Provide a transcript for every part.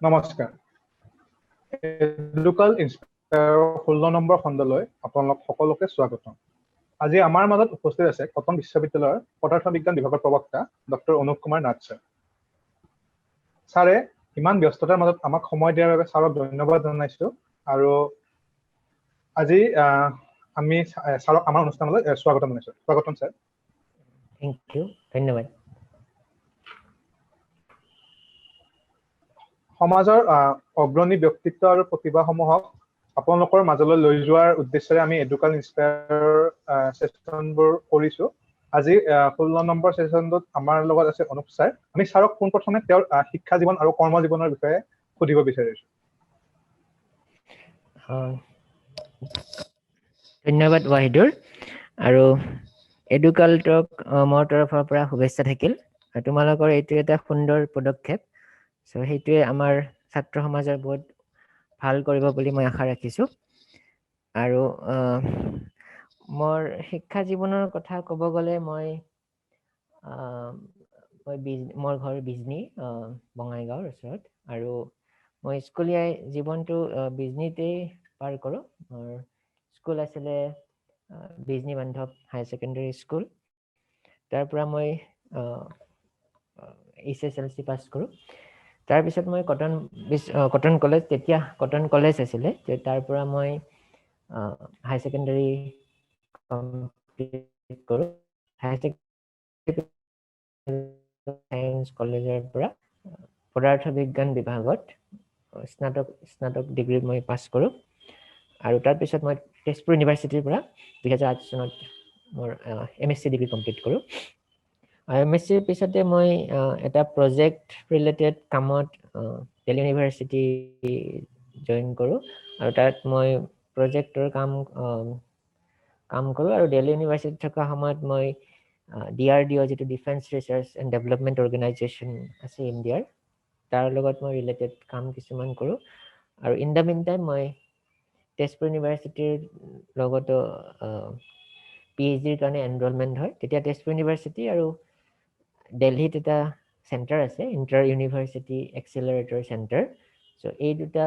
নমস্কাৰ এডুকাল inspire 16 number খণ্ডলৈ আপোনালোক সকলোকে স্বাগতম আজি আমাৰ মাজত উপস্থিত আছে কটন বিশ্ববিদ্যালয়ৰ পদাৰ্থ বিজ্ঞান বিভাগৰ প্ৰবক্তা ডক্টৰ অনুপ কুমাৰ নাথ ছাৰ ছাৰে ইমান ব্যস্ততাৰ মাজত আমাক সময় দিয়াৰ বাবে ছাৰক ধন্যবাদ জনাইছো আৰু আজি আমি ছাৰক আমাৰ অনুষ্ঠানলৈ স্বাগতম জনাইছো স্বাগতম ছাৰ থ্যাংক ইউ ধন্যবাদ সমাজৰ অগ্ৰণী ব্যক্তিত্ব আৰু প্ৰতিভাসমূহক আপোনালোকৰ মাজলৈ লৈ যোৱাৰ উদ্দেশ্যৰে আমি এডুকাল ইন্সপায়াৰ সেশনবোৰ কৰিছো আজি 16 নম্বৰ সেশনটোত আমাৰ লগত আছে অনুপ ছাৰ আমি ছাৰক পোনপ্ৰথমে তেওঁৰ শিক্ষা জীৱন আৰু কৰ্ম জীৱনৰ বিষয়ে সুধিব বিচাৰিছো ধন্যবাদ ৱাহিদুৰ আৰু এডুকালটক মোৰ তৰফৰ পৰা শুভেচ্ছা থাকিল তোমালোকৰ এইটো এটা সুন্দৰ পদক্ষেপ সো সেইটোৱে আমাৰ ছাত্ৰ সমাজৰ বহুত ভাল কৰিব বুলি মই আশা ৰাখিছো আৰু মোৰ শিক্ষা জীৱনৰ কথা ক'ব গ'লে মই মোৰ ঘৰ বিজনী বঙাইগাঁৱৰ ওচৰত আৰু মই স্কুলীয়া জীৱনটো বিজনীতেই পাৰ কৰোঁ মোৰ স্কুল আছিলে বিজনী বান্ধৱ হায়াৰ ছেকেণ্ডেৰী স্কুল তাৰ পৰা মই HSLC পাছ কৰোঁ তাৰপিছত মই কটন কলেজ তেতিয়া কটন কলেজ আছিলে তাৰ পৰা মই হায়াৰ ছেকেণ্ডেৰী কমপ্লিট কৰোঁ হায়াৰ ছেকেণ্ডেৰী সায়েন্স কলেজৰ পৰা পদাৰ্থ বিজ্ঞান বিভাগত স্নাতক ডিগ্ৰী মই পাছ কৰোঁ আৰু তাৰপিছত মই তেজপুৰ ইউনিভাৰ্চিটিৰ পৰা 2008 চনত মোৰ MSc ডিগ্ৰী কমপ্লিট কৰোঁ MScৰ পিছতে মই এটা প্ৰজেক্ট ৰিলেটেড কামত দিল্লী ইউনিভাৰ্চিটি জইন কৰোঁ আৰু তাত মই প্ৰজেক্টৰ কাম কৰোঁ আৰু দিল্লী ইউনিভাৰ্চিটিত থকা সময়ত মই DRDO যিটো defence research and development organisation আছে ইণ্ডিয়াৰ তাৰ লগত মই ৰিলেটেড কাম কিছুমান কৰোঁ আৰু ইন দ্য মিন টাইম মই তেজপুৰ ইউনিভাৰ্চিটিৰ লগতো PhDৰ কাৰণে এনৰলমেণ্ট হয় তেতিয়া তেজপুৰ ইউনিভাৰ্চিটি আৰু দিল্লীত এটা চেণ্টাৰ আছে ইণ্টাৰ ইউনিভাৰ্চিটি এক্সেলাৰেটৰ চেণ্টাৰ চ' এই দুটা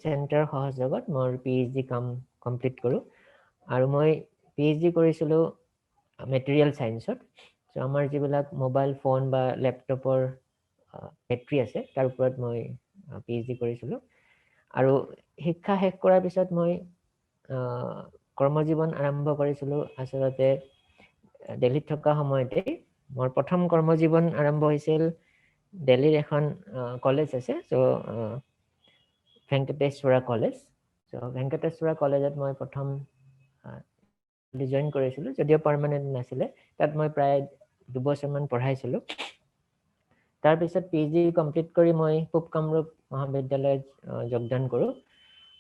চেণ্টাৰ সহযোগত মোৰ PhD কাম কমপ্লিট কৰোঁ আৰু মই PhD কৰিছিলোঁ মেটেৰিয়েল চায়েন্সত চ' আমাৰ যিবিলাক মোবাইল ফোন বা লেপটপৰ বেটাৰী আছে তাৰ ওপৰত মই PhD কৰিছিলোঁ আৰু শিক্ষা শেষ কৰাৰ পিছত মই কৰ্মজীৱন আৰম্ভ কৰিছিলোঁ আচলতে দিল্লীত থকা সময়তে মোৰ প্ৰথম কৰ্মজীৱন আৰম্ভ হৈছিল দিল্লীৰ এখন কলেজ আছে চ' ভেংকটেশ্বৰা কলেজ চ' ভেংকটেশ্বৰা কলেজত মই প্ৰথম জইন কৰিছিলোঁ যদিও পাৰ্মানেণ্ট নাছিলে তাত মই প্ৰায় 2 বছৰমান পঢ়াইছিলোঁ তাৰপিছত PhD কমপ্লিট কৰি মই পূব কামৰূপ মহাবিদ্যালয়ত যোগদান কৰোঁ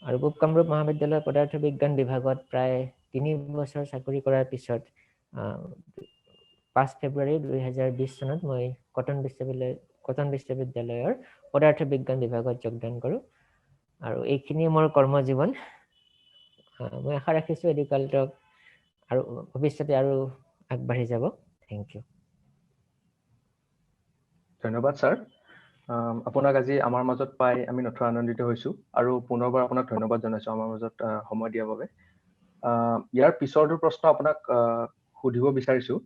আৰু পূব কামৰূপ মহাবিদ্যালয়ৰ পদাৰ্থ বিজ্ঞান বিভাগত প্ৰায় 3 বছৰ চাকৰি কৰাৰ পিছত 5 ফেব্ৰুৱাৰী 2020 চনত মই কটন বিশ্ববিদ্যালয়ৰ পদাৰ্থ বিজ্ঞান বিভাগত যোগদান কৰোঁ আৰু এইখিনি মোৰ কৰ্মজীৱন মই আশা ৰাখিছোঁ এডুকালটক আৰু ভৱিষ্যতে আৰু আগবাঢ়ি যাব থেংক ইউ ধন্যবাদ ছাৰ আপোনাক আজি আমাৰ মাজত পাই আমি নথৈ আনন্দিত হৈছোঁ আৰু পুনৰবাৰ আপোনাক ধন্যবাদ জনাইছোঁ আমাৰ মাজত সময় দিয়াৰ বাবে ইয়াৰ পিছৰটো প্ৰশ্ন আপোনাক সুধিব বিচাৰিছোঁ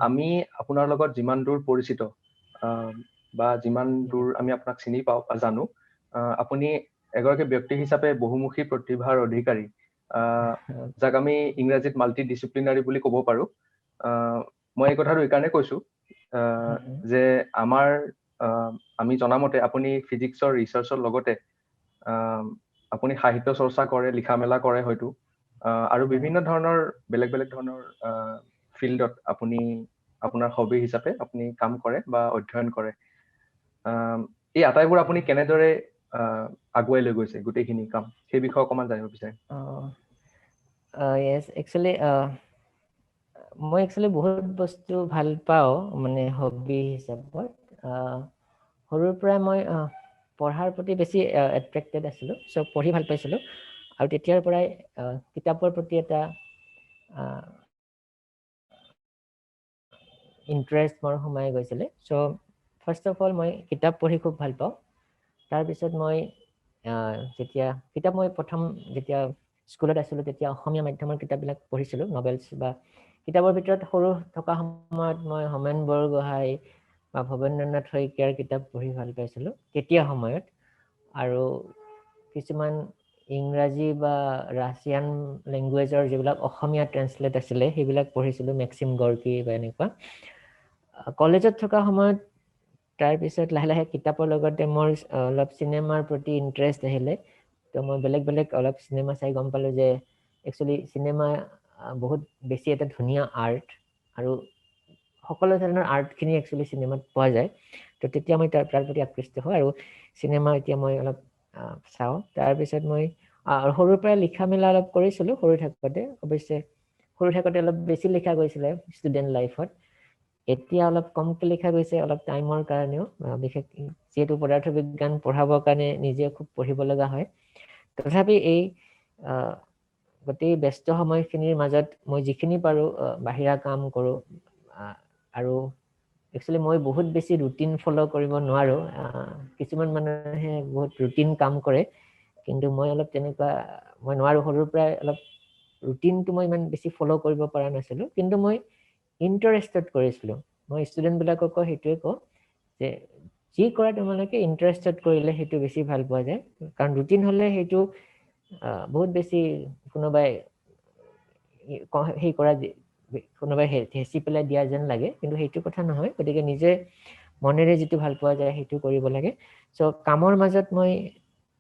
আমি আপোনাৰ লগত যিমান দূৰ পৰিচিত বা যিমান দূৰ আমি আপোনাক চিনি পাওঁ বা জানো আপুনি এগৰাকী ব্যক্তি হিচাপে বহুমুখী প্ৰতিভাৰ অধিকাৰী যাক আমি ইংৰাজীত মাল্টি ডিচিপ্লিনাৰী বুলি ক'ব পাৰোঁ মই এই কথাটো এইকাৰণে কৈছোঁ যে আমি জনামতে আপুনি ফিজিক্সৰ ৰিচাৰ্চৰ লগতে আপুনি সাহিত্য চৰ্চা কৰে লিখা মেলা কৰে হয়তো আৰু বিভিন্ন ধৰণৰ বেলেগ ধৰণৰ ফিল্ডত আপুনি আপোনাৰ হবি হিচাপে আপুনি কাম কৰে বা অধ্যয়ন কৰে এই আটাইবোৰ আপুনি কেনেদৰে আগুৱাই লৈ গৈছে গোটেইখিনি কাম সেই বিষয়ে অকণমান জানিব বিচাৰিম yes actually মই বহুত বস্তু ভাল পাওঁ মানে হবি হিচাপত সৰুৰ পৰা মই পঢ়াৰ প্ৰতি বেছি এট্ৰেক্টেড আছিলোঁ চ' পঢ়ি ভাল পাইছিলোঁ আৰু তেতিয়াৰ পৰাই কিতাপৰ প্ৰতি এটা ইণ্টাৰেষ্ট মোৰ সোমাই গৈছিলে চ' ফাৰ্ষ্ট অফ অল মই কিতাপ পঢ়ি খুব ভাল পাওঁ তাৰপিছত মই যেতিয়া কিতাপ মই প্ৰথম যেতিয়া স্কুলত আছিলোঁ তেতিয়া অসমীয়া মাধ্যমৰ কিতাপবিলাক পঢ়িছিলোঁ নভেলছ বা কিতাপৰ ভিতৰত সৰু থকা সময়ত মই হোমেন বৰগোহাঁই বা ভৱেন্দ্ৰনাথ শইকীয়াৰ কিতাপ পঢ়ি ভাল পাইছিলোঁ তেতিয়া সময়ত আৰু কিছুমান ইংৰাজী বা ৰাছিয়ান লেংগুৱেজৰ যিবিলাক অসমীয়া ট্ৰেন্সলেট আছিলে সেইবিলাক পঢ়িছিলোঁ মেক্সিম গৰ্কি বা এনেকুৱা কলেজত থকা সময়ত তাৰপিছত লাহে লাহে কিতাপৰ লগতে মোৰ অলপ চিনেমাৰ প্ৰতি ইণ্টাৰেষ্ট আহিলে তো মই বেলেগ বেলেগ অলপ চিনেমা চাই গম পালোঁ যে একচুৱেলি চিনেমা বহুত বেছি এটা ধুনীয়া আৰ্ট আৰু সকলো ধৰণৰ আৰ্টখিনি একচুৱেলি চিনেমাত পোৱা যায় তো তেতিয়া মই তাৰ প্ৰতি আকৃষ্ট হওঁ আৰু চিনেমা এতিয়া মই অলপ চাওঁ তাৰপিছত মই সৰুৰ পৰা লিখা মেলা অলপ কৰিছিলোঁ সৰু থাকোঁতে অৱশ্যে সৰু থাকোঁতে অলপ বেছি লিখা গৈছিলে ষ্টুডেণ্ট লাইফত এতিয়া অলপ কমকৈ লিখা গৈছে অলপ টাইমৰ কাৰণেও বিশেষ যিহেতু পদাৰ্থ বিজ্ঞান পঢ়াবৰ কাৰণে নিজে খুব পঢ়িব লগা হয় তথাপি এই গোটেই ব্যস্ত সময়খিনিৰ মাজত মই যিখিনি পাৰোঁ বাহিৰা কাম কৰোঁ আৰু একচুৱেলি মই বহুত বেছি ৰুটিন ফ'ল' কৰিব নোৱাৰোঁ কিছুমান মানুহে বহুত ৰুটিন কাম কৰে কিন্তু মই অলপ তেনেকুৱা মই নোৱাৰোঁ সৰুৰ পৰাই অলপ ৰুটিনটো মই ইমান বেছি ফ'ল' কৰিব পৰা নাছিলোঁ কিন্তু মই ইণ্টাৰেষ্টেড কৰিছিলোঁ মই ষ্টুডেণ্টবিলাককো সেইটোৱে কওঁ যে যি কৰা তোমালোকে ইণ্টাৰেষ্টেড কৰিলে সেইটো বেছি ভাল পোৱা যায় কাৰণ ৰুটিন হ'লে সেইটো বহুত বেছি কোনোবাই সেই কৰা কোনোবাই হেঁচি পেলাই দিয়া যেন লাগে কিন্তু সেইটো কথা নহয় গতিকে নিজে মনেৰে যিটো ভাল পোৱা যায় সেইটো কৰিব লাগে চ' কামৰ মাজত মই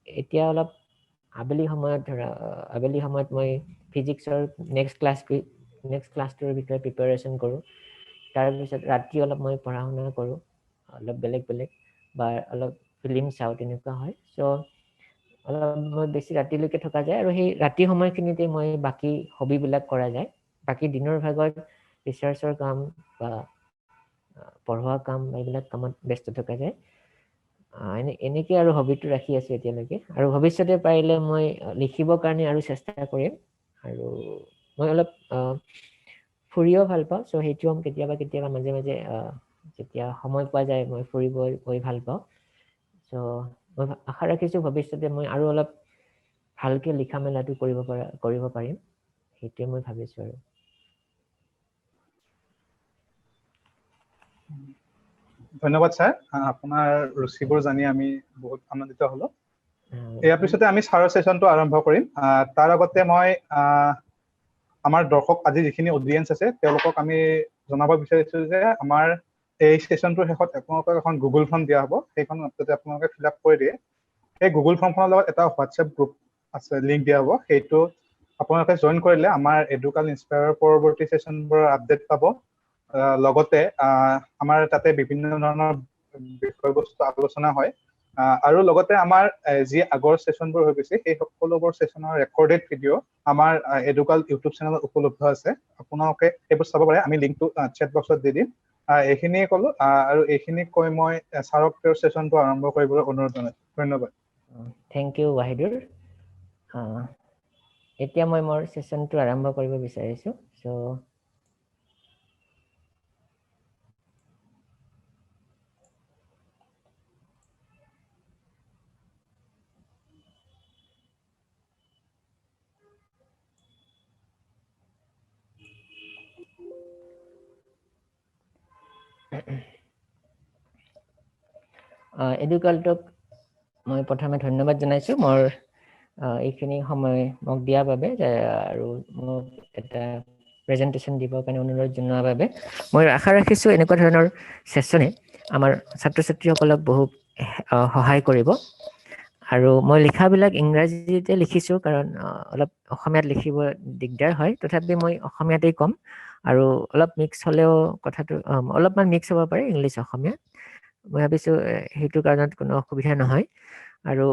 এতিয়া অলপ আবেলি সময়ত মই ফিজিক্সৰ নেক্সট ক্লাছটোৰ বিষয়ে প্ৰিপাৰেশ্যন কৰোঁ তাৰপিছত ৰাতি অলপ মই পঢ়া শুনা কৰোঁ অলপ বেলেগ বা অলপ ফিল্ম চাওঁ তেনেকুৱা হয় চ' অলপ মই বেছি ৰাতিলৈকে থকা যায় আৰু সেই ৰাতি সময়খিনিতে মই বাকী হবিবিলাক কৰা যায় বাকী দিনৰ ভাগত ৰিচাৰ্চৰ কাম বা পঢ়োৱা কাম এইবিলাক কামত ব্যস্ত থকা যায় এনেকৈ আৰু হবিটো ৰাখি আছোঁ এতিয়ালৈকে আৰু ভৱিষ্যতে পাৰিলে মই লিখিবৰ কাৰণে আৰু চেষ্টা কৰিম আৰু মই অলপ ফুৰিও ভাল পাওঁ চ' সেইটো কেতিয়াবা মাজে মাজে যেতিয়া সময় পোৱা যায় মই ফুৰিব গৈ ভাল পাওঁ চ' মই আশা ৰাখিছোঁ ভৱিষ্যতে মই আৰু অলপ ভালকৈ লিখা মেলাটো কৰিব পাৰিম সেইটোৱে মই ভাবিছোঁ আৰু ধন্যবাদ ছাৰ আপোনাৰ ৰুচিবোৰ জানি আমি বহুত আনন্দিত হ'লো ইয়াৰ পিছতে আমি ছাৰৰ ছেশ্যনটো আৰম্ভ কৰিম তাৰ আগতে মই আমাৰ দৰ্শক আজি যিখিনি অডিয়েঞ্চ আছে তেওঁলোকক আমি জনাব বিচাৰিছোঁ যে আমাৰ এই ছেশ্যনটোৰ শেষত আপোনালোকক এখন গুগল ফৰ্ম দিয়া হ'ব সেইখন যাতে আপোনালোকে ফিল আপ কৰি দিয়ে সেই গুগল ফৰ্মখনৰ লগত এটা হোৱাটছএপ গ্ৰুপ আছে লিংক দিয়া হ'ব সেইটো আপোনালোকে জইন কৰিলে আমাৰ এডুকাল ইনস্পায়াৰৰ পৰৱৰ্তী ছেশ্যনবোৰৰ আপডেট পাব লগতে আমাৰ তাতে বিভিন্ন ধৰণৰ বিষয়বস্তু আলোচনা হয় আৰু লগতে আমাৰ যি আগৰ ছেশ্যনবোৰ হৈ গৈছে সেই সকলোবোৰ ছেশ্যনৰ ৰেকৰ্ডেড ভিডিঅ' আমাৰ এডুকাল ইউটিউব চেনেলত উপলব্ধ আছে আপোনালোকে সেইবোৰ চাব পাৰে আমি লিংকটো চেট বক্সত দি দিম এইখিনিয়ে ক'লো আৰু এইখিনি কৈ মই ছাৰক তেওঁৰ ছেশ্যনটো আৰম্ভ কৰিবলৈ অনুৰোধ জনাইছোঁ ধন্যবাদ থেংক ইউ ৱাহিদুৰ এতিয়া মই মোৰ ছেশ্যনটো আৰম্ভ কৰিব বিচাৰিছোঁ চ' এডুকালটোক মই প্ৰথমে ধন্যবাদ জনাইছোঁ মোৰ এইখিনি সময় মোক দিয়াৰ বাবে আৰু মোক এটা প্ৰেজেণ্টেশ্যন দিবৰ কাৰণে অনুৰোধ জনোৱাৰ বাবে মই আশা ৰাখিছোঁ এনেকুৱা ধৰণৰ ছেশ্যনে আমাৰ ছাত্ৰ ছাত্ৰীসকলক বহুত সহায় কৰিব আৰু মই লিখাবিলাক ইংৰাজীতে লিখিছোঁ কাৰণ অলপ অসমীয়াত লিখিব দিগদাৰ হয় তথাপি মই অসমীয়াতেই ক'ম আৰু অলপ মিক্স হ'লেও কথাটো অলপমান মিক্স হ'ব পাৰে ইংলিছ অসমীয়া মই ভাবিছোঁ সেইটো কাৰণত কোনো অসুবিধা নহয় আৰু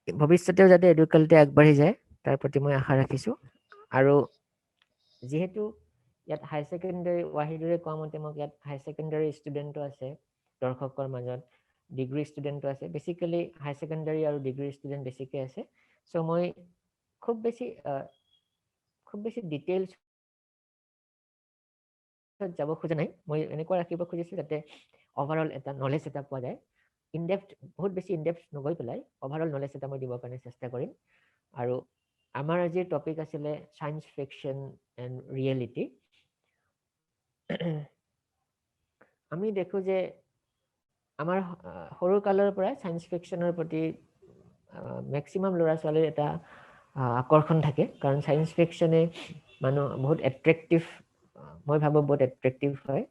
ভৱিষ্যতেও যাতে এডুকালটোৱে আগবাঢ়ি যায় তাৰ প্ৰতি মই আশা ৰাখিছোঁ আৰু যিহেতু ইয়াত হাই ছেকেণ্ডেৰী ৱাহিদুৰে কোৱা মতে মোক ইয়াত হাই ছেকেণ্ডেৰী ষ্টুডেণ্টো আছে দৰ্শকৰ মাজত ডিগ্ৰী ষ্টুডেণ্টো আছে বেচিকেলি হাই ছেকেণ্ডেৰী আৰু ডিগ্ৰী ষ্টুডেণ্ট বেছিকৈ আছে চ' মই খুব বেছি ডিটেইলছ যাব খোজা নাই মই এনেকুৱা ৰাখিব খুজিছোঁ যাতে অভাৰঅল এটা নলেজ এটা পোৱা যায় ইনডেপথ বহুত বেছি ইনডেপথ নগৈ পেলাই অভাৰঅল নলেজ এটা মই দিবৰ কাৰণে চেষ্টা কৰিম আৰু আমাৰ আজিৰ টপিক আছিলে সায়েন্স ফিকশন এণ্ড ৰিয়েলিটি আমি দেখো যে আমাৰ সৰু কালৰ পৰা সায়েন্স ফিকশনৰ প্ৰতি মেক্সিমাম ল'ৰা ছোৱালীৰ এটা আকৰ্ষণ থাকে কাৰণ সায়েন্স ফিকশনে মানুহ বহুত এট্ৰেক্টিভ মই ভাবো বহুত এট্ৰেক্টিভ হয়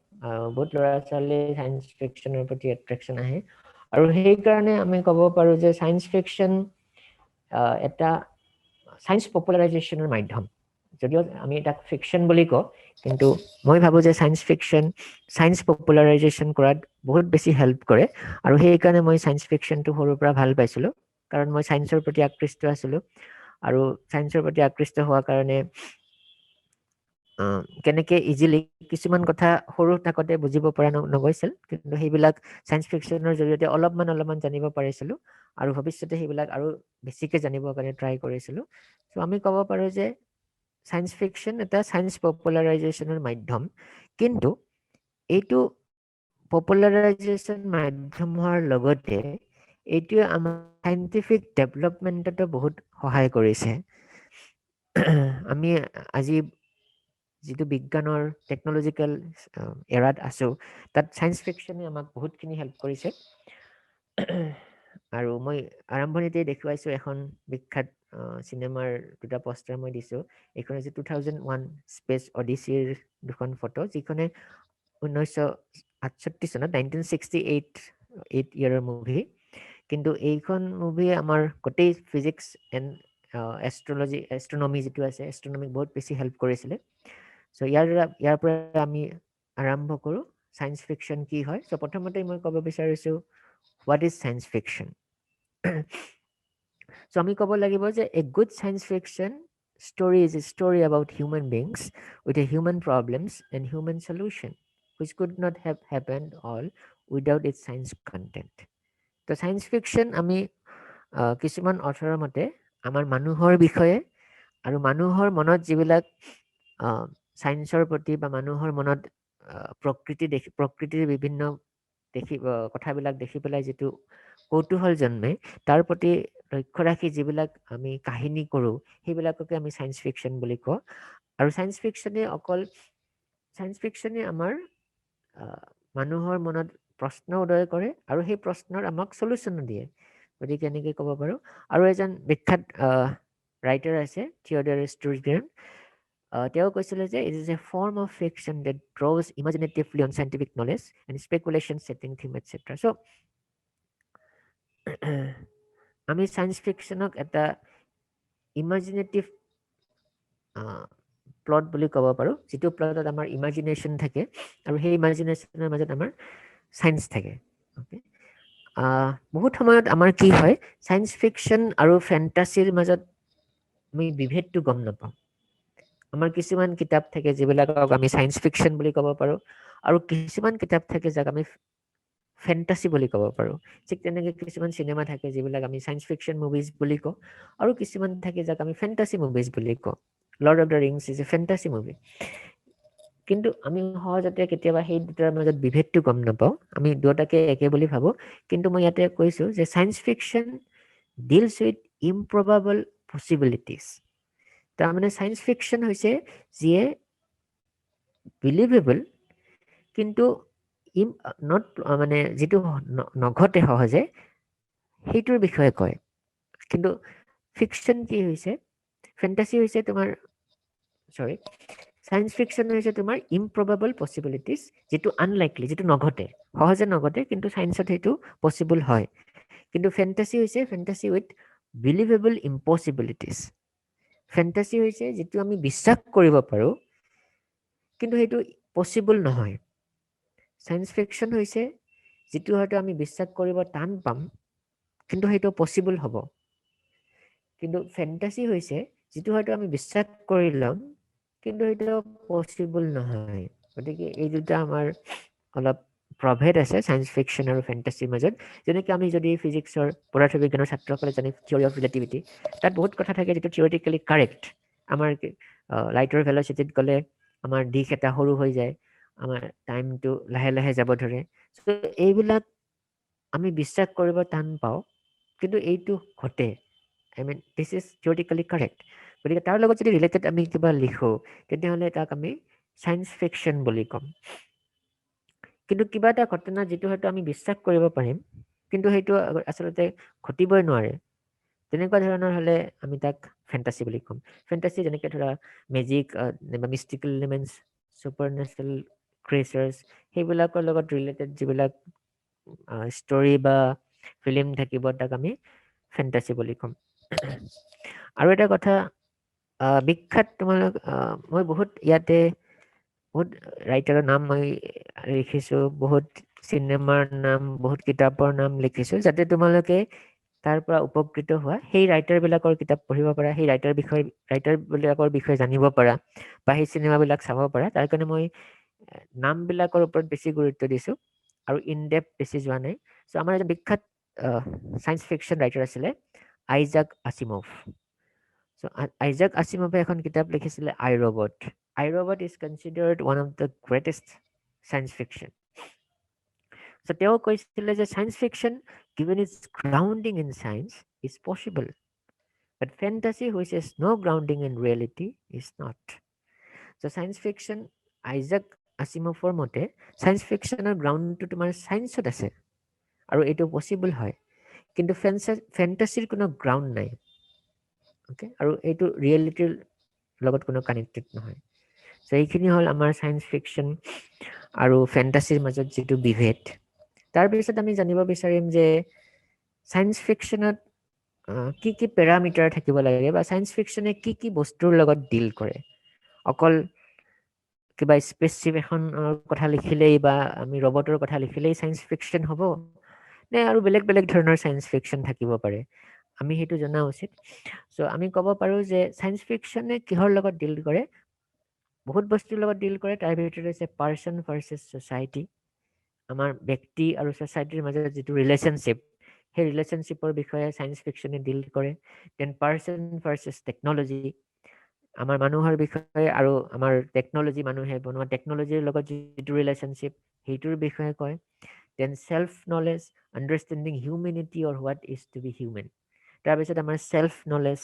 বহুত ল'ৰা ছোৱালী সায়েন্স ফিকশনৰ প্ৰতি এট্ৰেকশ্যন আহে আৰু সেইকাৰণে আমি ক'ব পাৰো যে সায়েন্স ফিকশন এটা সায়েন্স পপুলাৰাইজেশ্যনৰ মাধ্যম যদিও আমি এটা ফিকশন বুলি কওঁ কিন্তু মই ভাবো যে সায়েন্স ফিকশন সায়েন্স পপুলাৰাইজেশ্যন কৰাত বহুত বেছি হেল্প কৰে আৰু সেইকাৰণে মই সায়েন্স ফিকশনটো সৰুৰ পৰা ভাল পাইছিলোঁ কাৰণ মই সায়েন্সৰ প্ৰতি আকৃষ্ট আছিলোঁ আৰু সায়েন্সৰ প্ৰতি আকৃষ্ট হোৱাৰ কাৰণে কেনেকে ইজিলি কিছুমান কথা সৰু থাকোতে বুজিব পৰা নগৈছিল কিন্তু সেইবিলাক সায়েন্স ফিকশনৰ জৰিয়তে অলপমান জানিব পাৰিছিলোঁ আৰু ভৱিষ্যতে সেইবিলাক আৰু বেছিকে জানিবৰ কাৰণে ট্ৰাই কৰিছিলোঁ চ' আমি ক'ব পাৰোঁ যে সায়েন্স ফিকশন এটা সায়েন্স পপুলাৰাইজেশ্যনৰ মাধ্যম কিন্তু এইটো পপুলাৰাইজেশ্যন মাধ্যম হোৱাৰ লগতে এইটোৱে আমাৰ সাইণ্টিফিক ডেভেলপমেণ্টতো বহুত সহায় কৰিছে আমি আজি যিটো বিজ্ঞানৰ টেকনলজিকেল এৰাত আছো তাত সায়েন্স ফিকশনে আমাক বহুতখিনি হেল্প কৰিছে আৰু মই আৰম্ভণিতে দেখুৱাইছো এখন বিখ্যাত চিনেমাৰ দুটা পোষ্টাৰ মই দিছো এইখন হৈছে 2001 স্পেচ অডিচিৰ দুখন ফটো যিখনে 1968 চনত 1968 ইয়াৰৰ মুভি কিন্তু এইখন মুভি আমাৰ গোটেই ফিজিক্স এণ্ড এষ্ট্ৰনমি যিটো আছে এষ্ট্ৰনমিক বহুত বেছি হেল্প কৰিছিলে চ' ইয়াৰ পৰা আমি আৰম্ভ কৰোঁ সায়েন্স ফিকশন কি হয় চ' প্ৰথমতে মই ক'ব বিচাৰিছোঁ হোৱাট ইজ সায়েন্স ফিকশন চ' আমি ক'ব লাগিব যে a good science fiction story is a story about human beings with a human problems and human solution which could not have happened all without its science content তো science fiction আমি কিছুমান অৰ্থৰ মতে আমাৰ মানুহৰ বিষয়ে আৰু মানুহৰ মনত যিবিলাক সায়েন্সৰ প্ৰতি বা মানুহৰ মনত প্ৰকৃতিৰ বিভিন্ন কথাবিলাক দেখি পেলাই যিটো কৌতূহল জন্মে তাৰ প্ৰতি লক্ষ্য ৰাখি যিবিলাক আমি কাহিনী কৰোঁ সেইবিলাককে আমি সায়েন্স ফিকশন বুলি কওঁ আৰু সায়েন্স ফিকশনে আমাৰ মানুহৰ মনত প্ৰশ্ন উদয় কৰে আৰু সেই প্ৰশ্নৰ আমাক সলিউশনো দিয়ে গতিকে এনেকৈ ক'ব পাৰোঁ আৰু এজন বিখ্যাত ৰাইটাৰ আছে থিঅডৰ ষ্টুৰজেন তেওঁ কৈছিলে যে it is A form of fiction that draws imaginatively on scientific knowledge and speculation setting theme etc. So আমি সায়েন্স ফিকশনক এটা ইমাজিনেটিভ প্লট বুলি ক'ব পাৰোঁ যিটো প্লটত আমাৰ ইমাজিনেশ্যন থাকে আৰু সেই ইমাজিনেশ্যনৰ মাজত আমাৰ সায়েন্স থাকে অ'কে বহুত সময়ত আমাৰ কি হয় সায়েন্স ফিকশন আৰু ফেণ্টাচিৰ মাজত আমি বিভেদটো গম নাপাওঁ আমাৰ কিছুমান কিতাপ থাকে যিবিলাকক আমি সায়েন্স ফিকশন বুলি ক'ব পাৰোঁ আৰু কিছুমান কিতাপ থাকে যাক আমি ফেণ্টাচি বুলি ক'ব পাৰোঁ ঠিক তেনেকৈ কিছুমান চিনেমা থাকে যিবিলাক আমি সায়েন্স ফিকশন মুভিজ বুলি কওঁ আৰু কিছুমান থাকে যাক আমি ফেণ্টাচি মুভিজ বুলি কওঁ lord of the rings is a fantasy movie কিন্তু আমি সহজতে কেতিয়াবা সেই দুটাৰ মাজত বিভেদটো গম নাপাওঁ আমি দুটাকে একে বুলি ভাবোঁ কিন্তু মই ইয়াতে কৈছোঁ যে science fiction deals with improbable possibilities তাৰমানে সায়েন্স ফিকশন হৈছে যিয়ে বিলিভেবল কিন্তু নট মানে যিটো নঘটে সহজে সেইটোৰ বিষয়ে কয় কিন্তু ফিকশন কি হৈছে ফেণ্টাচি হৈছে তোমাৰ সায়েন্স ফিকশন হৈছে তোমাৰ ইম্প্ৰবাবল পচিবিলিটিজ যিটো আনলাইকলি যিটো নঘটে সহজে নঘটে কিন্তু সায়েন্সত সেইটো পচিবল হয় কিন্তু ফেণ্টাচি হৈছে ফেণ্টাচি উইথ বিলিভেবল ইম্পচিবিলিটিজ ফেণ্টাচি হৈছে যিটো আমি বিশ্বাস কৰিব পাৰোঁ কিন্তু সেইটো পচিবল নহয় সায়েন্স ফিকশন হৈছে যিটো হয়তো আমি বিশ্বাস কৰিব টান পাম কিন্তু সেইটো পচিবল হ'ব কিন্তু ফেণ্টাচি হৈছে যিটো হয়তো আমি বিশ্বাস কৰি ল'ম কিন্তু সেইটো পচিবল নহয় গতিকে এই দুটা আমাৰ অলপ প্ৰভেদ আছে সায়েন্স ফিকশন আৰু ফেণ্টাচিৰ মাজত যেনেকৈ আমি যদি ফিজিক্সৰ পদাৰ্থ বিজ্ঞানৰ ছাত্ৰসকলে জানে থিয়ৰী অফ ৰিলেটিভিটি তাত বহুত কথা থাকে যিটো থিয়ৰিটিকেলি কাৰেক্ট আমাৰ লাইটৰ ভেলচিটিত গ'লে আমাৰ দিশ এটা সৰু হৈ যায় আমাৰ টাইমটো লাহে লাহে যাব ধৰে চ' এইবিলাক আমি বিশ্বাস কৰিব টান পাওঁ কিন্তু এইটো ঘটে I mean this is theoretically correct গতিকে তাৰ লগত যদি ৰিলেটেড আমি কিবা লিখোঁ তেতিয়াহ'লে তাক আমি চায়েন্স ফিকশ্যন বুলি ক'ম কিন্তু কিবা এটা ঘটনা যিটো হয়তো আমি বিশ্বাস কৰিব পাৰিম কিন্তু সেইটো আচলতে ঘটিবই নোৱাৰে তেনেকুৱা ধৰণৰ হ'লে আমি তাক ফেণ্টাচি বুলি ক'ম ফেণ্টাচি যেনেকৈ ধৰা মেজিক বা মিষ্টিকেল এলিমেণ্টছ ছুপাৰ নেচাৰেল ক্ৰিয়েচাৰ্ছ সেইবিলাকৰ লগত ৰিলেটেড যিবিলাক ষ্টৰি বা ফিল্ম থাকিব তাক আমি ফেণ্টাচি বুলি ক'ম আৰু এটা কথা বিখ্যাত তোমালোক মই বহুত ইয়াতে বহুত ৰাইটাৰৰ নাম মই লিখিছোঁ বহুত চিনেমাৰ নাম বহুত কিতাপৰ নাম লিখিছোঁ যাতে তোমালোকে তাৰ পৰা উপকৃত হোৱা সেই ৰাইটাৰবিলাকৰ কিতাপ পঢ়িব পাৰা সেই ৰাইটাৰবিলাকৰ বিষয়ে জানিব পাৰা বা সেই চিনেমাবিলাক চাব পাৰা তাৰ কাৰণে মই নামবিলাকৰ ওপৰত বেছি গুৰুত্ব দিছোঁ আৰু ইনডেপ বেছি যোৱা নাই চ' আমাৰ এজন বিখ্যাত চায়েন্স ফিকশ্যন ৰাইটাৰ আছিলে আইজাক আছিমভ চ' আইজাক আছিমভে এখন কিতাপ লিখিছিলে আই robot is considered one of the greatest science fiction. So তেওঁ কৈছিলে যে science fiction given its grounding in science is possible. But fantasy which has no grounding in reality is not. So science fiction Isaac আছিমভৰ মতে science fictionৰ গ্ৰাউণ্ডটো তোমাৰ চায়েন্সত আছে আৰু এইটো possible হয় কিন্তু ফেণ্টাচিৰ কোনো গ্ৰাউণ্ড নাই অ'কে আৰু এইটো ৰিয়েলিটিৰ লগত কোনো কানেক্টেড নহয় চ' এইখিনি হ'ল আমাৰ চায়েন্স ফিকশ্যন আৰু ফেণ্টাচিৰ মাজত যিটো বিভেদ তাৰপিছত আমি জানিব বিচাৰিম যে চায়েন্স ফিকশ্যনত কি কি পেৰামিটাৰ থাকিব লাগে বা চায়েন্স ফিকশ্যনে কি কি বস্তুৰ লগত ডিল কৰে অকল কিবা স্পেচিফিক এখনৰ কথা লিখিলেই বা আমি ৰবটৰ কথা লিখিলেই চায়েন্স ফিকশ্যন হ'ব নে আৰু বেলেগ বেলেগ ধৰণৰ চায়েন্স ফিকশ্যন থাকিব পাৰে আমি সেইটো জনা উচিত চ' আমি ক'ব পাৰোঁ যে চায়েন্স ফিকশ্যনে কিহৰ লগত ডিল কৰে বহুত বস্তুৰ লগত ডিল কৰে তাৰ ভিতৰত হৈছে পাৰ্চন ভাৰ্চেছ ছ'চাইটি আমাৰ ব্যক্তি আৰু ছ'চাইটিৰ মাজত যিটো ৰিলেশ্যনশ্বিপ সেই ৰিলেশ্যনশ্বিপৰ বিষয়ে চায়েন্স ফিকশ্যনে ডিল কৰে দেন পাৰ্চন ভাৰ্চেছ টেকন'লজি আমাৰ মানুহৰ বিষয়ে আৰু আমাৰ টেকন'লজি মানুহে বনোৱা টেকন'লজিৰ লগত যিটো ৰিলেশ্যনশ্বিপ সেইটোৰ বিষয়ে কয় then self knowledge understanding humanity or what is to be human তাৰপিছত আমাৰ self knowledge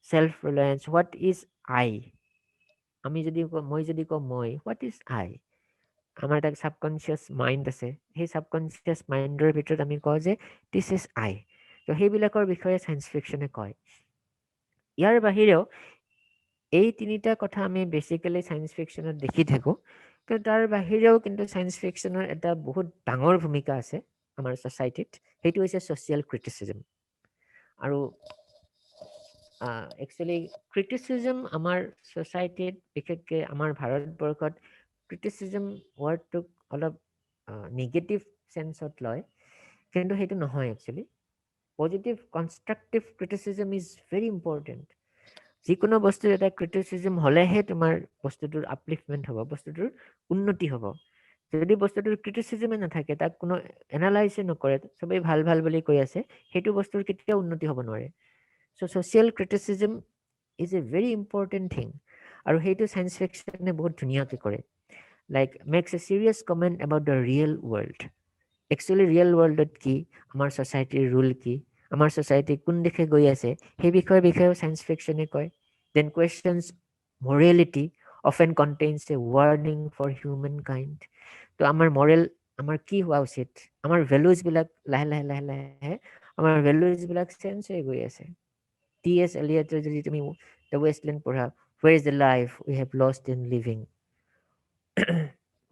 self reliance what is I মই যদি কওঁ হোৱাট ইজ আই আমাৰ এটা ছাবকনচিয়াছ মাইণ্ড আছে সেই ছাবকনচিয়াছ মাইণ্ডৰ ভিতৰত আমি কওঁ যে দিছ ইজ আই ত' সেইবিলাকৰ বিষয়ে চায়েন্স ফিকশ্যনে কয় ইয়াৰ বাহিৰেও এই তিনিটা কথা আমি বেচিকেলি চায়েন্স ফিকশ্যনত দেখি থাকোঁ কিন্তু তাৰ বাহিৰেও কিন্তু চায়েন্স ফিকশ্যনৰ এটা বহুত ডাঙৰ ভূমিকা আছে আমাৰ ছ'চাইটিত সেইটো হৈছে ছ'চিয়েল ক্ৰিটিচিজম আৰু একচুৱেলি ক্ৰিটিচিজম আমাৰ ছ'চাইটিত বিশেষকৈ আমাৰ ভাৰতবৰ্ষত ক্ৰিটিচিজম ৱৰ্ডটোক অলপ নিগেটিভ চেন্সত লয় কিন্তু সেইটো নহয় actually positive constructive criticism is very important যিকোনো বস্তুৰ এটা ক্ৰিটিচিজম হ'লেহে তোমাৰ বস্তুটোৰ আপলিফমেণ্ট হ'ব বস্তুটোৰ উন্নতি হ'ব যদি বস্তুটোৰ ক্ৰিটিচিজমে নাথাকে তাক কোনো এনালাইজে নকৰে চবেই ভাল ভাল বুলি কৈ আছে সেইটো বস্তুৰ কেতিয়াও উন্নতি হ'ব নোৱাৰে so' social criticism is a very important thing আৰু সেইটো চায়েন্স ফিকশ্যনে বহুত ধুনীয়াকৈ কৰে like makes a serious comment about the real world actually real ৱৰ্ল্ডত কি আমাৰ ছ'চাইটিৰ ৰুল কি আমাৰ ছ'চাইটি কোন দিশে গৈ আছে সেই বিষয়েও চায়েন্স ফিকশ্যনে কয় then questions morality often contains a warning for human kind তো আমাৰ কি হোৱা উচিত আমাৰ ভেলুজবিলাক লাহে লাহে আমাৰ ভেলুজবিলাক চেঞ্জ হৈ গৈ আছে T.S. Eliot যদি তুমি দ্য ৱেষ্টলেণ্ড পঢ়া where is the life we have lost in living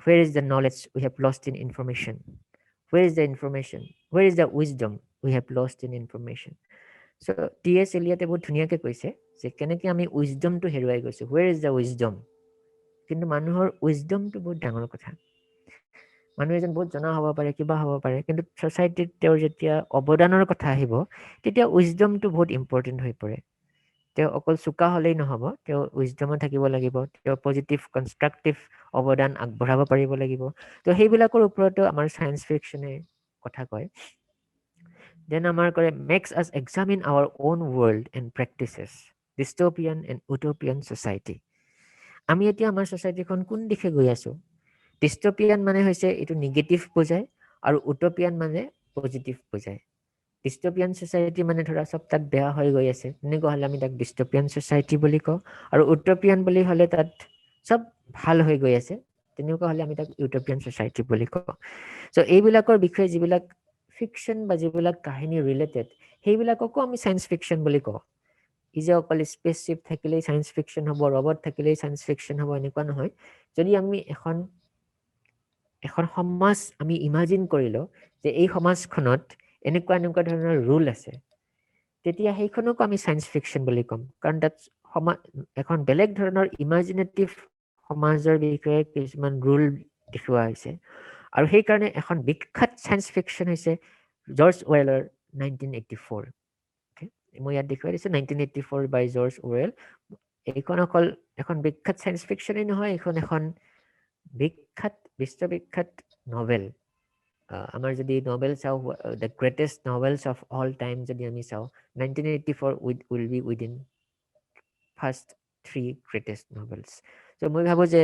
where is the knowledge we have lost in information where is the information where is the wisdom we have lost in information so T.S. Eliot বহুত ধুনীয়াকৈ কৈছে যে কেনেকৈ আমি উইজডমটো হেৰুৱাই গৈছোঁ where is the wisdom কিন্তু মানুহৰ উইজডমটো বহুত ডাঙৰ কথা মানুহ এজন বহুত জনা হ'ব পাৰে কিবা হ'ব পাৰে কিন্তু ছ'চাইটিত তেওঁৰ যেতিয়া অৱদানৰ কথা আহিব তেতিয়া উইজডমটো বহুত ইম্পৰ্টেণ্ট হৈ পৰে তেওঁ অকল চোকা হ'লেই নহ'ব তেওঁ উইজডমো থাকিব লাগিব তেওঁ পজিটিভ কনষ্ট্ৰাকটিভ অৱদান আগবঢ়াব পাৰিব লাগিব তো সেইবিলাকৰ ওপৰতো আমাৰ চায়েন্স ফিকশ্যনে কথা কয় দেন আমাৰ কৰে makes us examine our own world and practices dystopian and utopian society আমি এতিয়া আমাৰ ছ'চাইটিখন কোন দিশে গৈ আছোঁ ডিষ্টপিয়ান মানে হৈছে এইটো নিগেটিভ বুজায় আৰু উটপিয়ান মানে পজিটিভ বুজায় ডিষ্টপিয়ান ছ'চাইটি মানে ধৰা চব তাত বেয়া হৈ গৈ আছে তেনেকুৱা হ'লে আমি তাক ডিষ্টপিয়ান ছ'চাইটি বুলি কওঁ আৰু উটপিয়ান বুলি হ'লে তাত চব ভাল হৈ গৈ আছে তেনেকুৱা হ'লে আমি তাক ইউটপিয়ান ছ'চাইটি বুলি কওঁ চ' এইবিলাকৰ বিষয়ে যিবিলাক ফিকশ্যন বা যিবিলাক কাহিনী ৰিলেটেড সেইবিলাককো আমি চায়েন্স ফিকশ্যন বুলি কওঁ ই যে অকল স্পেচশ্বিপ থাকিলেই চায়েন্স ফিকশ্যন হ'ব ৰবট থাকিলেই চায়েন্স ফিকশ্যন হ'ব এনেকুৱা নহয় যদি আমি এখন সমাজ আমি ইমাজিন কৰিলো যে এই সমাজখনত এনেকুৱা ধৰণৰ ৰুল আছে তেতিয়া সেইখনকো আমি চায়েন্স ফিকশ্যন বুলি ক'ম কাৰণ তাত এখন বেলেগ ধৰণৰ ইমাজিনেটিভ সমাজৰ বিষয়ে কিছুমান ৰুল দেখুওৱা হৈছে আৰু সেইকাৰণে এখন বিখ্যাত চায়েন্স ফিকশ্যন হৈছে জৰ্জ ৱেলৰ 1984 মই ইয়াত দেখুৱাই দিছোঁ 1984 বাই জৰ্জ ৱেল এইখন অকল এখন বিখ্যাত চায়েন্স ফিকশ্যনেই নহয় এইখন এখন বিখ্যাত বিশ্ববিখ্যাত নভেল আমাৰ যদি নভেল চাওঁ the greatest novels of all time যদি আমি চাওঁ 1984 will be within first 3 greatest novels so' মই ভাবোঁ যে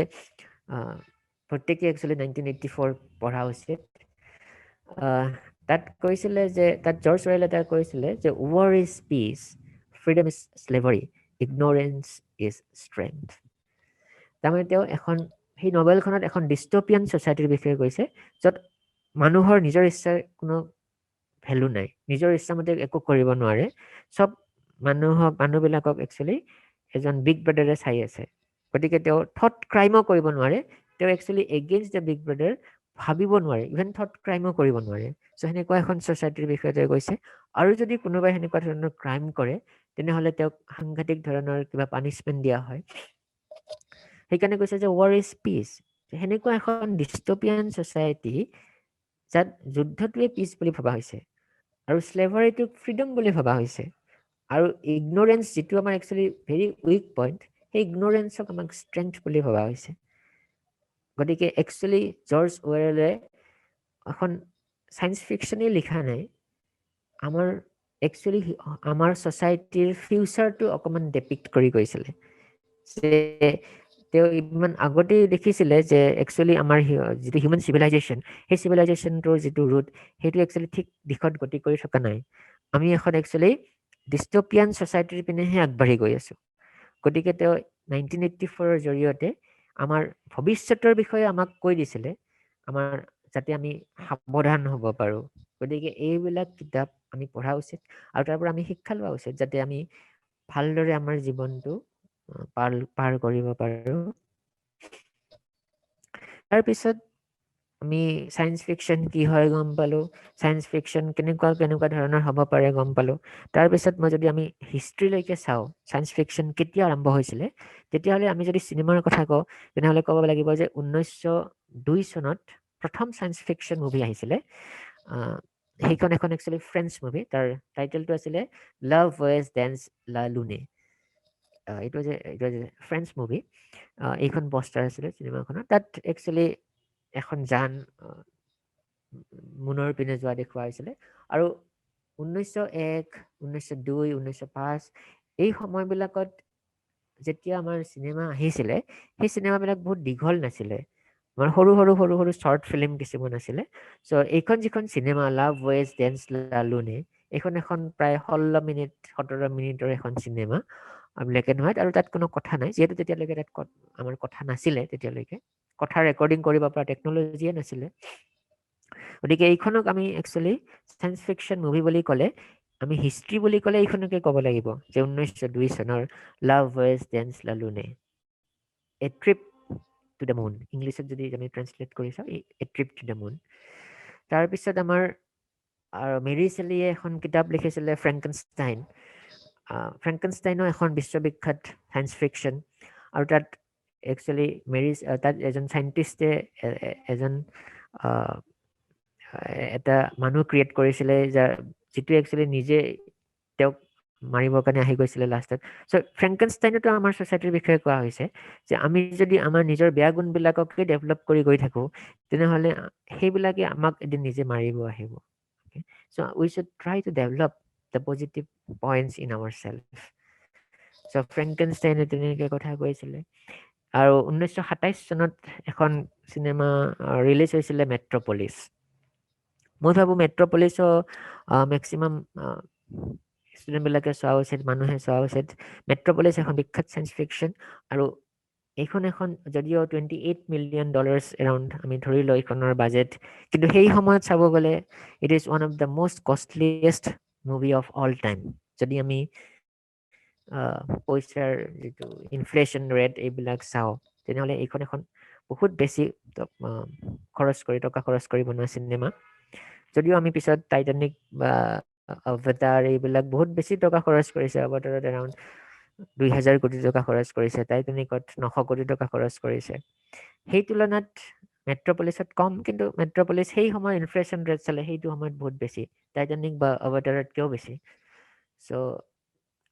প্ৰত্যেকে একচুৱেলি 1984 পঢ়া উচিত তাত কৈছিলে যে তাত জৰ্জ ৱেল এটা কৈছিলে যে war is peace freedom is slavery ignorance is strength তাৰমানে তেওঁ সেই নভেলখনত এখন ডিষ্টপিয়ান ছ'চাইটিৰ বিষয়ে কৈছে য'ত মানুহৰ নিজৰ ইচ্ছাৰ কোনো ভেলু নাই নিজৰ ইচ্ছামতে একো কৰিব নোৱাৰে চব মানুহবিলাকক একচুৱেলি এজন বিগ ব্ৰাদাৰে চাই আছে গতিকে তেওঁ থট ক্ৰাইমো কৰিব নোৱাৰে তেওঁ actually against the big brother ভাবিব নোৱাৰে ইভেন থট ক্ৰাইমো কৰিব নোৱাৰে চ' সেনেকুৱা এখন ছ'চাইটিৰ বিষয়ে তেওঁ কৈছে আৰু যদি কোনোবাই সেনেকুৱা ধৰণৰ ক্ৰাইম কৰে তেনেহ'লে তেওঁক সাংঘাতিক ধৰণৰ কিবা পানিছমেণ্ট দিয়া হয় সেইকাৰণে কৈছে যে ৱাৰ ইজ পিচ সেনেকুৱা এখন ডিষ্টপিয়ান ছ'চাইটি যাত যুদ্ধটোৱে পিচ বুলি ভবা হৈছে আৰু স্লেভাৰীটোক ফ্ৰীডম বুলি ভবা হৈছে আৰু ইগন'ৰেঞ্চ যিটো আমাৰ একচুৱেলি ভেৰি উইক পইণ্ট সেই ইগন'ৰেঞ্চক আমাক ষ্ট্ৰেংথ বুলি ভবা হৈছে গতিকে একচুৱেলি জৰ্জ ৱেলে এখন চায়েন্স ফিকশ্যনেই লিখা নাই আমাৰ ছ'চাইটিৰ ফিউচাৰটো অকণমান ডেপিক্ট কৰি গৈছিলে যে তেওঁ ইমান আগতেই দেখিছিলে যে একচুৱেলি আমাৰ যিটো হিউমেন চিভিলাইজেশ্যন সেই চিভিলাইজেশ্যনটোৰ যিটো ৰুট সেইটো একচুৱেলি ঠিক দিশত গতি কৰি থকা নাই আমি এখন একচুৱেলি ডিষ্টপিয়ান ছ'চাইটিৰ পিনেহে আগবাঢ়ি গৈ আছোঁ গতিকে তেওঁ 1984ৰ জৰিয়তে আমাৰ ভৱিষ্যতৰ বিষয়ে আমাক কৈ দিছিলে আমাৰ যাতে আমি সাৱধান হ'ব পাৰোঁ গতিকে এইবিলাক কিতাপ আমি পঢ়া উচিত আৰু তাৰ পৰা আমি শিক্ষা লোৱা উচিত যাতে আমি ভালদৰে আমাৰ জীৱনটো পাৰ কৰিব পাৰোঁ তাৰপিছত আমি চায়েন্স ফিকশ্যন কি হয় গম পালোঁ চায়েন্স ফিকশ্যন কেনেকুৱা ধৰণৰ হ'ব পাৰে গম পালোঁ তাৰপিছত যদি আমি হিষ্ট্ৰীলৈকে চাওঁ চায়েন্স ফিকশ্যন কেতিয়া আৰম্ভ হৈছিলে তেতিয়াহ'লে আমি যদি চিনেমাৰ কথা কওঁ তেনেহ'লে ক'ব লাগিব যে 1902 চনত প্ৰথম চায়েন্স ফিকশ্যন মুভি আহিছিলে সেইখন এখন একচুৱেলি ফ্ৰেঞ্চ মুভি তাৰ টাইটেলটো আছিলে লাভ ভয়েজ ডেন্স লা লুনে এইটো যে ফ্ৰেঞ্চ মুভি এইখন পষ্টাৰ আছিলে চিনেমাখনত তাত একচুৱেলি এখন যান মুনৰ পিনে যোৱা দেখুওৱা হৈছিলে আৰু 1901 1902 1905 এই সময়বিলাকত যেতিয়া আমাৰ চিনেমা আহিছিলে সেই চিনেমাবিলাক বহুত দীঘল নাছিলে আমাৰ সৰু শ্বৰ্ট ফিল্ম কিছুমান আছিলে চ' এইখন যিখন চিনেমা লাভ ভয়েজ ডেন্স লা লুনে এইখন এখন প্ৰায় 17 মিনিট 17 মিনিটৰ এখন চিনেমা ব্লেক এণ্ড হোৱাইট আৰু তাত কোনো কথা নাই যিহেতু তেতিয়ালৈকে তাত আমাৰ কথা নাছিলে তেতিয়ালৈকে কথা ৰেকৰ্ডিং কৰিব পৰা টেকন'লজিয়ে নাছিলে গতিকে এইখনক আমি একচুৱেলি চায়েন্স ফিকশ্যন মুভি বুলি ক'লে আমি হিষ্ট্ৰী বুলি ক'লে এইখনকে ক'ব লাগিব যে 1902 চনৰ লাভ ভয়েজ ডেন্স লা লুনে এ ট্ৰিপ টু দ্য মুন ইংলিছত যদি আমি ট্ৰেন্সলেট কৰি চাওঁ এ ট্ৰিপ টু দ্য মুন তাৰপিছত আমাৰ মেৰী শেলিয়ে এখন কিতাপ লিখিছিলে ফ্ৰেংকেনষ্টাইনো এখন বিশ্ববিখ্যাত চায়েন্স ফিকশ্যন আৰু তাত একচুৱেলি তাত এজন চাইণ্টিষ্টে এটা মানুহ ক্ৰিয়েট কৰিছিলে যিটো একচুৱেলি নিজে তেওঁক মাৰিবৰ কাৰণে আহি গৈছিলে লাষ্টত চ' ফ্ৰেংকেনষ্টাইনতো আমাৰ ছ'চাইটিৰ বিষয়ে কোৱা হৈছে যে আমি যদি আমাৰ নিজৰ বেয়া গুণবিলাককে ডেভেলপ কৰি গৈ থাকোঁ তেনেহ'লে সেইবিলাকে আমাক এদিন নিজে মাৰিব আহিব so' we should try to develop the positive points in our self so' ফ্ৰেংকেনষ্টাইনে তেনেকৈ কথা কৈছিলে আৰু 1927 চনত এখন চিনেমা ৰিলিজ হৈছিলে মেট্ৰপলিছ। মই ভাবোঁ মেট্ৰপলিছৰ মেক্সিমাম ষ্টুডেণ্টবিলাকে চোৱা উচিত, মানুহে চোৱা উচিত। মেট্ৰপলিছ এখন বিখ্যাত চায়েন্স ফিকশ্যন, আৰু এইখন যদিও $28 million এৰাউণ্ড আমি ধৰি লওঁ এইখনৰ বাজেট, কিন্তু সেই সময়ত চাব গ'লে it is one of the most costliest movie of all time. যদি আমি পইচাৰ যিটো ইনফ্লেশ্যন ৰেট এইবিলাক চাওঁ, তেনেহ'লে এইখন এখন বহুত বেছি টকা খৰচ কৰি বনোৱা চিনেমা। যদিও আমি পিছত টাইটানিক বা অৱতাৰ এইবিলাক বহুত বেছি টকা খৰচ কৰিছে। অৱতাৰত এৰাউণ্ড 2000 কোটি টকা খৰচ কৰিছে, টাইটানিকত 900 কোটি টকা খৰচ কৰিছে। সেই তুলনাত মেট্ৰপলিছত কম, কিন্তু মেট্ৰপলিছ সেই সময়ৰ ইনফ্লেশ্যন ৰেট চালে সেইটো সময়ত বহুত বেছি, টাইটানিক বা অৱতাৰতকৈও বেছি। চ'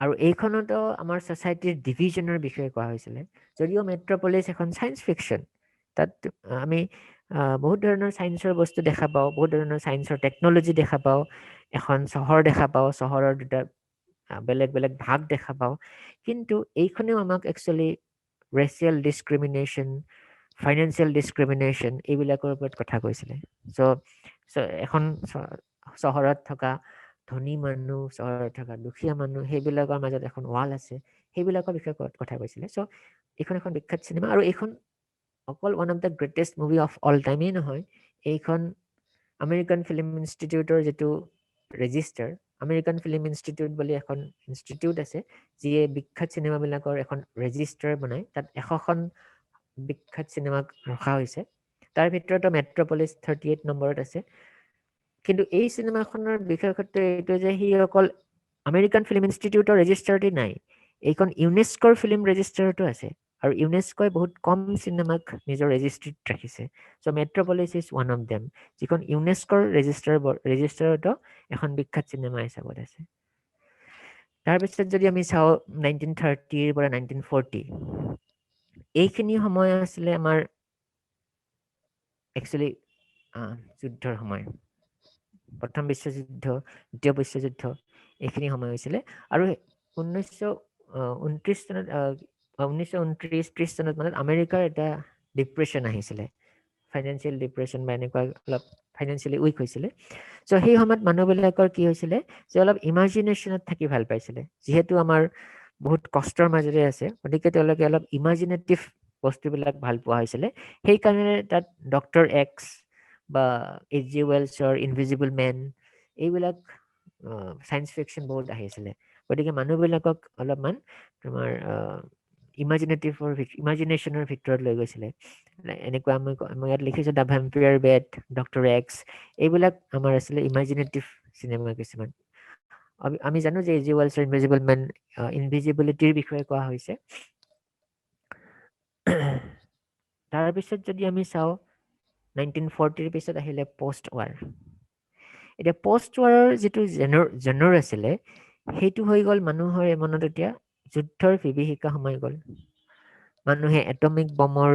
আৰু এইখনতো আমাৰ ছ'চাইটিৰ ডিভিজনৰ বিষয়ে কোৱা হৈছিলে। যদিও মেট্ৰপলিছ এখন চায়েন্স ফিকশ্যন, তাত আমি বহুত ধৰণৰ চায়েন্সৰ বস্তু দেখা পাওঁ, বহুত ধৰণৰ চায়েন্সৰ টেকন'লজি দেখা পাওঁ, এখন চহৰ দেখা পাওঁ, চহৰৰ দুটা বেলেগ বেলেগ ভাগ দেখা পাওঁ। কিন্তু এইখনেও আমাক actually racial discrimination, financial discrimination এইবিলাকৰ ওপৰত কথা কৈছিলে। চ' এখন চহৰত থকা ধনী মানুহ, চহৰত থকা দুখীয়া মানুহ, সেইবিলাকৰ মাজত এখন ৱাল আছে, সেইবিলাকৰ বিষয়ে কথা কৈছিলে। চ' এইখন এখন বিখ্যাত চিনেমা, আৰু এইখন অকল one of the greatest movie of all টাইমেই নহয়, এইখন আমেৰিকান ফিল্ম ইনষ্টিটিউটৰ যিটো ৰেজিষ্টাৰ, আমেৰিকান ফিল্ম ইনষ্টিটিউট বুলি এখন ইনষ্টিটিউট আছে, যিয়ে বিখ্যাত চিনেমাবিলাকৰ এখন ৰেজিষ্টাৰ বনায়। তাত 100খন বিখ্যাত চিনেমাক ৰখা হৈছে, তাৰ ভিতৰতো মেট্ৰপলিছ 38 নম্বৰত আছে। কিন্তু এই চিনেমাখনৰ বিশেষত্ব এইটো যে সি অকল আমেৰিকান ফিল্ম ইনষ্টিটিউটৰ ৰেজিষ্টাৰতে নাই, এইখন ইউনেস্কোৰ ফিল্ম ৰেজিষ্টাৰতো আছে, আৰু ইউনেস্কোই বহুত কম চিনেমাক নিজৰ ৰেজিষ্ট্ৰিত ৰাখিছে। So' Metropolis is one of them, যিখন ইউনেস্কোৰ ৰেজিষ্টাৰতো এখন বিখ্যাত চিনেমা হিচাপত আছে। তাৰপিছত যদি আমি চাওঁ 1930 পৰা 1940, এইখিনি সময় আছিলে আমাৰ একচুৱেলি যুদ্ধৰ সময়। প্ৰথম বিশ্বযুদ্ধ, দ্বিতীয় বিশ্বযুদ্ধ, এইখিনি সময় হৈছিলে। আৰু 1929 চনত 1929-30 চনত মানে আমেৰিকাৰ এটা ডিপ্ৰেশ্যন আহিছিলে, ফাইনেন্সিয়েল ডিপ্ৰেশ্যন বা এনেকুৱা অলপ ফাইনেন্সিয়েলি উইক হৈছিলে। চ' সেই সময়ত মানুহবিলাকৰ কি হৈছিলে যে অলপ ইমাজিনেশ্যনত থাকি ভাল পাইছিলে। যিহেতু আমাৰ বহুত কষ্টৰ মাজেৰে আছে, গতিকে তেওঁলোকে অলপ ইমাজিনেটিভ বস্তুবিলাক ভাল পোৱা হৈছিলে। সেইকাৰণে তাত ডক্টৰ এক্স বা H.G. Wellsৰ ইনভিজিবল মেন, এইবিলাক চায়েন্স ফিকশ্যন বহুত আহিছিলে। গতিকে মানুহবিলাকক অলপমান তোমাৰ ইমাজিনেশ্যনৰ ভিতৰত লৈ গৈছিলে। এনেকুৱা মই ইয়াত লিখিছোঁ the vampire bat, doctor X, এইবিলাক আমাৰ আছিলে ইমাজিনেটিভ চিনেমা কিছুমান। আমি জানো যে H.G. Wellsৰ ইনভিজিবল মেন ইনভিজিবিলিটিৰ বিষয়ে কোৱা হৈছে। তাৰপিছত যদি আমি চাওঁ 1940 পিছত আহিলে পষ্ট ৱাৰ। এতিয়া পষ্ট ৱাৰৰ যিটো জেনৰ আছিলে, সেইটো হৈ গ'ল মানুহৰ মনত এতিয়া যুদ্ধৰ বিভীষিকা সোমাই গ'ল। মানুহে এটমিক বমৰ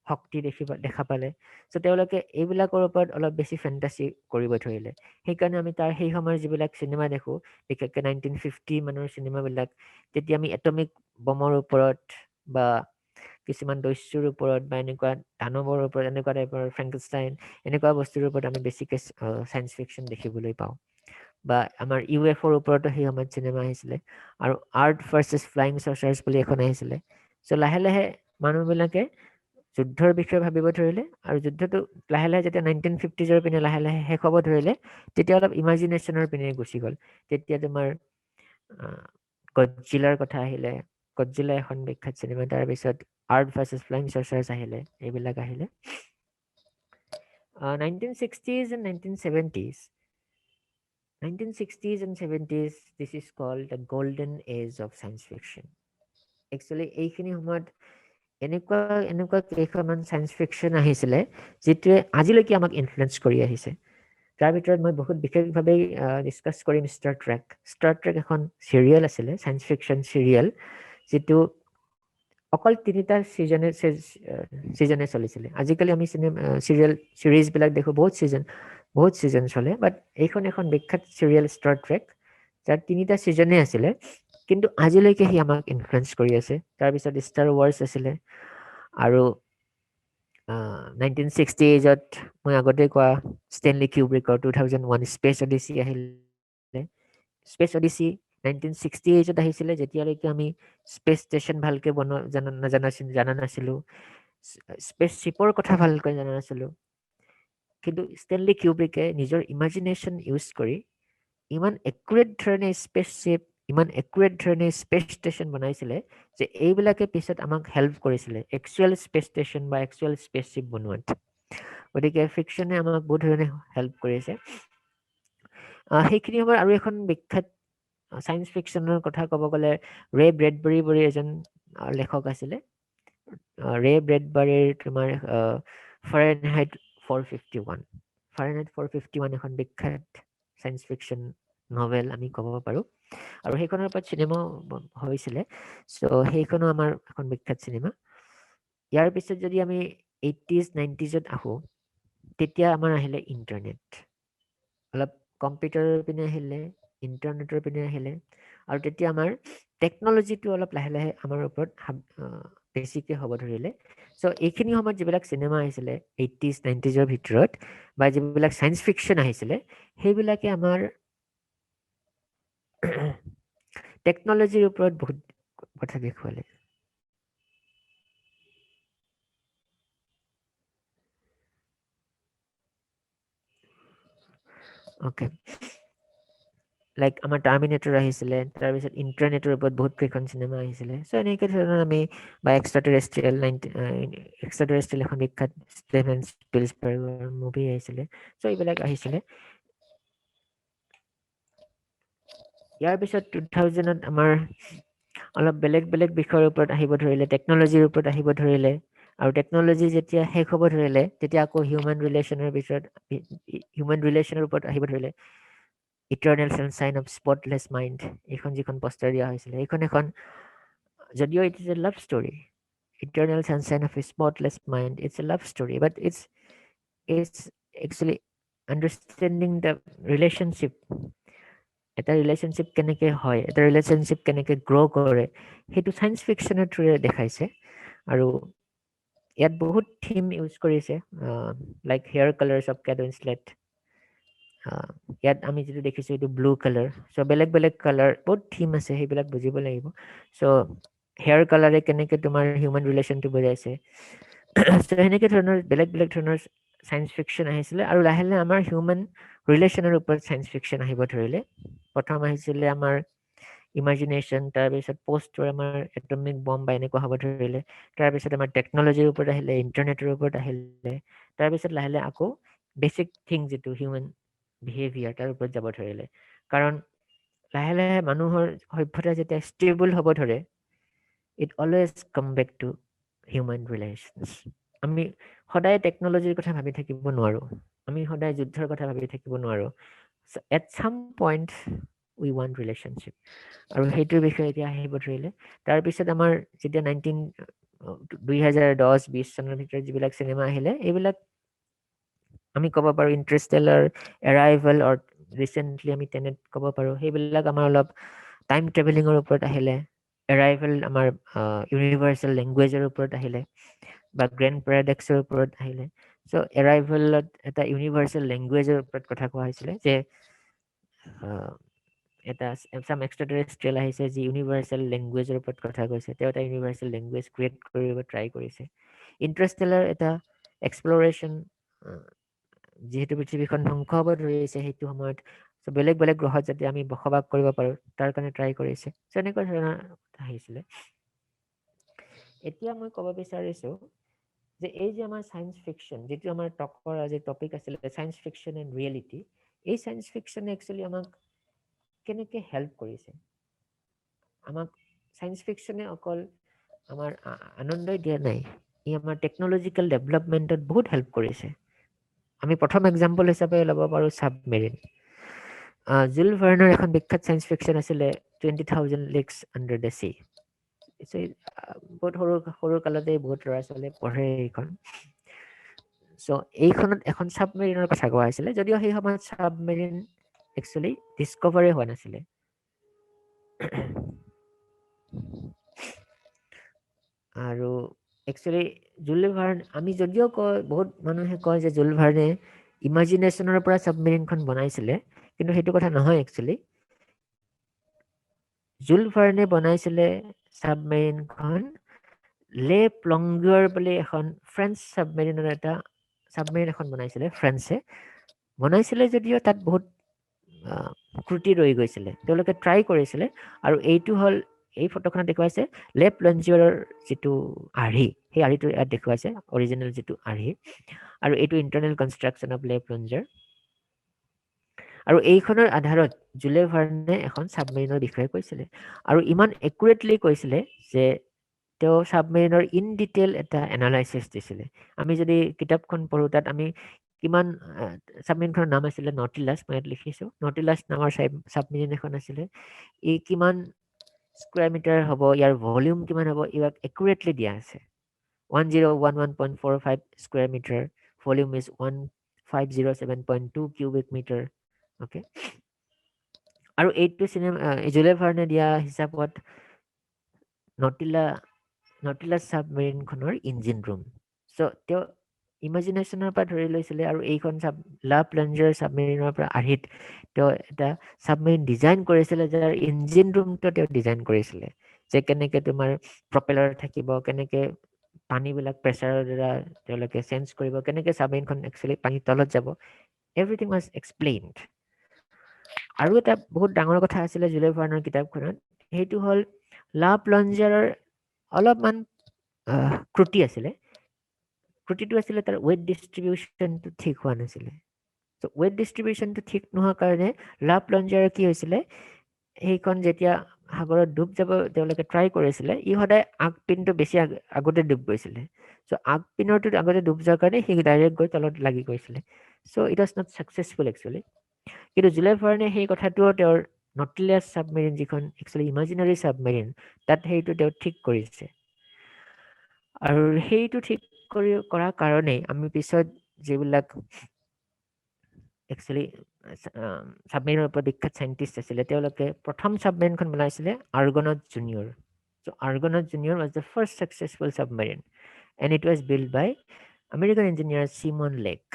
শক্তি দেখা পালে। চ' তেওঁলোকে এইবিলাকৰ ওপৰত অলপ বেছি ফেণ্টাচি কৰিব ধৰিলে। সেইকাৰণে আমি তাৰ সেই সময়ৰ যিবিলাক চিনেমা দেখোঁ, বিশেষকৈ 1950 মানৰ চিনেমাবিলাক, তেতিয়া আমি এটমিক বমৰ ওপৰত বা কিছুমান দস্যুৰ ওপৰত বা এনেকুৱা দানৱৰ ওপৰত, এনেকুৱা টাইপৰ ফ্ৰেংকেনষ্টাইন, এনেকুৱা বস্তুৰ ওপৰত আমি বেছিকৈ চায়েন্স ফিকশ্যন দেখিবলৈ পাওঁ। বা আমাৰ UFOৰ ওপৰতো সেই সময়ত চিনেমা আহিছিলে। আৰু আৰ্ট ভাৰ্চেছ ফ্লাইং চচাৰ্ছ বুলি এখন আহিছিলে। চ' লাহে লাহে মানুহবিলাকে যুদ্ধৰ বিষয়ে ভাবিব ধৰিলে, আৰু যুদ্ধটো লাহে লাহে যেতিয়া 1950s পিনে লাহে লাহে শেষ হ'ব ধৰিলে, তেতিয়া অলপ ইমাজিনেশ্যনৰ পিনে গুচি গ'ল। তেতিয়া তোমাৰ গডজিলাৰ কথা আহিলে, গডজিলা এখন বিখ্যাত চিনেমা। তাৰপিছত আৰ্ট ভাৰ্চেছ ফ্লাইং চচাৰ্ছ আহিলে, এইবিলাক আহিলে। 1960s and 1970s, this is called the golden age of science fiction. Actually এইখিনি সময়ত এনেকুৱা কেইখনমান চায়েন্স ফিকশ্যন আহিছিলে যিটোৱে আজিলৈকে আমাক ইনফ্লুৱেঞ্চ কৰি আহিছে। তাৰ ভিতৰত মই বহুত বিশেষভাৱে ডিছকাছ কৰিম ষ্টাৰ ট্ৰেক। ষ্টাৰ ট্ৰেক এখন চিৰিয়েল আছিলে, চায়েন্স ফিকশ্যন চিৰিয়েল, যিটো অকল 3টা ছিজনে চলিছিলে। আজিকালি আমি চিৰিজবিলাক দেখোঁ বহুত ছিজন চলে, বাট এইখন এখন বিখ্যাত চিৰিয়েল ষ্টাৰ ট্ৰেক, যাৰ 3টা ছিজনে আছিলে, কিন্তু আজিলৈকে সি আমাক ইনফ্লুৱেঞ্চ কৰি আছে। তাৰপিছত ষ্টাৰ ৱাৰ্ছ আছিলে, আৰু 1968ত মই আগতে কোৱা ষ্টেনলি কিউব্ৰিকৰ 2001 স্পেচ অডিচি আহিলে স্পেচ অডিচি 1968ত আহিছিলে যেতিয়ালৈকে আমি স্পেচ ষ্টেচন ভালকে জানা নাছিলো স্পেচ শ্বিপৰ কথা ভালকৈ জানা নাছিলো কিন্তু ষ্টেনলি কিউব্ৰিকে নিজৰ ইমাজিনেশ্যন ইউজ কৰি ইমান একুৰেট ধৰণে স্পেচ শ্বিপ ইমান একুৰেট ধৰণে স্পেচ ষ্টেচন বনাইছিলে যে এইবিলাকে পিছত আমাক হেল্প কৰিছিলে একচুৱেল স্পেচ ষ্টেচন বা একচুৱেল স্পেচ শ্বিপ বনোৱাত গতিকে ফিকশ্যনে আমাক বহুত ধৰণে হেল্প কৰিছে সেইখিনি সময়ত আৰু এখন বিখ্যাত সায়েন্স ফিকশ্যনৰ কথা ক'ব গ'লে ৰে ব্ৰেডবেৰী বুলি এজন লেখক আছিলে ৰে ব্ৰেডবেৰীৰ তোমাৰ ফাৰেনহাইট 451 এখন বিখ্যাত সায়েন্স ফিকশ্যন নভেল আমি ক'ব পাৰো আৰু সেইখনৰ ওপৰত চিনেমা হৈছিলে চ' সেইখনো আমাৰ এখন বিখ্যাত চিনেমা ইয়াৰ পিছত যদি আমি 80s 90sত আহোঁ তেতিয়া আমাৰ আহিলে ইণ্টাৰনেট অলপ কম্পিউটাৰৰ পিনে আহিলে ইণ্টাৰনেটৰ পিনে আহিলে আৰু তেতিয়া আমাৰ টেকন'লজিটো অলপ লাহে লাহে আমাৰ ওপৰত বেছিকৈ হ'ব ধৰিলে চ' এইখিনি সময়ত যিবিলাক চিনেমা আহিছিলে 80s 90sৰ ভিতৰত বা যিবিলাক চায়েন্স ফিকশ্যন আহিছিলে সেইবিলাকে আমাৰ টেকন'লজিৰ ওপৰত বহুত কথা দেখুৱালে অ'কে লাইক আমাৰ টাৰ্মিনেটৰ আহিছিলে তাৰপিছত ইণ্টাৰনেটৰ ওপৰত বহুত কেইখন চিনেমা আহিছিলে চ' এনেকৈ ধৰণৰ আমি বা এক্সট্ৰা টেৰেষ্ট্ৰিয়েল এখন বিখ্যাত ষ্টিভেন স্পিলবাৰ্গৰ মুভি আহিছিলে চ' এইবিলাক আহিছিলে ইয়াৰ পিছত 2000ত আমাৰ অলপ বেলেগ বেলেগ বিষয়ৰ ওপৰত আহিব ধৰিলে টেকন'লজিৰ ওপৰত আহিব ধৰিলে আৰু টেকন'লজি যেতিয়া শেষ হ'ব ধৰিলে তেতিয়া আকৌ হিউমেন ৰিলেশ্যনৰ ওপৰত আহিব ধৰিলে eternal sunshine of spotless mind এইখন যিখন পষ্টাৰ দিয়া হৈছিলে এইখন এখন যদিও it is a love story eternal sunshine of spotless mind it's a love story but it's actually understanding the relationship এটা ৰিলেশ্যনশ্বিপ কেনেকৈ হয় এটা ৰিলেশ্যনশ্বিপ কেনেকৈ গ্ৰ' কৰে সেইটো চায়েন্স ফিকশ্যনৰ থ্ৰুৰে দেখাইছে আৰু ইয়াত বহুত থিম ইউজ কৰিছে like hair colours of Kate Winslet ইয়াত আমি যিটো দেখিছোঁ এইটো ব্লু কালাৰ চ' বেলেগ বেলেগ কালাৰ বহুত থিম আছে সেইবিলাক বুজিব লাগিব চ' হেয়াৰ কালাৰে কেনেকৈ তোমাৰ হিউমেন ৰিলেশ্যনটো বুজাইছে চ' সেনেকৈ ধৰণৰ বেলেগ বেলেগ ধৰণৰ চায়েন্স ফিকশ্যন আহিছিলে আৰু লাহে লাহে আমাৰ হিউমেন ৰিলেশ্যনৰ ওপৰত চায়েন্স ফিকশ্যন আহিব ধৰিলে প্ৰথম আহিছিলে আমাৰ ইমাজিনেশ্যন তাৰপিছত পষ্টৰ আমাৰ এটমিক বম্ব বা এনেকুৱা হ'ব ধৰিলে তাৰপিছত আমাৰ টেকন'লজিৰ ওপৰত আহিলে ইণ্টাৰনেটৰ ওপৰত আহিলে তাৰপিছত লাহে লাহে আকৌ বেচিক থিং যিটো হিউমেন বিহেভিয়াৰ তাৰ ওপৰত যাব ধৰিলে কাৰণ লাহে লাহে মানুহৰ সভ্যতা যেতিয়া ষ্টেবল হ'ব ধৰে it always come back to human relations আমি সদায় টেকন'লজিৰ কথা ভাবি থাকিব নোৱাৰোঁ আমি সদায় যুদ্ধৰ কথা ভাবি থাকিব নোৱাৰোঁ এট চাম পইণ্ট উই ৱান্ট ৰিলেশ্যনশ্বিপ আৰু সেইটোৰ বিষয়ে এতিয়া আহিব ধৰিলে তাৰপিছত আমাৰ যেতিয়া 2010-20 চনৰ ভিতৰত যিবিলাক চিনেমা আহিলে এইবিলাক আমি ক'ব পাৰোঁ ইণ্টাৰষ্টেলাৰ এৰাইভেল অৰ ৰিচেণ্টলি আমি টেনেট ক'ব পাৰোঁ সেইবিলাক আমাৰ অলপ টাইম ট্ৰেভেলিঙৰ ওপৰত আহিলে এৰাইভেল আমাৰ ইউনিভাৰ্চেল লেংগুৱেজৰ ওপৰত আহিলে বা গ্ৰেণ্ড পেৰাডক্সৰ ওপৰত আহিলে চ' এৰাইভেলত এটা ইউনিভাৰ্চেল লেংগুৱেজৰ ওপৰত কথা কোৱা হৈছিলে যে এটা চাম এক্সট্ৰাটেৰেষ্ট্ৰিয়েল আহিছে যি ইউনিভাৰ্চেল লেংগুৱেজৰ ওপৰত কথা কৈছে তেওঁ এটা ইউনিভাৰ্চেল লেংগুৱেজ ক্ৰিয়েট কৰিব ট্ৰাই কৰিছে ইণ্টাৰষ্টেলাৰ এটা এক্সপ্ল'ৰেশ্যন যিহেতু পৃথিৱীখন ধ্বংস হ'ব ধৰিছে সেইটো সময়ত বেলেগ বেলেগ গ্ৰহত যাতে আমি বসবাস কৰিব পাৰোঁ তাৰ কাৰণে ট্ৰাই কৰিছে চ' এনেকুৱা ধৰণৰ কথা আহিছিলে এতিয়া মই ক'ব বিচাৰিছোঁ যে এই যে আমাৰ চায়েন্স ফিকশ্যন যিটো আমাৰ টকৰ আজি টপিক আছিলে চায়েন্স ফিকশ্যন এণ্ড ৰিয়েলিটি এই চায়েন্স ফিকশ্যনে একচুৱেলি আমাক কেনেকৈ হেল্প কৰিছে আমাক চায়েন্স ফিকশ্যনে অকল আমাৰ আনন্দই দিয়া নাই ই আমাৰ টেকন'লজিকেল ডেভেলপমেণ্টত বহুত হেল্প কৰিছে আমি প্ৰথম এক্সাম্পল হিচাপে ল'ব পাৰোঁ ছাবমেৰিন জুল ভাৰ্ণৰ এখন বিখ্যাত চায়েন্স ফিকশ্যন আছিলে 20,000 Leagues Under the Sea বহুত সৰু কালতে বহুত ল'ৰা ছোৱালীয়ে পঢ়ে এইখন চ' এইখনত এখন ছাবমেৰিনৰ কথা কোৱা হৈছিলে যদিও সেই সময়ত ছাবমেৰিন একচুৱেলি ডিস্কভাৰী হোৱা নাছিলে আৰু একচুৱেলি জুল ভাৰ্ণ আমি যদিও কয় বহুত মানুহে কয় যে জুল ভাৰ্ণে ইমাজিনেশ্যনৰ পৰা ছাবমেৰিনখন বনাইছিলে কিন্তু সেইটো কথা নহয় একচুৱেলি জুল ভাৰ্ণে বনাইছিলে ছাবমেৰিনখন লে প্লংগুৱাৰ বুলি এখন ফ্ৰেঞ্চ ছাবমেৰিনৰ এটা ছাবমেৰিন এখন বনাইছিলে ফ্ৰেঞ্চে বনাইছিলে যদিও তাত বহুত ক্ৰুটি ৰৈ গৈছিলে তেওঁলোকে ট্ৰাই কৰিছিলে আৰু এইটো হ'ল এই ফটোখনত দেখুৱাইছে লে প্লংগুৱাৰৰ যিটো আৰ্হি সেই আৰ্হিটো ইয়াত দেখুৱাইছে অৰিজিনেল যিটো আৰ্হি আৰু এইটো ইণ্টাৰনেল কনষ্ট্ৰাকশ্যন অফ লে প্লংগুৱাৰ আৰু এইখনৰ আধাৰত জুলে ভাৰ্ণে এখন ছাবমেৰিনৰ বিষয়ে কৈছিলে আৰু ইমান একুৰেটলি কৈছিলে যে তেওঁ ছাবমেৰিনৰ ইন ডিটেইল এটা এনালাইচিছ দিছিলে আমি যদি কিতাপখন পঢ়োঁ তাত আমি কিমান ছাবমেৰিনখনৰ নাম আছিলে নটিলাছ মই ইয়াত লিখিছোঁ নটিলাছ নামৰ ছাবমেৰিন এখন আছিলে ই কিমান স্কুৱেৰ মিটাৰ হ'ব ইয়াৰ ভলিউম কিমান হ'ব ইয়াক একুৰেটলি দিয়া আছে 1011.45 square metre volume is 1507.2 cubic metre okay আৰু এইটো জুলে ভাৰ্ণে দিয়া হিচাপত নটিলাছ ছাবমেৰিনখনৰ ইঞ্জিন ৰুম চ' তেওঁ ইমাজিনেশ্যনৰ পৰা ধৰি লৈছিলে আৰু এইখন লা প্লঞ্জাৰ ছাবমেৰিনৰ পৰা আৰ্হিত তেওঁ এটা ছাবমেৰিন ডিজাইন কৰিছিলে যাৰ ইঞ্জিন ৰুমটো তেওঁ ডিজাইন কৰিছিলে যে কেনেকৈ তোমাৰ প্ৰপেলাৰ থাকিব কেনেকৈ পানীবিলাক প্ৰেছাৰৰ দ্বাৰা তেওঁলোকে চেঞ্জ কৰিব কেনেকৈ ছাবমেৰিনখন একচুৱেলি পানীৰ তলত যাব এভৰিথিং ৱাজ এক্সপ্লেইনড আৰু এটা বহুত ডাঙৰ কথা আছিলে জুলে ভাৰ্ণৰ কিতাপখনত সেইটো হ'ল লা প্লঞ্জাৰৰ অলপমান ক্ৰুটি আছিলে ক্ৰুটিটো আছিলে তাৰ ৱেট ডিষ্ট্ৰিবিউশ্যনটো ঠিক হোৱা নাছিলে চ' ৱেট ডিষ্ট্ৰিবিউশ্যনটো ঠিক নোহোৱাৰ কাৰণে লা প্লঞ্জাৰৰ কি হৈছিলে সেইখন যেতিয়া সাগৰত ডুব যাব তেওঁলোকে ট্ৰাই কৰিছিলে ই সদায় আগপিনটো বেছি আগতে ডুব গৈছিলে চ' আগপিনৰটোত আগতে ডুব যোৱাৰ কাৰণে সি ডাইৰেক্ট গৈ তলত লাগি গৈছিলে so' it was not successful actually কিন্তু জুলে ভাৰ্ণে সেই কথাটোও তেওঁৰ নটিলাছ ছাবমেৰিন যিখন একচুৱেলি ইমাজিনাৰী ছাবমেৰিন তাত সেইটো তেওঁ ঠিক কৰিছে আৰু সেইটো ঠিক কৰাৰ কাৰণেই আমি পিছত যিবিলাক একচুৱেলি ছাবমেৰিনৰ ওপৰত বিখ্যাত চাইণ্টিষ্ট আছিলে তেওঁলোকে প্ৰথম ছাবমেৰিনখন বনাইছিলে Argonaut junior so' Argonaut junior was the first successful submarine and it was build by American engineer Simon Lake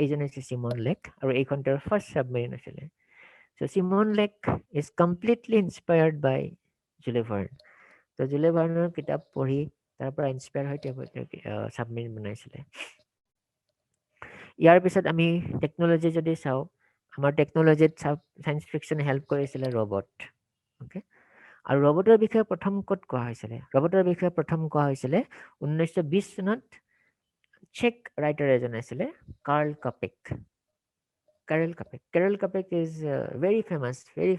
এইজন হৈছে চিমন লেক আৰু এইখন তেওঁৰ ফাৰ্ষ্ট ছাবমেৰিন আছিলে so' Simon Lake is completely inspired by Jules Verne ত' Jules ভাৰ্ণৰ কিতাপ পঢ়ি তাৰ পৰা ইনস্পায়াৰ হৈ তেওঁ ছাবমেৰিন বনাইছিলে ইয়াৰ পিছত আমি টেকন'লজি যদি চাওঁ আমাৰ টেকন'লজিত চায়েন্স ফিকশ্যনে হেল্প কৰিছিলে ৰবট অ'কে আৰু ৰবটৰ বিষয়ে প্ৰথম ক'ত কোৱা হৈছিলে ৰবটৰ বিষয়ে প্ৰথম কোৱা হৈছিলে 1920 চনত চেক ৰাইটাৰ এজন আছিলে Karel Capek is very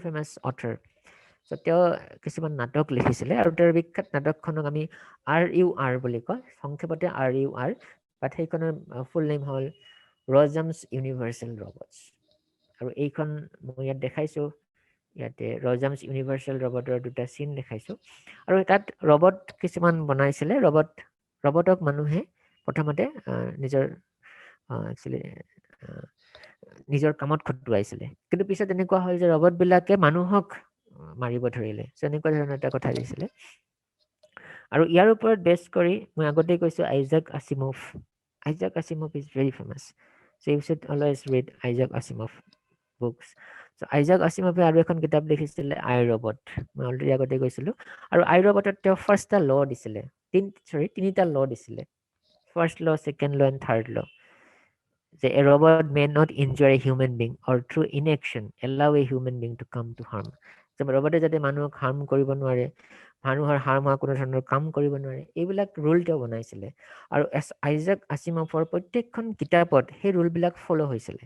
famous author so' তেওঁ কিছুমান নাটক লিখিছিলে আৰু তেওঁৰ বিখ্যাত নাটকখনক আমি RUR বুলি কয় সংক্ষেপতে RUR বাট সেইখনৰ ফুল নেম হ'ল ৰজামছ ইউনিভাৰ্চেল ৰবটছ আৰু এইখন মই ইয়াত দেখাইছোঁ ইয়াতে ৰজামছ ইউনিভাৰ্চেল ৰবটৰ দুটা চিন দেখাইছোঁ আৰু তাত ৰবট কিছুমান বনাইছিলে ৰবটক মানুহে প্ৰথমতে নিজৰ কামত খটুৱাইছিলে কিন্তু পিছত এনেকুৱা হ'ল যে ৰবটবিলাকে মানুহক মাৰিব ধৰিলে চ' এনেকুৱা ধৰণৰ এটা কথা দিছিলে আৰু ইয়াৰ ওপৰত বেছ কৰি মই আগতেই কৈছোঁ Isaac Asimov is very famous so' you should always read Isaac Asimov books so' Isaac আছিমভে আৰু এখন কিতাপ লিখিছিলে আই ৰবট মই অলৰেডি আগতে কৈছিলোঁ আৰু আই ৰবটত তেওঁ ফাৰ্ষ্টটা ল দিছিলে তিনিটা ল দিছিলে ফাৰ্ষ্ট ল ছেকেণ্ড ল এণ্ড থাৰ্ড ল যে a robot may not injure a human being or through inaction allow a human being to come to harm যে ৰবটে যাতে মানুহক হাৰ্ম কৰিব নোৱাৰে মানুহৰ হাৰ্ম হোৱা কোনো ধৰণৰ কাম কৰিব নোৱাৰে এইবিলাক ৰুল তেওঁ বনাইছিলে আৰু আইজাক আছিমভৰ প্ৰত্যেকখন কিতাপত সেই ৰুলবিলাক ফ'ল' হৈছিলে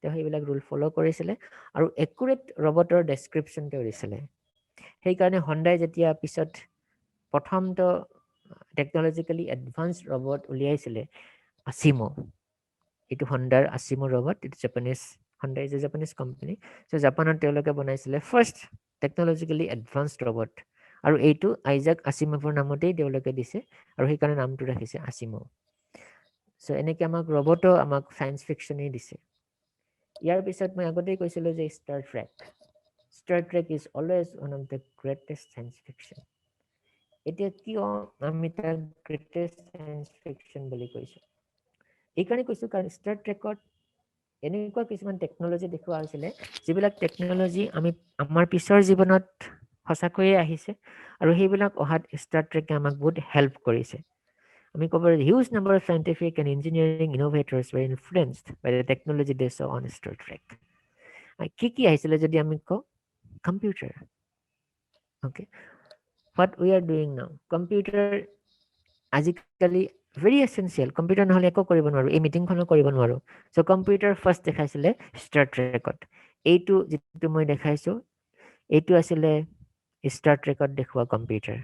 তেওঁ সেইবিলাক ৰুল ফ'ল' কৰিছিলে আৰু একুৰেট ৰবটৰ ডেছক্ৰিপশ্যন তেওঁ দিছিলে সেইকাৰণে হণ্ডাই যেতিয়া পিছত প্ৰথমটো টেকন'লজিকেলি এডভান্স ৰবট উলিয়াইছিলে আছিমো এইটো হণ্ডাৰ আছিমো ৰবট এইটো Honda is a Japanese company so' জাপানত তেওঁলোকে বনাইছিলে ফাৰ্ষ্ট টেকন'লজিকেলি এডভান্সড ৰবট আৰু এইটো আইজাক আছিমভৰ নামতেই তেওঁলোকে দিছে আৰু সেইকাৰণে নামটো ৰাখিছে আছিমো চ' এনেকৈ আমাক ৰবটো আমাক চায়েন্স ফিকশ্যনেই দিছে ইয়াৰ পিছত মই আগতেই কৈছিলোঁ যে star track is always one of the greatest science fiction এতিয়া কিয় আমি তাক গ্ৰেটেষ্ট সায়েন্স ফিকশন বুলি কৈছো এইকাৰণে কৈছো কাৰণ ষ্টাৰ ট্ৰেকত এনেকুৱা কিছুমান টেকনলজি দেখুওৱা হৈছিলে যিবিলাক টেকনলজি আমি আমাৰ পিছৰ জীৱনত সঁচাকৈয়ে আহিছে আৰু সেইবিলাক অহাত ষ্টাৰ ট্ৰেকে আমাক বহুত হেল্প কৰিছে আমি ক'ব পাৰোঁ huge number of scientific and engineering innovators were influenced by the technology they saw on Star Trek কি আহিছিলে যদি আমি কওঁ computer okay what we are doing now computer আজিকালি very essential কম্পিউটাৰ নহ'লে একো কৰিব নোৱাৰো এই মিটিংখনো কৰিব নোৱাৰো চ' কম্পিউটাৰ ফাৰ্ষ্ট দেখাইছিলে ষ্টাৰ ট্ৰেকত এইটো যিটো মই দেখাইছো এইটো আছিলে ষ্টাৰ ট্ৰেকত দেখুওৱা কম্পিউটাৰ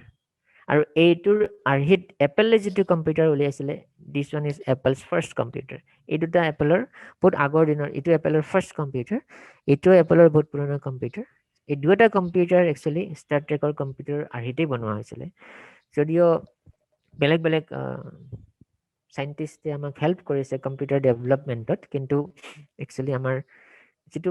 আৰু এইটোৰ আৰ্হিত এপলে যিটো কম্পিউটাৰ উলিয়াইছিলে this one is Apple's first computer এই দুটা এপলৰ বহুত আগৰ দিনৰ এইটো এপলৰ ফাৰ্ষ্ট কম্পিউটাৰ এইটো এপলৰ বহুত পুৰণা কম্পিউটাৰ এই দুটা কম্পিউটাৰ একচুৱেলি ষ্টাৰ ট্ৰেকৰ কম্পিউটাৰ আৰ্হিতেই বনোৱা হৈছিলে যদিও বেলেগ বেলেগ সাইণ্টিষ্টে আমাক হেল্প কৰিছে কম্পিউটাৰ ডেভেলপমেণ্টত কিন্তু একচুৱেলি আমাৰ যিটো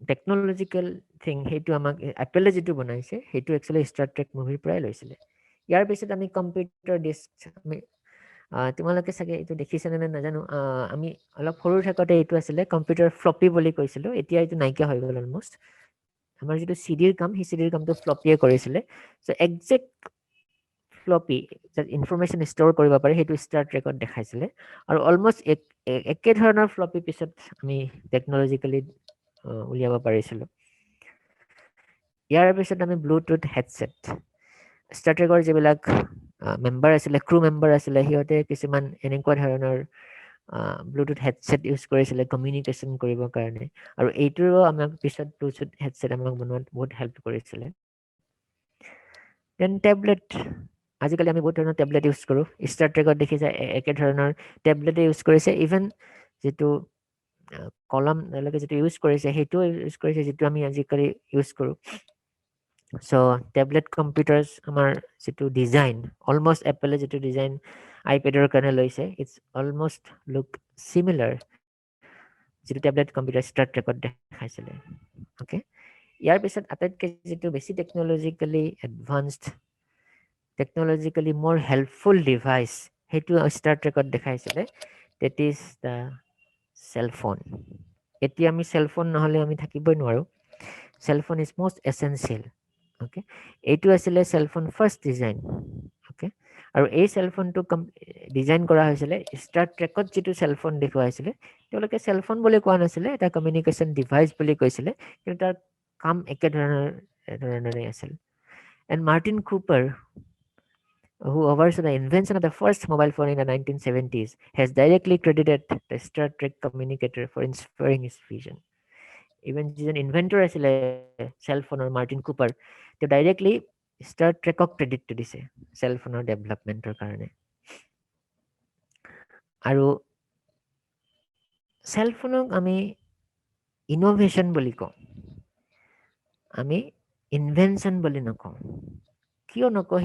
টেকনলজিকেল থিং সেইটো আমাক এপলে যিটো বনাইছে সেইটো একচুৱেলি ষ্টাৰ ট্ৰেক মুভিৰ পৰাই লৈছিলে ইয়াৰ পিছত আমি কম্পিউটাৰ ডিস্ক আমি তোমালোকে চাগে এইটো দেখিছেনে নে নাজানো আমি অলপ সৰু থাকোঁতে এইটো আছিলে কম্পিউটাৰ ফ্লপি বুলি কৈছিলোঁ এতিয়া এইটো নাইকিয়া হৈ গ'ল অলমষ্ট আমাৰ যিটো চিডিৰ কাম সেই চিডিৰ কামটো ফ্লপিয়ে কৰিছিলে চ' একজেক্ট ফ্লপি ইনফৰমেশ্যন ষ্ট'ৰ কৰিব পাৰে সেইটো ষ্টাৰ ট্ৰেকত দেখাইছিলে আৰু অলমষ্ট একে ধৰণৰ ফ্লপি পিছত আমি টেকনলজিকেলি উলিয়াব পাৰিছিলোঁ ইয়াৰ পিছত আমি ব্লুটুথ হেডছেট ষ্টাৰ ট্ৰেকৰ যিবিলাক মেম্বাৰ আছিলে ক্ৰু মেম্বাৰ আছিলে সিহঁতে কিছুমান এনেকুৱা ধৰণৰ ব্লুটুথ হেডছেট ইউজ কৰিছিলে কমিউনিকেশ্যন কৰিবৰ কাৰণে আৰু এইটোৰো আমাক পিছত ব্লুটুথ হেডছেট আমাক বনোৱাত বহুত হেল্প কৰিছিলে দেন টেবলেট আজিকালি আমি বহুত ধৰণৰ টেবলেট ইউজ কৰোঁ ষ্টাৰ ট্ৰেকত দেখিছে একে ধৰণৰ টেবলেটে ইউজ কৰিছে ইভেন যিটো কলম তেওঁলোকে যিটো ইউজ কৰিছে সেইটোও ইউজ কৰিছে যিটো আমি আজিকালি ইউজ কৰোঁ চ' টেবলেট কম্পিউটাৰ্ছ আমাৰ যিটো ডিজাইন অলমষ্ট এপলে যিটো ডিজাইন আইপেডৰ কাৰণে লৈছে ইটছ অলমষ্ট লুক চিমিলাৰ যিটো টেবলেট কম্পিউটাৰ ষ্টাৰ ট্ৰেকত দেখাইছিলে অ'কে ইয়াৰ পিছত আটাইতকৈ যিটো বেছি টেকনলজিকেলি এডভান্সড টেকনলজিকেলি মোৰ হেল্পফুল ডিভাইচ সেইটো ষ্টাৰ ট্ৰেকত দেখাইছিলে ডেট ইজ দ্য চেলফোন এতিয়া আমি চেলফোন নহ'লে আমি থাকিবই নোৱাৰোঁ cellphone is most essential okay এইটো আছিলে চেলফোন ফাৰ্ষ্ট ডিজাইন অ'কে আৰু এই চেলফোনটো ডিজাইন কৰা হৈছিলে ষ্টাৰ ট্ৰেকত যিটো চেলফোন দেখুৱাইছিলে তেওঁলোকে চেলফোন বুলি কোৱা নাছিলে এটা কমিউনিকেশ্যন ডিভাইচ বুলি কৈছিলে কিন্তু তাৰ কাম একেধৰণেৰে আছিল and Martin Cooper who oversaw the invention of the first mobile phone in the 1970s, has directly credited the Star Trek communicator for inspiring his vision. Even যিজন ইনভেণ্টৰ আছিলে চেল ফোনৰ মাৰ্টিন কুপাৰ তেওঁ ডাইৰেক্টলি ষ্টাৰ ট্ৰেকক ক্ৰেডিটটো দিছে cell ফোনৰ ডেভেলপমেণ্টৰ কাৰণে আৰু cell ফোনক আমি innovation বুলি কওঁ আমি ইনভেনশ্যন বুলি নকওঁ কিয় নকওঁ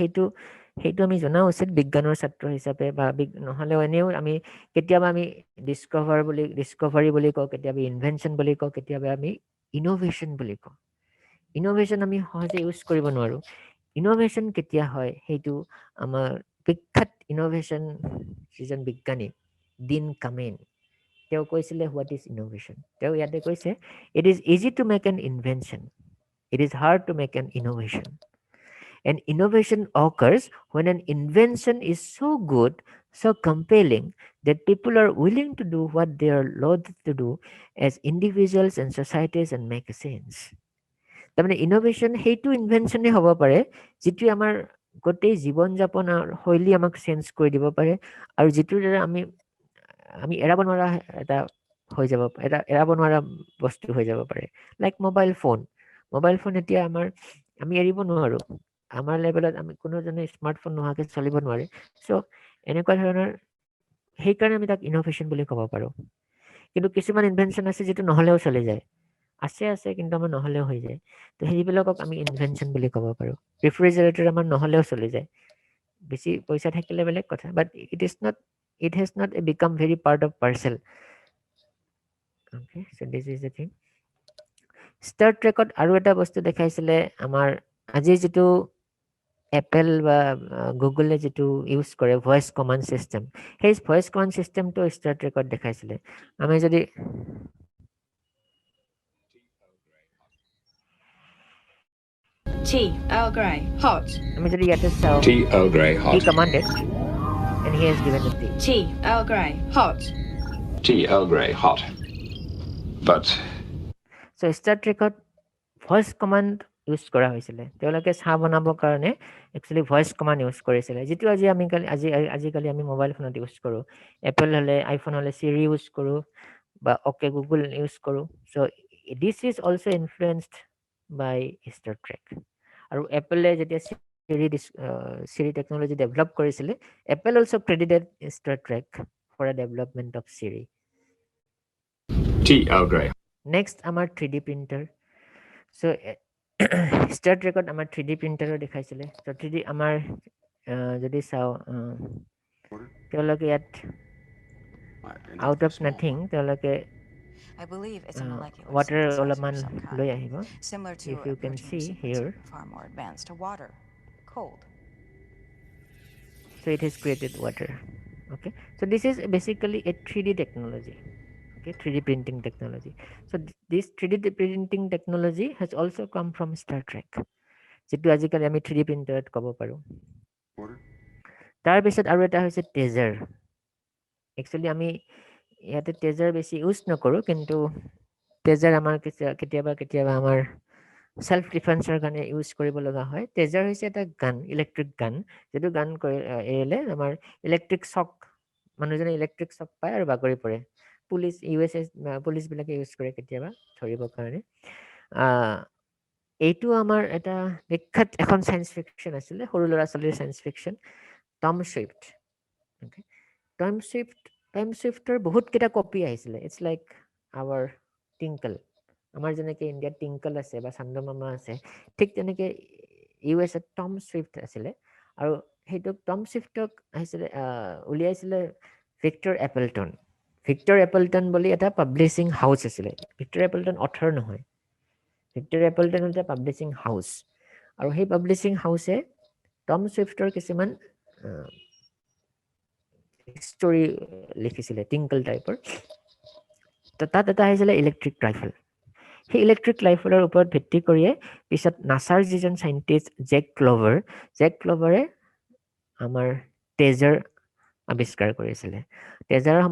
সেইটো আমি জনা উচিত বিজ্ঞানৰ ছাত্ৰ হিচাপে বা নহ'লেও এনেও আমি কেতিয়াবা আমি ডিস্কভাৰী বুলি কওঁ কেতিয়াবা ইনভেনশ্যন বুলি কওঁ কেতিয়াবা আমি ইন'ভেশ্যন বুলি কওঁ ইন'ভেশ্যন আমি সহজে ইউজ কৰিব নোৱাৰোঁ ইন'ভেশ্যন কেতিয়া হয় সেইটো আমাৰ বিখ্যাত ইন'ভেশ্যন যিজন বিজ্ঞানী ডিন কামেন তেওঁ কৈছিলে হোৱাট ইজ ইন'ভেশ্যন তেওঁ ইয়াতে কৈছে it is easy to make N invention it is hard to make N innovation And innovation occurs when an invention is so good, so compelling, that people are willing to do what they are loath to do as individuals and societies and make sense. তাৰমানে innovation সেইটো ইনভেনশ্যনে হ'ব পাৰে যিটোৱে আমাৰ গোটেই জীৱন যাপনৰ শৈলী আমাক চেঞ্জ কৰি দিব পাৰে আৰু যিটোৰ দ্বাৰা আমি এৰাব নোৱাৰা এটা হৈ যাব এটা এৰাব নোৱাৰা বস্তু হৈ যাব পাৰে লাইক মোবাইল ফোন এতিয়া আমি এৰিব নোৱাৰোঁ আমাৰ লেভেলত আমি কোনোজনে স্মাৰ্টফোন নোহোৱাকৈ চলিব নোৱাৰে চ' এনেকুৱা ধৰণৰ সেইকাৰণে আমি তাক ইন'ভেশ্যন বুলি ক'ব পাৰোঁ কিন্তু কিছুমান ইনভেনশ্যন আছে যিটো নহ'লেও চলি যায় আছে কিন্তু আমাৰ নহ'লেও হৈ যায় তো সেইবিলাকক আমি ইনভেনশ্যন বুলি ক'ব পাৰোঁ ৰেফ্ৰিজাৰেটৰ আমাৰ নহ'লেও চলি যায় বেছি পইচা থাকিলে বেলেগ কথা বাট it has not become very part of parcel okay so this is the thing Star ট্ৰেকত আৰু এটা বস্তু দেখাইছিলে আমাৰ আজিৰ যিটো এপল বা গুগলে যেটো ইউজ কৰে ভয়েস কমান্ড সিস্টেম সেই ভয়েস কমান্ড সিস্টেমটো ষ্টাৰ ট্ৰেকত দেখাইছিলে আমি যদি Tea, Earl Grey, hot. আমি যদি ইয়াতে চাও Tea Earl Grey he hot. commanded and he has given the tea Tea, Earl Grey, hot. Tea Earl Grey hot. But so Star ট্ৰেকত voice command use কৰা হৈছিল তেওঁলোকে চাহ বনাবৰ কাৰণে একচুয়ালি ভয়েস কমান্ড ইউজ কৰিছিল যেটো আজিকালি আমি মোবাইল ফোনত ইউজ কৰো এপল হলে আইফোন হলে সিৰি ইউজ কৰো বা ওকে গুগল ইউজ কৰো so this is also influenced by star track আৰু এপলে যেতিয়া সিৰি টেকনলজি ডেভেলপ কৰিছিল Apple also credited star track for a development of Siri. Tea Earl Grey. Next, our 3D printer. So, Star Trek our 3D printer দেখাইছিলে. So 3D আমাৰ যদি চাও তেওঁলোকে ইয়াত out of nothing তেওঁলোকে I believe it's a molecular water synthesizer of অলপমান some kind, লৈ আহিব. similar to If you a can protein see sequencer, here. far more advanced. Water, cold. So it has created water. Okay, so this is basically a 3D technology. Okay, 3D printing technology. So this 3D printing technology has also come from Star Trek. যেটো আজিকালি আমি 3D প্ৰিন্টাৰত ক'ব পাৰো তাৰ পিছত আৰু এটা হৈছে টেজাৰ একচুয়ালি আমি ইয়াতে টেজাৰ বেছি ইউজ নকৰো কিন্তু টেজাৰ আমাৰ কেতিয়াবা আমাৰ সেলফ ডিফেন্সৰ কাৰণে ইউজ কৰিব লগা হয় টেজাৰ হৈছে এটা গান ইলেক্ট্ৰিক গান যেটো গান এৰিলে আমাৰ ইলেক্ট্ৰিক শক মানুহজনে ইলেক্ট্ৰিক শক পায় আৰু বাগৰি পৰে পুলিচ ইউএসএস পুলিচ বিলাকে ইউজ কৰে কেতিয়াবা ধৰিবৰ কাৰণে এইটো আমাৰ এটা বিখ্যাত এখন সায়েন্স ফিকশন আছিল সৰু লৰা ছোৱালীৰ সায়েন্স ফিকশন টম সুইফট ওকে টম সুইফটৰ বহুত কেটা কপি আহিছিল ইটস লাইক আৱাৰ টিংকল আমাৰ যেনেকে ইণ্ডিয়াত টিংকল আছে বা চন্দ্ৰমামা আছে ঠিক তেনেকে ইউএস টম সুইফট আছিল আৰু হেটো টম সুইফটক আহিছিল উলিয়াইছিল ভিক্টৰ এপলটন বুলি এটা পাবলিশিং হাউস আছিল ভিক্টৰ এপলটন অথৰ নহয় ভিক্টৰ এপলটন এটা পাবলিশিং হাউস আৰু সেই পাবলিশিং হাউসে টম সুইফটৰ কিছুমান ষ্টৰী লিখিছিলে টিংকল টাইপৰ তাত এটা আহিছিল ইলেক্ট্ৰিক ৰাইফল সেই ইলেক্ট্ৰিক ৰাইফলৰ ওপৰত ভিত্তি কৰিয়ে পিছত নাসাৰ যিজন সাইন্টিষ্ট জেক ক্লভাৰে আমাৰ টেজাৰ আৱিষ্কাৰ কৰিছিলে টেজাৰৰ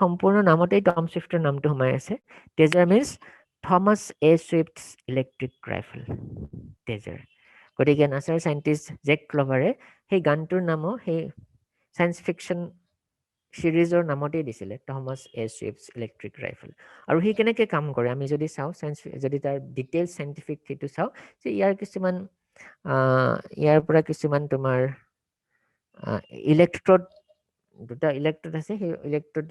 সম্পূৰ্ণ নামতেই টম সুইফটৰ নামটো সোমাই আছে টেজাৰ মিন্স থমাস এ সুইফটছ ইলেক্ট্ৰিক ৰাইফল টেজাৰ গতিকে নাসাৰ সাইন্টিষ্ট জেক ক্লভাৰে সেই গানটোৰ নামো সেই সায়েন্স ফিকশন সিৰিজৰ নামতেই দিছিলে থমাস এ সুইফটছ ইলেক্ট্ৰিক ৰাইফল আৰু হি কেনেকৈ কাম কৰে আমি যদি চাও যদি তাৰ ডিটেইলছ সাইন্টিফিক হেতু চাও যে ইয়াৰ পৰা কিছুমান তোমাৰ ইলেক্ট্ৰড দুটা ইলেক্ট্ৰড আছে সেই ইলেক্ট্ৰড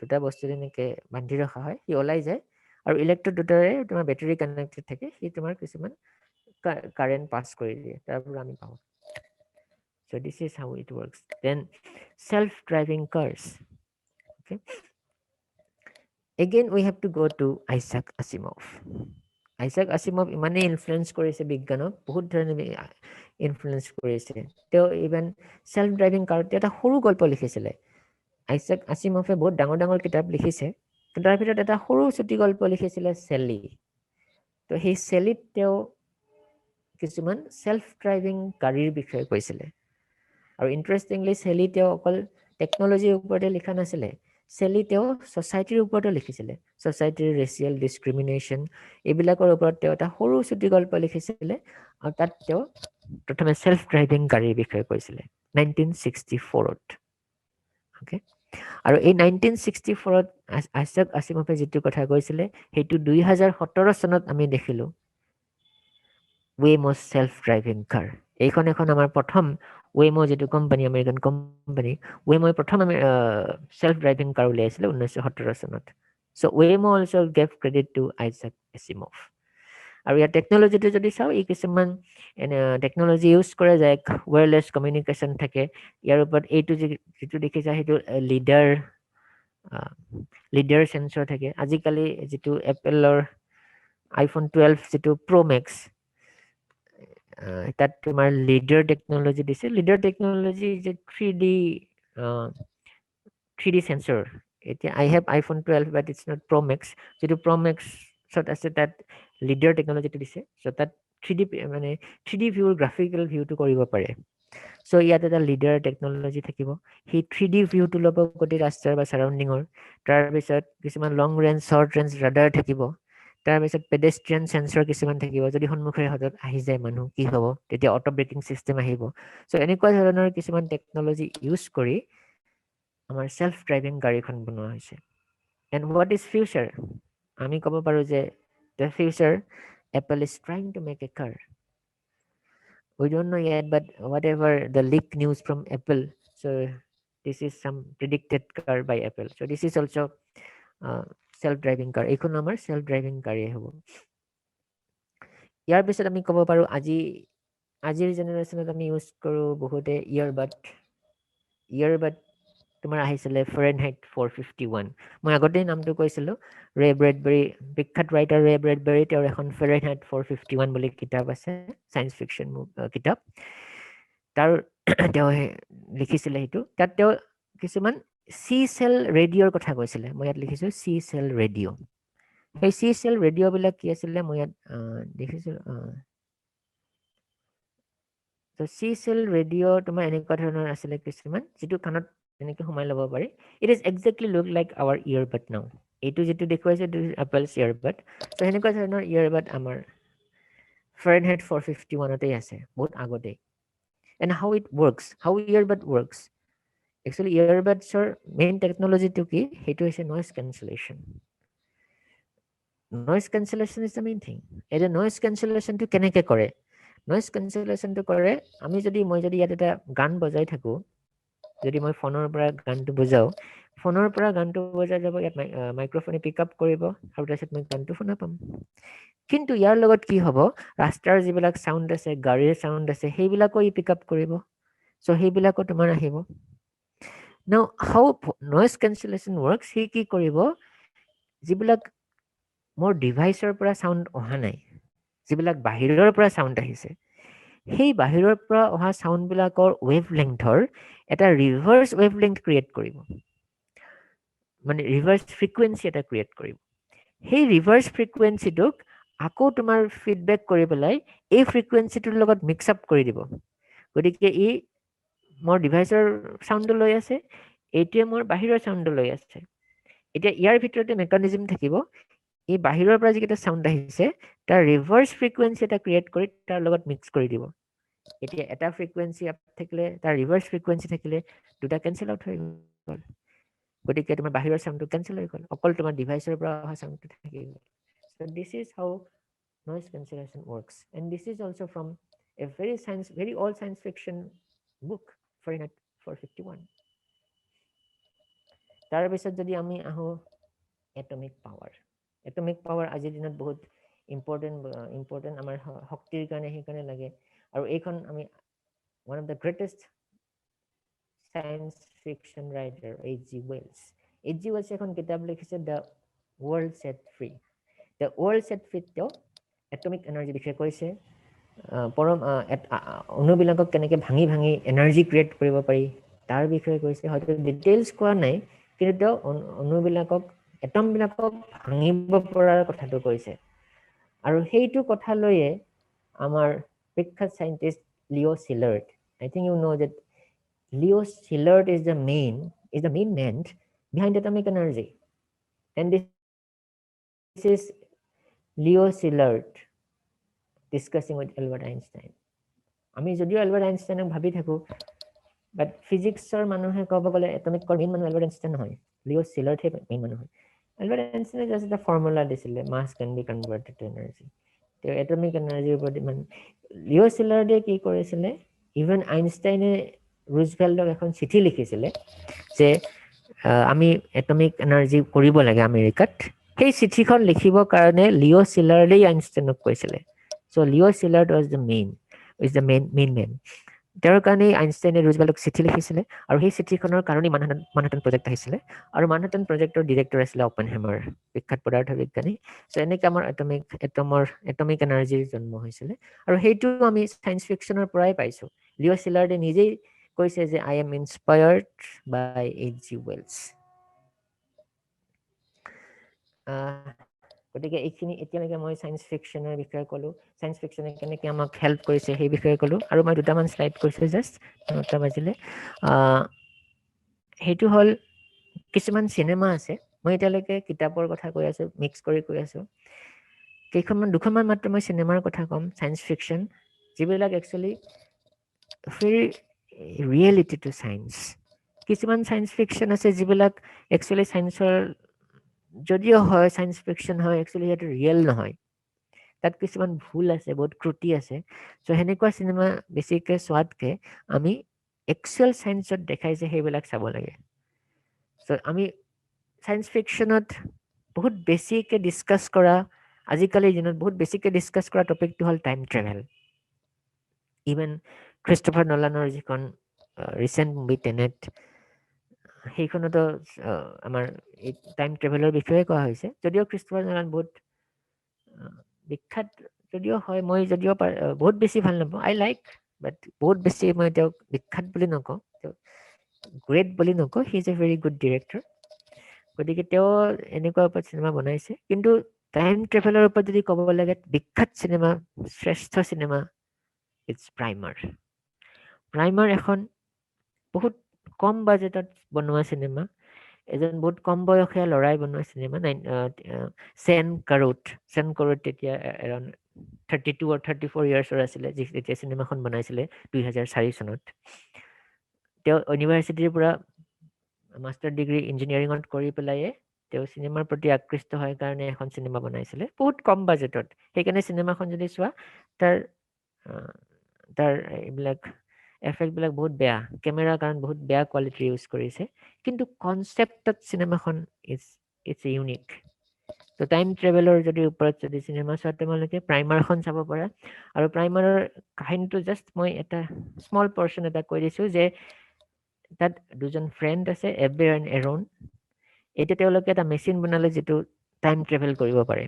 দুটা বস্তু যেনেকৈ বান্ধি ৰখা হয় সি ওলাই যায় আৰু ইলেক্ট্ৰড দুটাৰে তোমাৰ বেটাৰী কানেক্টেড থাকে সি তোমাৰ কিছুমান কাৰেন্ট পাস কৰি দিয়ে তাৰ পৰা আমি পাওঁ so this is how it works then self-driving cars okay again we have to go to Isaac Asimov ইমানে ইনফ্লুয়েন্স কৰিছে বিজ্ঞানক বহুত ধৰণে ইনফ্লুয়েন্স কৰিছে তেওঁ ইভেন সেলফ ড্ৰাইভিং কাৰত এটা সৰু গল্প লিখিছিলে আইজাক আছিমফে বহুত ডাঙৰ কিতাপ লিখিছে তাৰ ভিতৰত এটা সৰু ছুটি গল্প লিখিছিলে সেলি তো সেই সেলিত তেওঁ কিছুমান সেলফ ড্ৰাইভিং গাড়ীৰ বিষয়ে কৈছিলে আৰু ইন্টাৰেষ্টিংলি সেলি তেওঁ অকল টেকনলজিৰ ওপৰতে লিখা নাছিলে সেলি তেওঁ সোসাইটিৰ ওপৰতে লিখিছিলে সোসাইটিৰ ৰেচিয়েল ডিসক্ৰিমিনেশন এইবিলাকৰ ওপৰত তেওঁ এটা সৰু ছুটি গল্প লিখিছিলে আৰু তাত তেওঁ প্ৰথমে সেলফ ড্ৰাইভিং গাড়ীৰ বিষয়ে কৈছিলে 1964ত ওকে আৰু এই 1964ত আইজাক আছিমফে যেটো কথা কৈছিলে হেতু 2017 চনত আমি দেখিলো Waymo's self-driving car এইখন এখন আমাৰ প্ৰথম Waymo যেটো কোম্পানী আমেৰিকান কোম্পানী Waymo প্ৰথম self-driving car উলিয়াইছিল 1917 চনত so Waymo also gave credit to Isaac Asimov আৰু ইয়াৰ টেকনলজিটো যদি চাও এই কিছুমান টেকনলজি ইউজ কৰে যায় ওয়্যাৰলেস কমিউনিকেশন থাকে ইয়াৰ ওপৰত এইটো যেটো দেখিছা হেতু লিডাৰ সেন্সৰ থাকে আজিকালি যেটো এপলৰ আইফোন 12 যেটো প্ৰো মেক্স তাত তোমাৰ লিডাৰ টেকনলজি দিছে লিডাৰ টেকনলজি যে 3D 3D sensor এতিয়া I have iPhone 12 but it's not Pro Max যেটো Pro Max সত আছে তাত লিডাৰ টেকনলজিটো দিছে সো তাত 3D মানে 3D ভিউ গ্ৰাফিক্যাল ভিউটো কৰিব পাৰে সো ইয়াত এটা লিডাৰ টেকনলজি থাকিব হি 3D ভিউটো ল'ব গোটেই ৰাস্তাৰ বা সাৰাউণ্ডিংৰ তাৰ পিছত কিছুমান লং ৰেঞ্জ শৰ্ট ৰেঞ্জ ৰাডাৰ থাকিব তাৰ পিছত পেডেষ্ট্ৰিয়ান সেন্সৰ কিছুমান থাকিব যদি সন্মুখৰে হঠাৎ আহি যায় মানুহ কি হ'ব তেতিয়া অটো ব্ৰেকিং সিস্টেম আহিব সো এনেকুৱা ধৰণৰ কিছুমান টেকনলজি ইউজ কৰি আমাৰ সেলফ ড্ৰাইভিং গাড়ীখন বনোৱা হৈছে এণ্ড হোৱাট ইজ ফিউচাৰ আমি ক'ব পাৰো যে the future Apple is trying to make a car we don't know yet but whatever the leak news from Apple so this is some predicted car by Apple so this is also self driving car এইখন আমাৰ self driving গাড়ী হ'ব ইয়াৰ পিছত আমি ক'ব পাৰো আজিৰ জেনেৰেশ্যনত আমি ইউজ কৰো বহুতে ইয়াৰবাড তোমাৰ আহিছিলে ফাৰেনহাইট 451 মই আগতে নামটো কৈছিলো ৰে ব্ৰেডবেৰী বিখ্যাত ৰাইটাৰ ৰে ব্ৰেডবেৰী তেওঁৰ এখন ফাৰেনহাইট 451 বুলি কিতাপ আছে সায়েন্স ফিকশন কিতাপ তাৰ তেওঁ লিখিছিলে হেতু তাত তেওঁ কিছুমান সি সেল ৰেডিঅ'ৰ কথা কৈছিলে মই ইয়াত লিখিছো সি সেল ৰেডিঅ' এই সি সেল ৰেডিঅ' বিলাক কি আছিল মই ইয়াত দেখিছো তো সি সেল ৰেডিঅ' তোমাৰ এনেকুৱা ধৰণৰ আছিল কিছুমান যেটো কানত এনেকৈ সোমাই ল'ব পাৰি it is exactly look like our earbud now এইটো যেটো দেখুৱাইছে Apple's earbud so এনেকুৱা ধৰণৰ earbud আমাৰ Fahrenheit 451 তে আছে বহুত আগতে and how it works how earbud works actually earbuds or main technology to কি হেতু হৈছে noise cancellation is the main thing এটা noise cancellation to কেনেকৈ কৰে noise cancellation to কৰে আমি মই যদি ইয়াত এটা গান বজাই থাকো যদি মই ফোনৰ পৰা গানটো বজাও ফোনৰ পৰা গানটো বজাই যাব ইয়াত মাইক্ৰোফোনে পিক আপ কৰিব আৰু তাৰপিছত মই গানটো শুনা পাম কিন্তু ইয়াৰ লগত কি হ'ব ৰাস্তাৰ যিবিলাক সাউন্ড আছে গাড়ীৰ সাউন্ড আছে সেইবিলাকো পিক আপ কৰিব সো সেইবিলাকো তোমাৰ আহিব now how noise cancellation works হি কি কৰিব যিবিলাক মোৰ ডিভাইচৰ পৰা সাউন্ড অহা নাই যিবিলাক বাহিৰৰ পৰা সাউন্ড আহিছে সেই বাহিৰৰ পৰা অহা সাউন্ড বিলাকৰ ওয়েভলেংথৰ এটা ৰিভাৰ্স ওয়েভলেংথ ক্ৰিয়েট কৰিব মানে ৰিভাৰ্স ফ্ৰিকুৱেন্সি এটা ক্ৰিয়েট কৰিব সেই ৰিভাৰ্স ফ্ৰিকুৱেন্সিটোক আকৌ তোমাৰ ফিডবেক কৰি পেলাই এই ফ্ৰিকুৱেন্সিটোৰ লগত মিক্স আপ কৰি দিব গতিকে ই মোৰ ডিভাইচৰ সাউন্ড লৈ আছে এইটোৱে মোৰ বাহিৰৰ সাউন্ড লৈ আছে এতিয়া ইয়াৰ ভিতৰতে মেকানিজম থাকিব এই বাহিৰৰ পৰা যিটা সাউন্ড আহিছে তাৰ ৰিভাৰ্স ফ্ৰিকুৱেন্সি এটা ক্ৰিয়েট কৰি তাৰ লগত মিক্স কৰি দিব এতিয়া এটা ফ্ৰিকুৱেন্সি আপ থাকিলে তাৰ ৰিভাৰ্স ফ্ৰিকুৱেন্সি থাকিলে দুটা কেনসেল আউট হৈ গ'ল গতিকে তোমাৰ বাহিৰৰ সাউন্ডটো কেনসেল হৈ গ'ল অকল তোমাৰ ডিভাইচৰ পৰা অহা সাউন্ডটো থাকি গ'ল so this is how noise cancellation works and this is also from a very old science fiction book Fahrenheit 451 তাৰ পিছত যদি আমি আহো এটমিক পাৱাৰ আজিৰ দিনত বহুত ইম্পৰ্টেন্ট আমাৰ শক্তিৰ কাৰণে সেইকাৰণে লাগে আৰু এইখন আমি one of the greatest science fiction writer H.G. Wells এখন কিতাপ লিখিছে The World Set Free তেওঁ এটমিক এনাৰ্জি বিষয়ে কৈছে অণুবিলাকক কেনেকৈ ভাঙি এনাৰ্জি ক্ৰিয়েট কৰিব পাৰি তাৰ বিষয়ে কৈছে হয়তো ডিটেইলছ কোৱা নাই কিন্তু তেওঁ অণুবিলাকক এটমবিলাকক ভাঙিব পৰাৰ কথাটো কৈছে আৰু সেইটো কথা লৈয়ে আমাৰ বিখ্যাত scientist Leo Szilard I think you know that Leo Szilard is the main man behind atomic energy and this is Leo Szilard discussing with Albert Einstein আমি যদিও Albert Einstein ভাবি থাকো but physicsৰ মানুহে ক'ব গ'লে atomic core main মানুহ Albert Einstein নহয় Leo Szilard হে main মানুহ হয় Albert Einstein just এটা formula দিছিলে mass can be converted to energy তেওঁ atomic energy ওপৰত Leo Szilard কি কৰিছিলে ইভেন আইনষ্টাইনে ৰুজভেল্টক এখন চিঠি লিখিছিলে যে আমি এটমিক এনাৰ্জি কৰিব লাগে আমেৰিকাত সেই চিঠিখন লিখিবৰ কাৰণে লিও শিলাৰ্ডে আইনষ্টাইনক কৈছিলে so Leo Szilard was the main man তেওঁৰ কাৰণে আইনষ্টাইনে ৰুজভেল্টক চিঠি লিখিছিলে আৰু সেই চিঠিখনৰ কাৰণেই মানহাটন প্ৰজেক্ট আহিছিলে আৰু মানহাটন প্ৰজেক্টৰ ডিৰেক্টৰ আছিলে অপেনহেমাৰ বিখ্যাত পদাৰ্থ বিজ্ঞানী চ' এনেকৈ আমাৰ এটমিক এনাৰ্জিৰ জন্ম হৈছিলে আৰু সেইটো আমি চায়েন্স ফিকশ্যনৰ পৰাই পাইছোঁ লিঅ' চিলাৰ্ডে নিজেই কৈছে যে I am inspired by H.G. Wells গতিকে এইখিনি এতিয়ালৈকে মই চায়েন্স ফিকশ্যনৰ বিষয়ে ক'লোঁ চায়েন্স ফিকশ্যনে কেনেকৈ আমাক হেল্প কৰিছে সেই বিষয়ে ক'লোঁ আৰু মই দুটামান শ্লাইড কৰিছোঁ জাষ্ট 9টা বাজিলে সেইটো হ'ল কিছুমান চিনেমা আছে মই এতিয়ালৈকে কিতাপৰ কথা কৈ আছোঁ মিক্স কৰি কৈ আছোঁ দুখনমান মাত্ৰ মই চিনেমাৰ কথা ক'ম চায়েন্স ফিকশ্যন যিবিলাক actually very reality to science কিছুমান চায়েন্স ফিকশ্যন আছে যিবিলাক একচুৱেলি চায়েন্সৰ যদিও হয় চায়েন্স ফিকশ্যন হয় একচুৱেলি সেইটো ৰিয়েল নহয় তাত কিছুমান ভুল আছে বহুত ক্ৰুটি আছে চ' সেনেকুৱা চিনেমা বেছিকৈ চোৱাতকৈ আমি একচুৱেল চায়েন্সত দেখাইছে সেইবিলাক চাব লাগে চ' আমি চায়েন্স ফিকশ্যনত বহুত বেছিকৈ ডিছকাছ কৰা আজিকালিৰ দিনত বহুত বেছিকৈ ডিছকাছ কৰা টপিকটো হ'ল টাইম ট্ৰেভেল ইভেন ক্ৰিষ্টফাৰ নলানৰ যিখন ৰিচেণ্ট মুভি টেনেট সেইখনতো আমাৰ এই টাইম ট্ৰেভেলৰ বিষয়ে কোৱা হৈছে যদিও ক্ৰিষ্টফাৰ নলান বহুত বিখ্যাত যদিও হয় মই যদিও বহুত বেছি ভাল নাপাওঁ আই লাইক বাট বহুত বেছি মই তেওঁক বিখ্যাত বুলি নকওঁ তেওঁ গ্ৰেট বুলি নকওঁ he is a very good director গতিকে তেওঁ এনেকুৱা ওপৰত চিনেমা বনাইছে কিন্তু টাইম ট্ৰেভেলৰ ওপৰত যদি ক'ব লাগে বিখ্যাত চিনেমা শ্ৰেষ্ঠ চিনেমা ইটছ প্ৰাইমাৰ এখন বহুত কম বাজেটত বনোৱা চিনেমা এজন বহুত কম বয়সীয়া ল'ৰাই বনোৱা চিনেমা চেন কাৰুট তেতিয়া এৰাউণ্ড 32 or 34 ইয়াৰ্ছৰ আছিলে যেতিয়া চিনেমাখন বনাইছিলে 2004 চনত তেওঁ ইউনিভাৰ্চিটিৰ পৰা মাষ্টাৰ ডিগ্ৰী ইঞ্জিনিয়াৰিঙত কৰি পেলাইয়ে তেওঁ চিনেমাৰ প্ৰতি আকৃষ্ট হয় কাৰণে এখন চিনেমা বনাইছিলে বহুত কম বাজেটত সেইকাৰণে চিনেমাখন যদি চোৱা তাৰ এইবিলাক এফেক্টবিলাক বহুত বেয়া কেমেৰাৰ কাৰণ বহুত বেয়া কোৱালিটি ইউজ কৰিছে কিন্তু কনচেপ্টত চিনেমাখন ইটছ ইউনিক ত' টাইম ট্ৰেভেলৰ যদি ওপৰত যদি চিনেমা চোৱা তোমালোকে প্ৰাইমাৰখন চাব পাৰা আৰু প্ৰাইমাৰৰ কাহিনীটো জাষ্ট মই এটা স্মল পৰ্চন এটা কৈ দিছোঁ যে তাত দুজন ফ্ৰেণ্ড আছে এবে এণ্ড এৰন এতিয়া তেওঁলোকে এটা মেচিন বনালে যিটো টাইম ট্ৰেভেল কৰিব পাৰে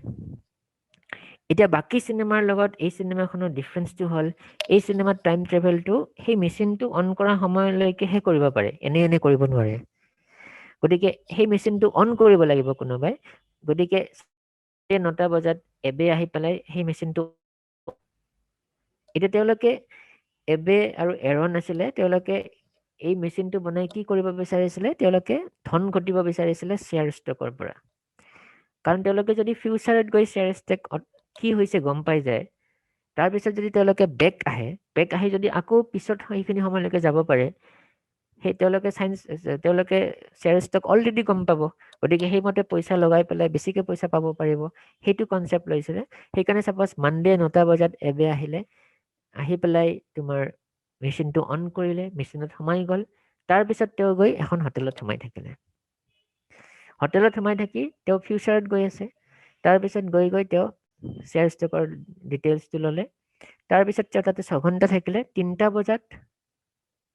এতিয়া বাকী চিনেমাৰ লগত এই চিনেমাখনৰ ডিফাৰেঞ্চটো হ'ল এই চিনেমাত টাইম ট্ৰেভেলটো সেই মেচিনটো অন কৰা সময়লৈকেহে কৰিব পাৰে এনে কৰিব নোৱাৰে গতিকে সেই মেচিনটো অন কৰিব লাগিব কোনোবাই গতিকে 9টা বজাত এবে আহি পেলাই সেই মেচিনটো এতিয়া তেওঁলোকে এবে আৰু এৰন আছিলে তেওঁলোকে এই মেচিনটো বনাই কি কৰিব বিচাৰিছিলে তেওঁলোকে ধন ঘটিব বিচাৰিছিলে শ্বেয়াৰ ষ্টকৰ পৰা কাৰণ তেওঁলোকে যদি ফিউচাৰত গৈ শ্বেয়াৰ ষ্টক কি হৈছে গম পাই যায় তাৰপিছত যদি তেওঁলোকে বেক আহি যদি আকৌ পিছত সেইখিনি সময়লৈকে যাব পাৰে সেই তেওঁলোকে শ্বেয়াৰ ষ্টক অলৰেডি গম পাব গতিকে সেইমতে পইচা লগাই পেলাই বেছিকৈ পইচা পাব পাৰিব সেইটো কনচেপ্ট লৈছিলে সেইকাৰণে ছাপ'জ মানডে 9টা বজাত এবে আহি পেলাই তোমাৰ মেচিনটো অন কৰিলে মেচিনত সোমাই গ'ল তাৰপিছত তেওঁ গৈ এখন হোটেলত সোমাই থাকিলে হোটেলত সোমাই থাকি তেওঁ ফিউচাৰত গৈ আছে তাৰপিছত গৈ তেওঁ শ্বেয়াৰ ষ্টকৰ ডিটেইলছটো ল'লে তাৰপিছত তেওঁ তাতে 6 ঘণ্টা থাকিলে 3টা বজাত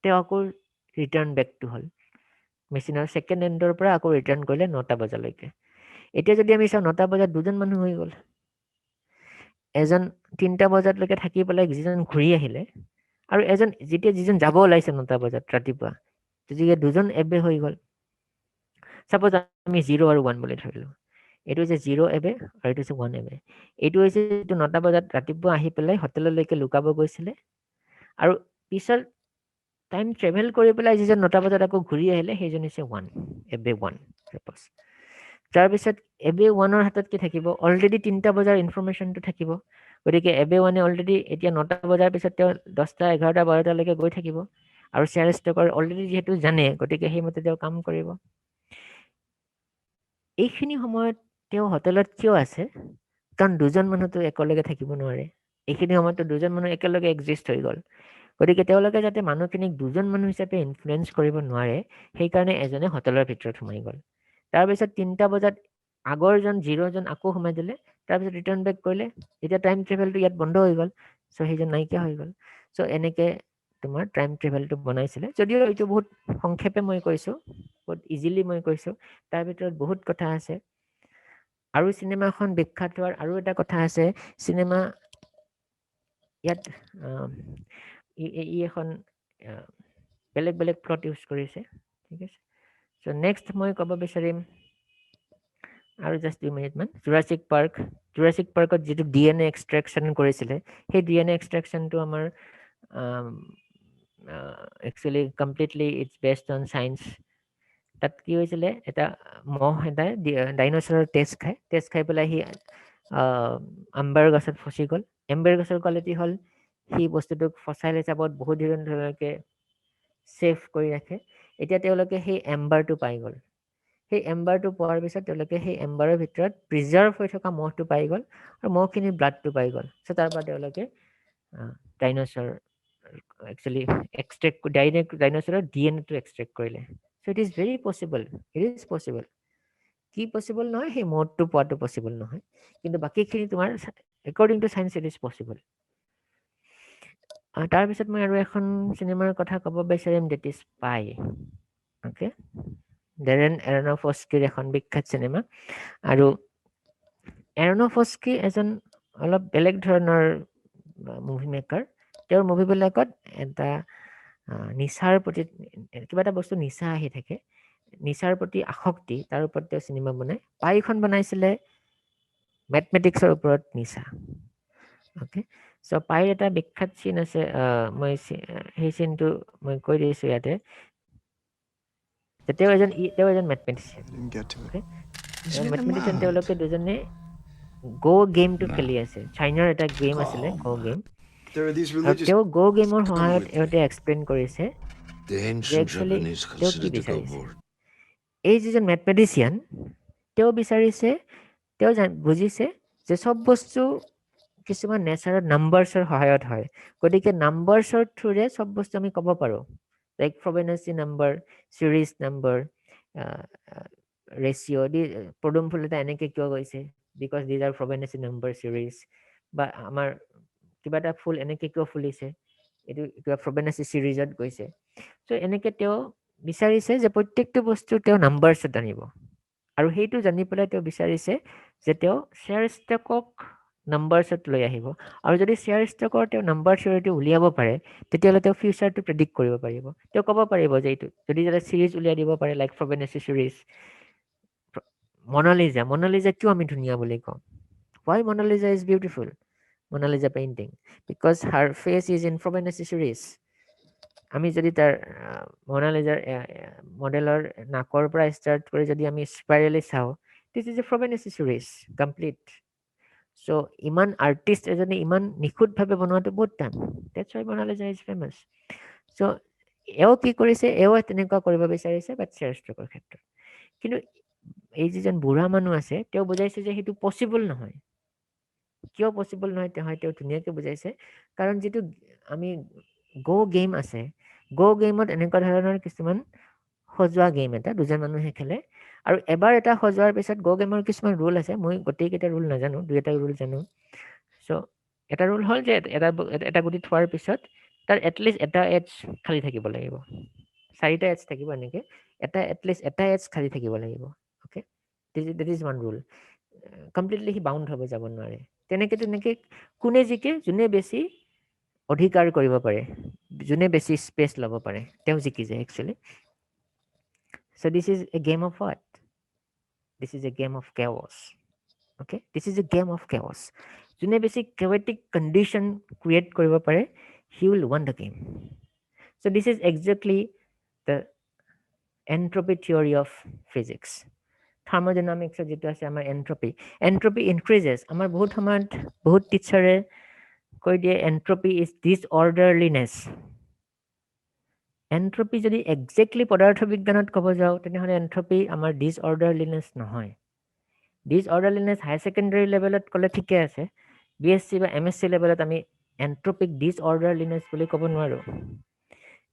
তেওঁ আকৌ ৰিটাৰ্ণ বেকটো হ'ল মেচিনৰ ছেকেণ্ড এণ্ডৰ পৰা আকৌ ৰিটাৰ্ণ কৰিলে 9টা বজালৈকে এতিয়া যদি আমি চাওঁ 9টা বজাত দুজন মানুহ হৈ গ'ল এজন 3টা বজালৈকে থাকি পেলাই যিজন ঘূৰি আহিলে আৰু যিজন যাব ওলাইছে 9টা বজাত ৰাতিপুৱা গতিকে দুজন এবে হৈ গ'ল ছাপ'জ আমি 0 আৰু 1 বুলি ধৰিলোঁ এইটো হৈছে 0 এবে আৰু এইটো হৈছে 1 এবে এইটো হৈছে 9টা বজাত ৰাতিপুৱা আহি পেলাই হোটেললৈকে লুকাব গৈছিলে আৰু পিছত টাইম ট্ৰেভেল কৰি পেলাই যিজন 9টা বজাত আকৌ ঘূৰি আহিলে সেইজন হৈছে 1 এবে 1 ছাপ'জ তাৰপিছত এবে 1ৰ হাতত কি থাকিব অলৰেডি 3টা বজাৰ ইনফৰমেশ্যনটো থাকিব গতিকে এবে 1এ অলৰেডি এতিয়া 9টা বজাৰ পিছত তেওঁ 10টা 11টা 12টালৈকে গৈ থাকিব আৰু শ্বেয়াৰ ষ্টকৰ অলৰেডি যিহেতু জানে গতিকে সেইমতে তেওঁ কাম কৰিব এইখিনি সময়ত তেওঁ হোটেলত কিয় আছে কাৰণ দুজন মানুহতো একেলগে থাকিব নোৱাৰে এইখিনি সময়তো দুজন মানুহ একেলগে এক্সিষ্ট হৈ গ'ল গতিকে তেওঁলোকে যাতে মানুহখিনিক দুজন মানুহ হিচাপে ইনফ্লুৱেঞ্চ কৰিব নোৱাৰে সেইকাৰণে এজনে হোটেলৰ ভিতৰত সোমাই গ'ল তাৰপিছত 3টা বজাত আগৰজন 0জন আকৌ সোমাই দিলে তাৰপিছত ৰিটাৰ্ণ বেক কৰিলে এতিয়া টাইম ট্ৰেভেলটো ইয়াত বন্ধ হৈ গ'ল চ' সেইজন নাইকিয়া হৈ গ'ল চ' এনেকৈ তোমাৰ টাইম ট্ৰেভেলটো বনাইছিলে যদিও এইটো বহুত সংক্ষেপে মই কৈছোঁ বহুত ইজিলি মই কৈছোঁ তাৰ ভিতৰত বহুত কথা আছে আৰু চিনেমাখন বিখ্যাত হোৱাৰ আৰু এটা কথা আছে চিনেমা ইয়াত ই এখন বেলেগ বেলেগ প্লট ইউজ কৰিছে ঠিক আছে চ' নেক্সট মই ক'ব বিচাৰিম আৰু জাষ্ট 2 মিনিটমান জুৰাছিক পাৰ্কত যিটো DNA এক্সট্ৰেকশ্যন কৰিছিলে সেই DNA এক্সট্ৰেকশ্যনটো আমাৰ actually completely it's based on science তাত কি হৈছিলে এটা মহ এটাই ডাইন'ছৰৰ তেজ খাই পেলাই সি আম্বাৰ গছত ফচি গ'ল এম্বাৰ গছৰ কোৱালিটি হ'ল সি বস্তুটোক ফচাইল হিচাপত বহুত ধৰণকে ছেফ কৰি ৰাখে এতিয়া তেওঁলোকে সেই এম্বাৰটো পাই গ'ল সেই এম্বাৰটো পোৱাৰ পিছত তেওঁলোকে সেই এম্বাৰৰ ভিতৰত প্ৰিজাৰ্ভ হৈ থকা মহটো পাই গ'ল আৰু মহখিনিৰ ব্লাডটো পাই গ'ল চ' তাৰ পৰা তেওঁলোকে ডাইন'ছৰ একচুৱেলি ডাইন'ছৰৰ DNAটো এক্সট্ৰেক্ট কৰিলে so' it is very possible কি পচিবল নহয় সেই মহটো পোৱাটো পচিবল নহয় কিন্তু বাকীখিনি তোমাৰ according to science it is possible তাৰপিছত মই আৰু এখন চিনেমাৰ কথা ক'ব বিচাৰিম that is Pi okay Darren এৰনফস্কিৰ এখন বিখ্যাত চিনেমা আৰু এৰনফস্কি এজন অলপ বেলেগ ধৰণৰ মুভি মেকাৰ তেওঁৰ মুভিবিলাকত এটা নিচাৰ প্ৰতি কিবা এটা বস্তু নিচা আহি থাকে নিচাৰ প্ৰতি আসক্তি তাৰ ওপৰত তেওঁ চিনেমা বনায় পাইখন বনাইছিলে মেথমেটিক্সৰ ওপৰত নিচা অ'কে চ' পাইৰ এটা বিখ্যাত চিন আছে মই সেই চিনটো মই কৈ দিছোঁ ইয়াতে তেওঁ এজন মেথমেটিচিয়ান মেথমেটিচিয়ান তেওঁলোকে দুজনে গেমটো খেলি আছে চাইনাৰ এটা গেম আছিলে গেম আৰু তেওঁ গেমৰ সহায়ত ইহঁতে এক্সপ্লেইন কৰিছে যে একচুৱেলি তেওঁ কি বিচাৰিছে এই যিজন মেথমেটিচিয়ান তেওঁ বিচাৰিছে তেওঁ বুজিছে যে চব বস্তু কিছুমান নেচাৰৰ নাম্বাৰ্ছৰ সহায়ত হয় গতিকে নাম্বাৰ্ছৰ থ্ৰুৰে চব বস্তু আমি ক'ব পাৰোঁ লাইক ফ্ৰবেনাচি নাম্বাৰ চিৰিজ নাম্বাৰ ৰেচিঅ' পদুম ফুল এটা এনেকৈ কিয় গৈছে বিকজ দিজ আৰ ফ্ৰবেনাচি নাম্বাৰ চিৰিজ বা আমাৰ কিবা এটা ফুল এনেকৈ কিয় ফুলিছে এইটো কিবা ফ্ৰবেনাচি চিৰিজত গৈছে চ' এনেকৈ তেওঁ বিচাৰিছে যে প্ৰত্যেকটো বস্তু তেওঁ নাম্বাৰ্ছত আনিব আৰু সেইটো জানি পেলাই তেওঁ বিচাৰিছে যে তেওঁ শ্বেয়াৰ ষ্টকক নাম্বাৰ্ছত লৈ আহিব আৰু যদি শ্বেয়াৰ ষ্টকৰ তেওঁ নাম্বাৰ থিয়ৰিটো উলিয়াব পাৰে তেতিয়াহ'লে তেওঁ ফিউচাৰটো প্ৰেডিক্ট কৰিব পাৰিব তেওঁ ক'ব পাৰিব যে এইটো যদি এটা চিৰিজ উলিয়াই দিব পাৰে লাইক ফ্ৰবেনাচি চিৰিজ মনালিজা কিয় আমি ধুনীয়া বুলি কওঁ why Mona Lisa is beautiful Mona Lisa painting because her face is in ফ্ৰবেনাচি চিৰিজ আমি যদি তাৰ মনালিজাৰ মডেলৰ নাকৰ পৰা ষ্টাৰ্ট কৰি যদি আমি স্পাইৰেলি চাওঁ দিছ ইজ এ ফ্ৰবেনাচি চিৰিজ কমপ্লিট চ' ইমান আৰ্টিষ্ট এজনে ইমান নিখুঁতভাৱে বনোৱাটো বহুত টান that's why Mona Lisa is famous so' এওঁ কি কৰিছে এওঁ তেনেকুৱা কৰিব বিচাৰিছে বাট শ্বেয়াৰ ষ্টকৰ ক্ষেত্ৰত কিন্তু এই যিজন বুঢ়া মানুহ আছে তেওঁ বুজাইছে যে সেইটো পচিবল নহয় কিয় পচিবল নহয় তেওঁ ধুনীয়াকৈ বুজাইছে কাৰণ যিটো আমি গেম আছে গেমত এনেকুৱা ধৰণৰ কিছুমান সজোৱা গেম এটা দুজন মানুহে খেলে আৰু এবাৰ এটা সজোৱাৰ পিছত গেমৰ কিছুমান ৰুল আছে মই গোটেইকেইটা ৰুল নাজানো 2-এটা ৰুল জানো চ' এটা ৰুল হ'ল যে এটা গুটি থোৱাৰ পিছত তাৰ এটলিষ্ট এটা এডছ খালী থাকিব লাগিব 4টা এডছ থাকিব এনেকৈ এটলিষ্ট এটা এডছ খালী থাকিব লাগিব okay that is one rule completely sea bound হ'ব যাব নোৱাৰে তেনেকৈ কোনে জিকে যোনে বেছি অধিকাৰ কৰিব পাৰে যোনে বেছি স্পেচ ল'ব পাৰে তেওঁ জিকি যায় actually so' this is A game of what this is A game of কেৱছ okay this is A game of কেৱছ যোনে বেছি কেৱেটিক কণ্ডিশ্যন ক্ৰিয়েট কৰিব পাৰে he will one the game so' this is exactly the এন্ট্ৰপি theory of physics থাৰ্মোডাইনামিক্সৰ যিটো আছে আমাৰ এন্ট্ৰপি increases আমাৰ বহুত সময়ত বহুত টিচাৰে কৈ দিয়ে এন্ট্ৰপি ইজ ডিছঅৰ্ডাৰলিনেছ এন্ট্ৰপি যদি একজেক্টলি পদাৰ্থ বিজ্ঞানত ক'ব যাওঁ তেনেহ'লে এন্ট্ৰপি আমাৰ ডিছঅৰ্ডাৰলিনেছ নহয় ডিছঅৰ্ডাৰলিনেছ হায়াৰ ছেকেণ্ডেৰী লেভেলত ক'লে ঠিকে আছে BSc বা MSc লেভেলত আমি এন্ট্ৰপিক ডিছঅৰ্ডাৰলিনেছ বুলি ক'ব নোৱাৰোঁ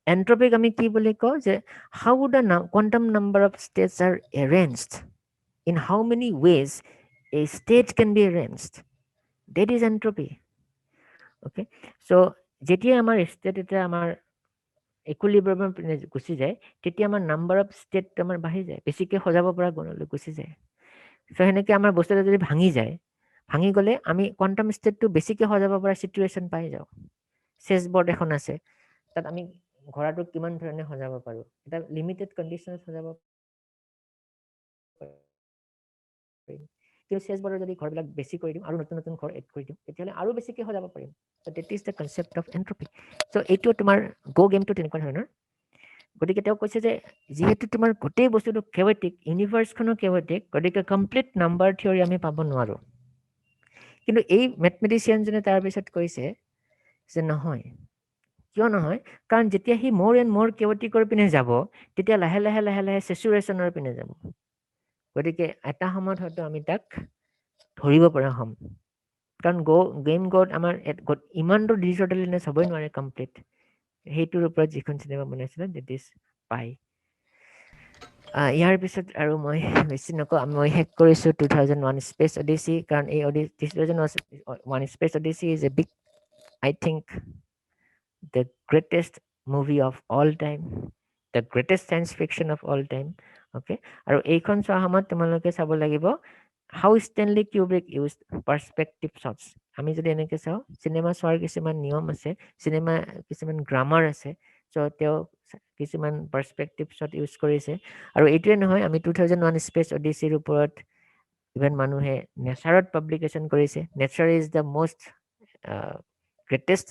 এন্ট্ৰপিক আমি কি বুলি কওঁ যে how the quantum number of states are arranged in how many ways a state can be arranged that is entropy okay so' যেতিয়া আমাৰ ষ্টেট এটা আমাৰ ইকুইলিব্ৰিয়ামৰ পিনে গুচি যায় তেতিয়া আমাৰ নাম্বাৰ অফ ষ্টেট আমাৰ বাঢ়ি যায় বেছিকৈ সজাব পৰা গুণলৈ গুচি যায় চ' সেনেকৈ আমাৰ বস্তুটো যদি ভাঙি যায় ভাঙি গ'লে আমি কোৱাণ্টাম ষ্টেটটো বেছিকৈ সজাব পৰা চিটুৱেশ্যন পাই যাওঁ চেছ বৰ্ড এখন আছে তাত আমি ঘোঁৰাটো কিমান ধৰণে সজাব পাৰোঁ এটা লিমিটেড কণ্ডিশ্যনত সজাব কিন্তু চেছ বৰ্ডৰ যদি ঘৰবিলাক বেছি কৰি দিম আৰু নতুন নতুন ঘৰ এড কৰি দিম তেতিয়াহ'লে আৰু বেছিকৈ সজাব পাৰিম so' that is the concept of entropy so' এইটো তোমাৰ গেমটো তেনেকুৱা ধৰণৰ গতিকে তেওঁ কৈছে যে যিহেতু তোমাৰ গোটেই বস্তুটো কেৱেটিক ইউনিভাৰ্ছখনো কেৱেটিক গতিকে কমপ্লিট নাম্বাৰ থিয়ৰী আমি পাব নোৱাৰোঁ কিন্তু এই মেথমেটিচিয়ানজনে তাৰপিছত কৈছে যে নহয় কিয় নহয় কাৰণ যেতিয়া সি মোৰ এণ্ড মোৰ কেৱেটিকৰ পিনে যাব তেতিয়া লাহে লাহে লাহে লাহে চেচুৰেশ্যনৰ পিনে যাব গতিকে এটা সময়ত হয়তো আমি তাক ধৰিব পৰা হ'ম কাৰণ গেম গড আমাৰ ইমানটো ডিজঅৰ্ডাৰলিনেছ হ'বই নোৱাৰে কমপ্লিট সেইটোৰ ওপৰত যিখন চিনেমা বনাইছিলে ডেট ইজ পাই ইয়াৰ পিছত আৰু মই বেছি নকওঁ মই শেষ কৰিছোঁ 2001 স্পেচ অডিচি কাৰণ এই 2001 space Odissi is a big I think the greatest movie of all time the greatest science fiction of all time okay আৰু এইখন চোৱা সময়ত তোমালোকে চাব লাগিব হাউ ষ্টেনলি কিউব্ৰিক ইউজ পাৰ্চপেক্টিভ শ্বটছ আমি যদি এনেকৈ চাওঁ চিনেমা চোৱাৰ কিছুমান নিয়ম আছে চিনেমা কিছুমান গ্ৰামাৰ আছে চ' তেওঁ কিছুমান পাৰ্চপেক্টিভ শ্বট ইউজ কৰিছে আৰু এইটোৱে নহয় আমি 2001 স্পেচ অডিচিৰ ওপৰত ইভেন মানুহে নেচাৰত পাব্লিকেশ্যন কৰিছে nature is the most greatest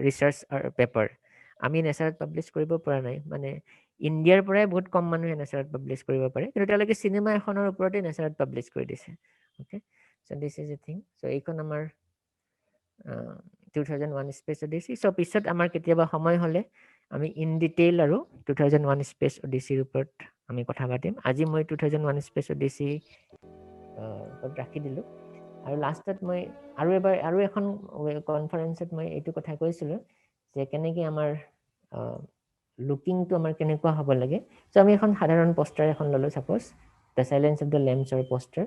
research paper আমি নেচাৰত পাব্লিছ কৰিব পৰা নাই মানে ইণ্ডিয়াৰ পৰাই বহুত কম মানুহে নেচাৰত পাব্লিছ কৰিব পাৰে কিন্তু তেওঁলোকে চিনেমা এখনৰ ওপৰতে নেচাৰত পাব্লিছ কৰি দিছে okay so' this is a thing so' এইখন আমাৰ 2001 স্পেচ অডিচি চ' পিছত আমাৰ কেতিয়াবা সময় হ'লে আমি ইন ডিটেইল আৰু 2001 স্পেচ অডিচিৰ ওপৰত আমি কথা পাতিম আজি মই 2001 স্পেচ অডিচি ৰাখি দিলোঁ আৰু লাষ্টত মই আৰু এখন কনফাৰেঞ্চত মই এইটো কথা কৈছিলোঁ যে কেনেকৈ আমাৰ লুকিংটো আমাৰ কেনেকুৱা হ'ব লাগে চ' আমি এখন সাধাৰণ পষ্টাৰ এখন ল'লোঁ suppose the silence of the লেম্পছৰ পষ্টাৰ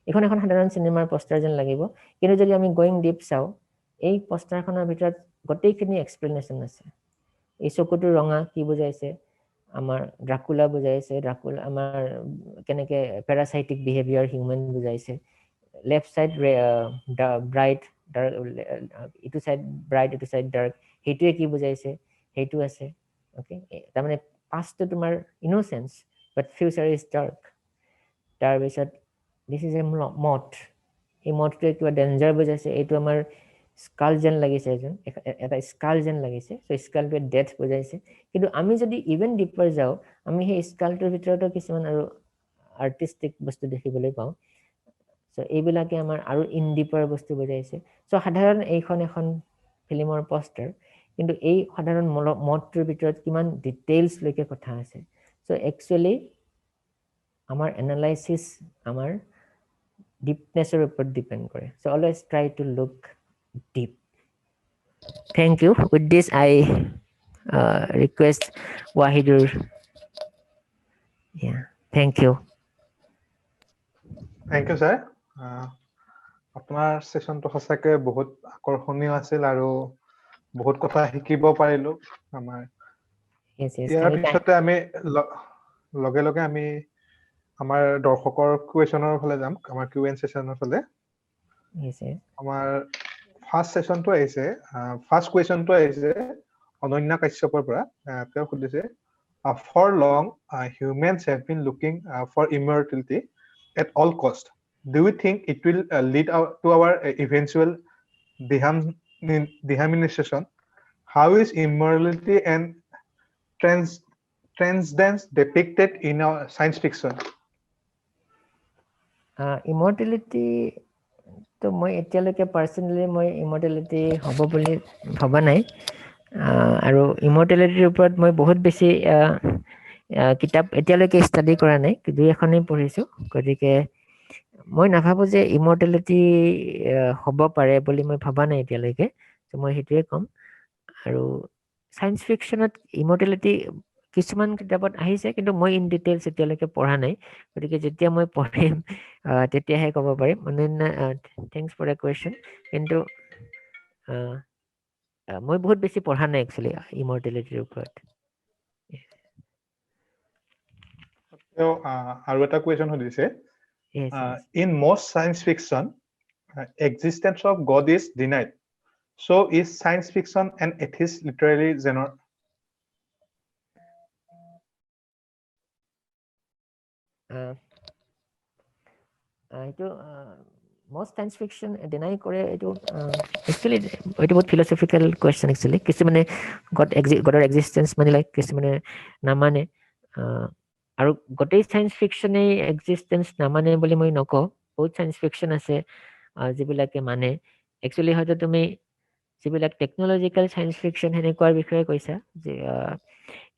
এইখন এখন সাধাৰণ চিনেমাৰ পষ্টাৰ যেন লাগিব কিন্তু যদি আমি গোয়িং ডিপ চাওঁ এই পষ্টাৰখনৰ ভিতৰত গোটেইখিনি এক্সপ্লেনেশ্যন আছে এই চকুটো ৰঙা কি বুজাইছে আমাৰ ড্ৰাকুলা বুজাইছে ড্ৰাকুলা আমাৰ কেনেকৈ পেৰাচাইটিক বিহেভিয়াৰ হিউমেন বুজাইছে লেফ্ট চাইড ব্ৰাইট ডাৰ্ক ইটো চাইড ব্ৰাইট ইটো চাইড ডাৰ্ক সেইটোৱে কি বুজাইছে সেইটো আছে অ'কে তাৰমানে পাষ্টটো তোমাৰ ইন'চেঞ্চ বাট ফিউচাৰ ইজ ডাৰ্ক তাৰপিছত দিছ ইজ এ মথ এই মথটোৱে কিবা ডেঞ্জাৰ বুজাইছে এইটো আমাৰ স্কাল যেন লাগিছে এটা স্কাল যেন লাগিছে চ' স্কালটোৱে ডেথ বুজাইছে কিন্তু আমি যদি ইভেন ডিপাৰ যাওঁ আমি সেই স্কালটোৰ ভিতৰতো কিছুমান আৰু আৰ্টিষ্টিক বস্তু দেখিবলৈ পাওঁ চ' এইবিলাকে আমাৰ আৰু ইন ডিপাৰ বস্তু বুজাইছে চ' সাধাৰণ এইখন এখন ফিল্মৰ পষ্টাৰ কিন্তু এই সাধাৰণ মথটোৰ ভিতৰত কিমান ডিটেইলছলৈকে কথা আছে চ' একচুৱেলি আমাৰ এনালাইচিছ আমাৰ ডিপনেছৰ ওপৰত ডিপেণ্ড কৰে so' always try to look deep thank you with this I request Wahidur thank you sir আপোনাৰ ছেশ্যনটো সঁচাকৈ বহুত আকৰ্ষণীয় আছিল আৰু বহুত কথা শিকিব পাৰিলো আমাৰ ইয়াৰ পিছতে আমি লগে লগে আমি আমাৰ দৰ্শকৰ কুৱেশ্যনৰ ফালে যাম আমাৰ Q&A ছেশ্যনৰ ফালে আমাৰ ফাৰ্ষ্ট ছেশ্যনটো আহিছে ফাৰ্ষ্ট কুৱেশ্যনটো আহিছে অনন্যা কাশ্যপৰ পৰা তেওঁ সুধিছে for long humans have been looking for immortality at all cost do you think it will lead to our eventual dehumanization how is immortality and transcendence depicted in our science fiction ইমৰ্টেলিটি তো মই এতিয়ালৈকে personally মই ইমৰ্টেলিটি হ'ব বুলি ভবা নাই আৰু ইমৰ্টেলিটিৰ ওপৰত মই বহুত বেছি কিতাপ এতিয়ালৈকে ষ্টাডি কৰা নাই দুই এখনেই পঢ়িছোঁ গতিকে মই নাভাবোঁ যে ইমৰ্টেলিটি হ'ব পাৰে বুলি মই ভবা নাই এতিয়ালৈকে ত' মই সেইটোৱে ক'ম আৰু চায়েন্স ফিকশ্যনত ইমৰ্টেলিটি কিছুমান কিতাপত আহিছে কিন্তু মই ইন ডিটেইলছ এতিয়ালৈকে পঢ়া নাই গতিকে যেতিয়া মই পঢ়িম তেতিয়াহে ক'ব পাৰিম Ananya thanks for the question কিন্তু মই বহুত বেছি পঢ়া নাই একচুৱেলি ইমৰ্টেলিটিৰ ওপৰত তেওঁ আৰু এটা কুৱেশ্যন সুধিছে Yes, yes. in most science fiction existence of God is denied. So is science fiction and atheist literally genre? এইটো most science fiction deny কৰে এইটো actually এইটো বহুত philosophical question actually কিছুমানে Godৰ existence মানে like কিছুমানে নামানে আৰু গোটেই science fiction এই existence নামানে বুলি মই নকওঁ বহুত science fiction আছে যিবিলাকে মানে actually হয়তো তুমি যিবিলাক টেকনলজিকেল সায়েন্স ফিকশন সেনেকুৱাৰ বিষয়ে কৈছা যে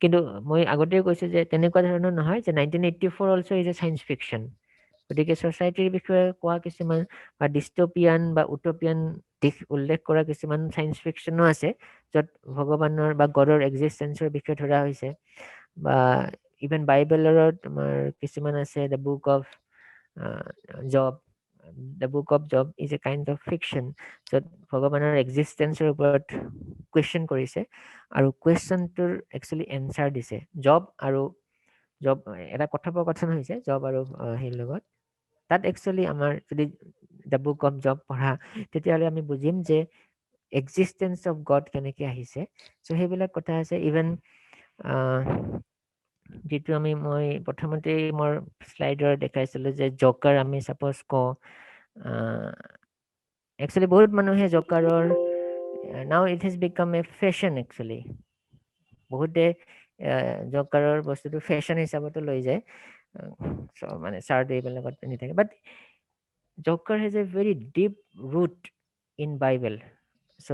কিন্তু মই আগতেও কৈছো যে তেনেকুৱা ধৰণৰ নহয় যে 1984 also is a science fiction গতিকে সোসাইটিৰ বিষয়ে কোৱা কিছুমান বা ডিস্টোপিয়ান বা উটোপিয়ান দিশ উল্লেখ কৰা কিছুমান সায়েন্স ফিকশনো আছে য'ত ভগৱানৰ বা গডৰ এক্সিষ্টেন্সৰ বিষয়ে ধৰা হৈছে বা ইভেন বাইবেলৰ তোমাৰ কিছুমান আছে the book of job The book of Job is a kind of fiction. So ভগৱানৰ এক্সিষ্টেন্সৰ ওপৰত কুৱেশ্যন কৰিছে আৰু কুৱেশ্যনটোৰ একচুৱেলি এনচাৰ দিছে জব এটা কথোপকথন হৈছে জব আৰু সেই লগত তাত একচুৱেলি আমাৰ যদি দ্য বুক অফ জব পঢ়া তেতিয়াহ'লে আমি বুজিম যে এক্সিষ্টেন্স অফ গড কেনেকৈ আহিছে চ' সেইবিলাক কথা আছে ইভেন যিটো মই প্ৰথমতে মোৰ শ্লাইডৰ দেখাইছিলোঁ যে জকাৰ আমি ছাপ'জ কওঁ একচুৱেলি বহুত মানুহে জকাৰৰ নাও it has become a fashion actually বহুতে জকাৰৰ বস্তুটো ফেশ্বন হিচাপতো লৈ যায় মানে চাৰ্ট এইবিলাকত পিন্ধি থাকে but Joker has a very deep root in Bible so'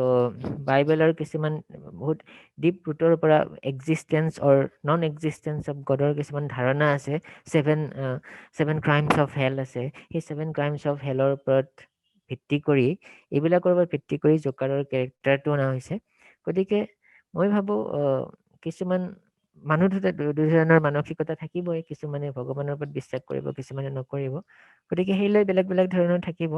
বাইবেলৰ কিছুমান বহুত ডিপ ৰুটৰ পৰা এক্সিষ্টেন্স অৰ নন এক্সিষ্টেন্স অফ গডৰ কিছুমান ধাৰণা আছে ছেভেন ক্ৰাইমছ অফ হেল আছে সেই ছেভেন ক্ৰাইমছ অফ হেলৰ ওপৰত ভিত্তি কৰি এইবিলাকৰ ওপৰত ভিত্তি কৰি জকাৰৰ কেৰেক্টাৰটো অনা হৈছে গতিকে মই ভাবোঁ কিছুমান মানুহ দুজনৰ মানসিকতা থাকিবই কিছুমানে ভগৱানৰ ওপৰত বিশ্বাস কৰিব কিছুমানে নকৰিব গতিকে সেইলৈ বেলেগ বেলেগ ধৰণৰ থাকিব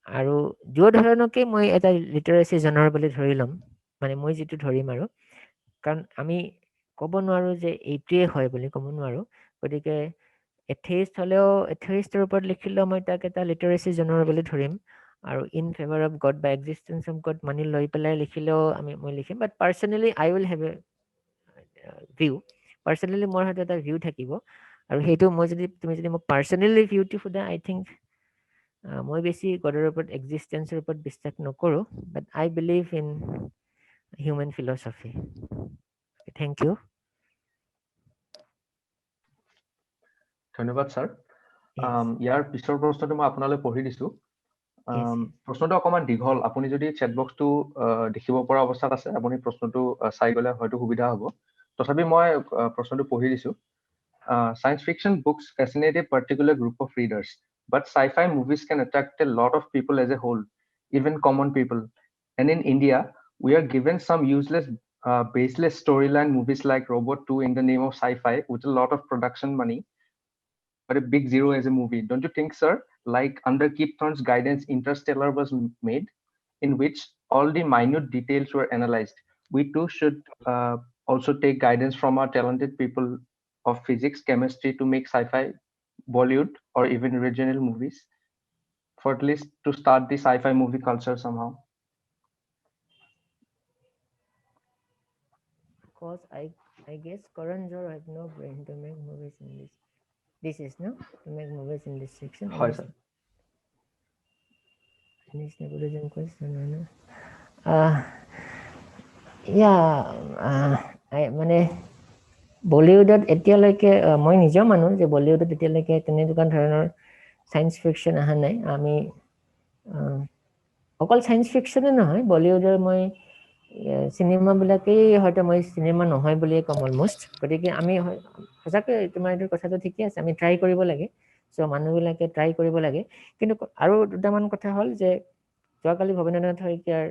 আৰু যোৱা ধৰণকে মই এটা লিটাৰেচি জনৰ বুলি ধৰি ল'ম মানে মই যিটো ধৰিম আৰু কাৰণ আমি ক'ব নোৱাৰো যে এইটোৱে হয় বুলি ক'ব নোৱাৰো গতিকে এথেইষ্ট হ'লেও এথেইষ্টৰ ওপৰত লিখিলেও মই তাক এটা লিটাৰেচি জনৰ বুলি ধৰিম আৰু ইন ফেভাৰ অফ গড বা এক্সিষ্টেন্স অফ গড মানি লৈ পেলাই লিখিলেও মই লিখিম but personally I will have a view personally মোৰ হয়তো এটা ভিউ থাকিব আৰু সেইটো তুমি যদি মোক পাৰ্চনেলি ভিউটো সোধা আই থিংক মই বেছি গডৰ ওপৰত এক্সিষ্টেন্সৰ ওপৰত বিশ্বাস নকৰোঁ but I believe in human philosophy thank you ধন্যবাদ ছাৰ ইয়াৰ পিছৰ প্ৰশ্নটো মই আপোনালৈ পঢ়ি দিছো প্ৰশ্নটো অকণমান দীঘল আপুনি যদি চেট বক্সটো দেখিব পৰা অৱস্থাত আছে আপুনি প্ৰশ্নটো চাই গ'লে হয়তো সুবিধা হ'ব তথাপি মই প্ৰশ্নটো পঢ়ি দিছো Science fiction books fascinate a particular group of readers, but sci-fi movies can attract a lot of people as a whole, even common people. And in India, we are given some useless, baseless storyline movies like Robot 2 in the name of sci-fi with a lot of production money, but a big zero as a movie. Don't you think, sir? Like under Kip Thorne's guidance, Interstellar was made, in which all the minute details were analyzed. We too should also take guidance from our talented people of physics, chemistry to make sci-fi, Bollywood, or even regional movies, for at least to start the sci-fi movie culture somehow. Because I guess Karan Johar had no brain to make movies in this. This is no to make movies in this section. Hi, sir. Finish nebulism question, no? মানে বলিউডত এতিয়ালৈকে মই নিজেও মানুহ যে বলিউডত এতিয়ালৈকে তেনেকুৱা ধৰণৰ science fiction অহা নাই আমি অকল সায়েন্স ফিকশনে নহয় বলিউডৰ মই চিনেমাবিলাকেই হয়তো মই চিনেমা নহয় বুলিয়ে ক'ম অলমষ্ট গতিকে আমি সঁচাকৈ তোমাৰ এইটো কথাটো ঠিকে আছে আমি ট্ৰাই কৰিব লাগে চ' মানুহবিলাকে ট্ৰাই কৰিব লাগে কিন্তু আৰু দুটামান কথা হ'ল যে যোৱাকালি ভৱেন্দ্ৰনাথ শইকীয়াৰ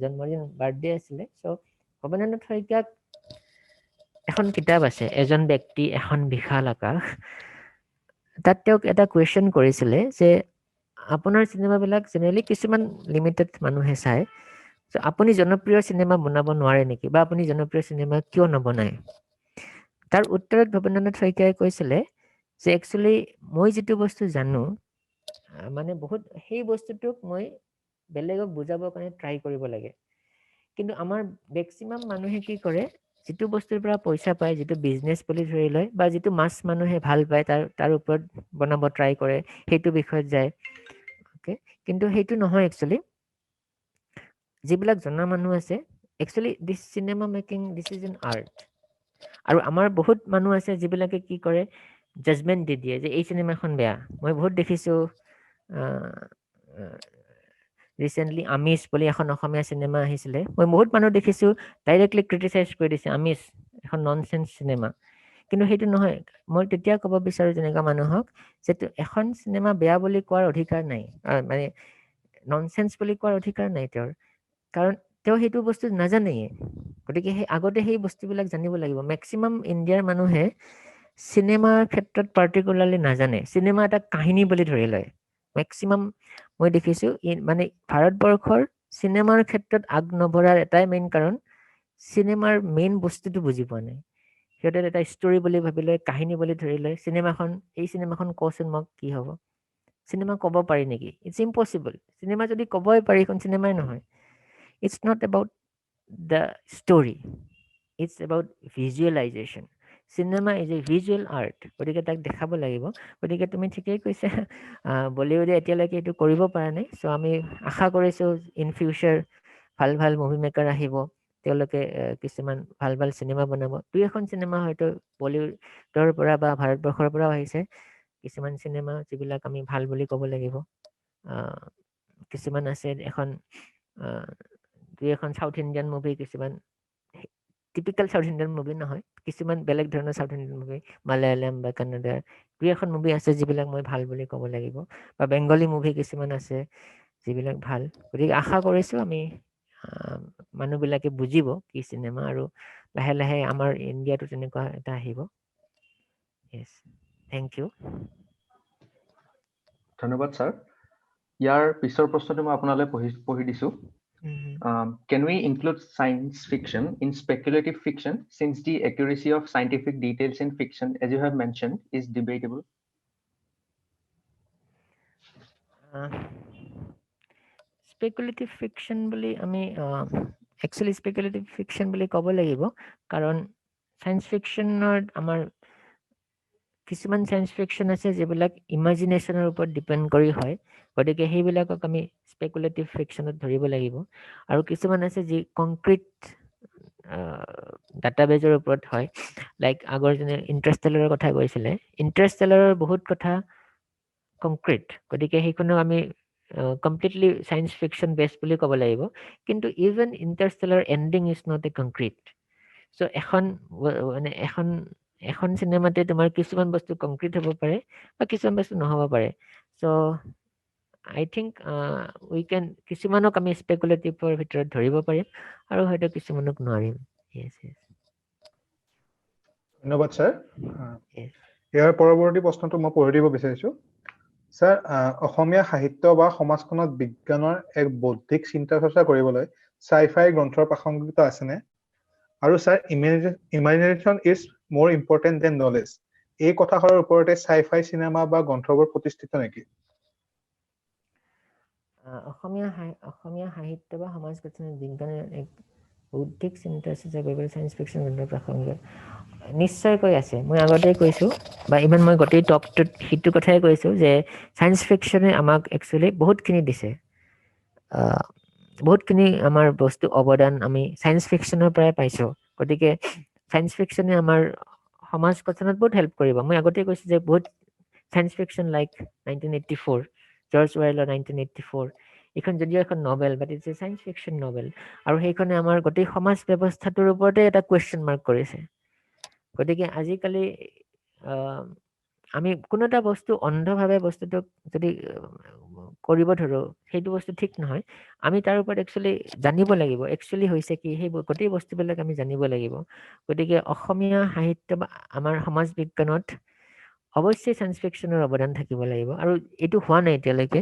জন্মদিন বাৰ্থডে আছিলে চ' ভৱেন্দ্ৰনাথ শইকীয়াক এখন কিতাপ আছে এজন ব্যক্তি এখন বিশাল আকাশ তাত তেওঁক এটা কুৱেশ্যন কৰিছিলে যে আপোনাৰ চিনেমাবিলাক জেনেৰেলি কিছুমান লিমিটেড মানুহে চায় So আপুনি জনপ্ৰিয় চিনেমা বনাব নোৱাৰে নেকি বা আপুনি জনপ্ৰিয় চিনেমা কিয় নবনায় তাৰ উত্তৰত ভৱেন্দ্ৰনাথ শইকীয়াই কৈছিলে যে একচুৱেলি মই যিটো বস্তু জানো মানে বহুত সেই বস্তুটোক মই বেলেগক বুজাবৰ কাৰণে ট্ৰাই কৰিব লাগে কিন্তু আমাৰ মেক্সিমাম মানুহে কি কৰে যিটো বস্তুৰ পৰা পইচা পায় যিটো বিজনেছ বুলি ধৰি লয় বা যিটো মাছ মানুহে ভাল পায় তাৰ ওপৰত বনাব ট্ৰাই কৰে সেইটো বিষয়ত যায় ওকে কিন্তু সেইটো নহয় একচুৱেলি যিবিলাক জনা মানুহ আছে actually this cinema making this is an art আৰু আমাৰ বহুত মানুহ আছে যিবিলাকে কি কৰে জাজমেণ্ট দি দিয়ে যে এই চিনেমাখন বেয়া মই বহুত দেখিছোঁ ৰিচেণ্টলি আমিষ বুলি এখন অসমীয়া চিনেমা আহিছিলে মই বহুত মানুহ দেখিছোঁ ডাইৰেক্টলি ক্ৰিটিচাইজ কৰি দিছে আমিষ এখন ননচেন্স চিনেমা কিন্তু সেইটো নহয় মই তেতিয়া ক'ব বিচাৰোঁ যেনেকুৱা মানুহক যে এখন চিনেমা বেয়া বুলি কোৱাৰ অধিকাৰ নাই মানে ননচেন্স বুলি কোৱাৰ অধিকাৰ নাই তেওঁৰ কাৰণ তেওঁ সেইটো বস্তু নাজানেই গতিকে সেই আগতে সেই বস্তুবিলাক জানিব লাগিব মেক্সিমাম ইণ্ডিয়াৰ মানুহে চিনেমাৰ ক্ষেত্ৰত পাৰ্টিকুলাৰলি নাজানে চিনেমা এটা কাহিনী বুলি ধৰি লয় মেক্সিমাম মই দেখিছোঁ মানে ভাৰতবৰ্ষৰ চিনেমাৰ ক্ষেত্ৰত আগ নবঢ়াৰ এটাই মেইন কাৰণ চিনেমাৰ মেইন বস্তুটো বুজি পোৱা নাই সিহঁতে এটা ষ্টৰী বুলি ভাবি লয় কাহিনী বুলি ধৰি লয় এই চিনেমাখন কচোন মোক কি হ'ব চিনেমা ক'ব পাৰি নেকি ইটছ ইম্পচিবল চিনেমা যদি ক'বই পাৰি এখন চিনেমাই নহয় it's not about the story it's about visualization cinema is a visual art গতিকে তাক দেখাব লাগিব গতিকে তুমি ঠিকেই কৈছা বলিউডে এতিয়ালৈকে এইটো কৰিব পৰা নাই চ' আমি আশা কৰিছোঁ ইন ফিউচাৰ ভাল ভাল মুভি মেকাৰ আহিব তেওঁলোকে কিছুমান ভাল ভাল চিনেমা বনাব দুই এখন চিনেমা হয়তো বলিউডৰ পৰা বা ভাৰতবৰ্ষৰ পৰাও আহিছে কিছুমান চিনেমা যিবিলাক আমি ভাল বুলি ক'ব লাগিব কিছুমান আছে এখন দুই এখন সাউথ ইণ্ডিয়ান মুভি কিছুমান টিপিকেল সাউথ ইণ্ডিয়ান মুভি নহয় কিছুমান বেলেগ ধৰণৰ সাউথ ইণ্ডিয়ান মুভি মালায়ালাম বা কানাডাৰ দুই এখন মুভি আছে যিবিলাক মই ভাল বুলি ক'ব লাগিব বা বেংগলী মুভি কিছুমান আছে যিবিলাক ভাল গতিকে আশা কৰিছোঁ আমি মানুহবিলাকে বুজিব কি চিনেমা আৰু লাহে লাহে আমাৰ ইণ্ডিয়াটো তেনেকুৱা এটা আহিব য়েছ থেংক ইউ ধন্যবাদ ছাৰ ইয়াৰ পিছৰ প্ৰশ্নটো মই আপোনালৈ পঢ়ি দিছোঁ Can we include science fiction in speculative fiction since the accuracy of scientific details in fiction, as you have mentioned, is debatable? Speculative fiction বুলি আমি actually speculative fiction বুলি ক'ব লাগিব কাৰণ science fictionৰ আমাৰ কিছুমান science fiction আছে যিবিলাক ইমাজিনেশ্যনৰ ওপৰত ডিপেণ্ড কৰি হয় গতিকে সেইবিলাকক আমি স্পেকুলেটিভ ফিকশ্যনত ধৰিব লাগিব আৰু কিছুমান আছে যি কংক্ৰিট ডাটাবেজৰ ওপৰত হয় লাইক আগৰ যোনে ইণ্টাৰষ্টেলাৰৰ কথা কৈছিলে ইণ্টাৰষ্টেলাৰৰ বহুত কথা কংক্ৰিট গতিকে সেইখনক আমি কমপ্লিটলি চায়েন্স ফিকশ্যন বেছ বুলি ক'ব লাগিব কিন্তু ইভেন ইণ্টাৰষ্টেলাৰ এণ্ডিং is not a concrete so' এখন চিনেমাতে তোমাৰ কিছুমান বস্তু কংক্ৰিট হ'ব পাৰে বা কিছুমান বস্তু নহ'ব পাৰে চ' আই থিংক উই কেন কিছুমানক আমি স্পেকুলেটিভৰ ভিতৰত ধৰিব পাৰিম আৰু হয়তো কিছুমানক নোৱাৰিম ধন্যবাদ ছাৰ ইয়াৰ পৰৱৰ্তী প্ৰশ্নটো মই পঢ়ি দিব বিচাৰিছোঁ ছাৰ অসমীয়া সাহিত্য বা সমাজখনত বিজ্ঞানৰ এক বৌদ্ধিক চিন্তা চৰ্চা কৰিবলৈ চাইফাই গ্ৰন্থৰ প্ৰাসংগিকতা আছেনে আৰু sir imagination is more important than knowledge এই কথাষাৰৰ ওপৰতে চাইফাই চিনেমা বা গ্ৰন্থবোৰ প্ৰতিষ্ঠিত নেকি অসমীয়া সাহিত্য বা সমাজ গঠনত বিজ্ঞানৰ এক বৌদ্ধিক চিন্তা চৰ্চা কৰিবলৈ চায়েন্স ফিকশ্যন গ্ৰন্থৰ প্ৰাসংগিক নিশ্চয়কৈ আছে মই আগতেই কৈছোঁ বা ইমান মই গোটেই টপটোত সেইটো কথাই কৈছোঁ যে চায়েন্স ফিকশ্যনে আমাক একচুৱেলি বহুতখিনি দিছে বহুতখিনি আমাৰ বস্তু অৱদান আমি চায়েন্স ফিকশ্যনৰ পৰাই পাইছোঁ গতিকে চায়েন্স ফিকশ্যনে আমাৰ সমাজ গঠনত বহুত হেল্প কৰিব মই আগতেই কৈছোঁ যে বহুত চায়েন্স ফিকশ্যন লাইক 1984 জৰ্জ ৱেলৰ 1984 এইখন যদিও এখন novel but it's a science fiction novel আৰু সেইখনে আমাৰ গোটেই সমাজ ব্যৱস্থাটোৰ ওপৰতে এটা কুৱেশ্যন মাৰ্ক কৰিছে গতিকে আজিকালি আমি কোনো এটা বস্তু অন্ধভাৱে বস্তুটোক যদি কৰিব ধৰোঁ সেইটো বস্তু ঠিক নহয় আমি তাৰ ওপৰত একচুৱেলি জানিব লাগিব একচুৱেলি হৈছে কি সেই গোটেই বস্তুবিলাক আমি জানিব লাগিব গতিকে অসমীয়া সাহিত্য বা আমাৰ সমাজ বিজ্ঞানত অৱশ্যেই চায়েন্স ফিকশ্যনৰ অৱদান থাকিব লাগিব আৰু এইটো হোৱা নাই এতিয়ালৈকে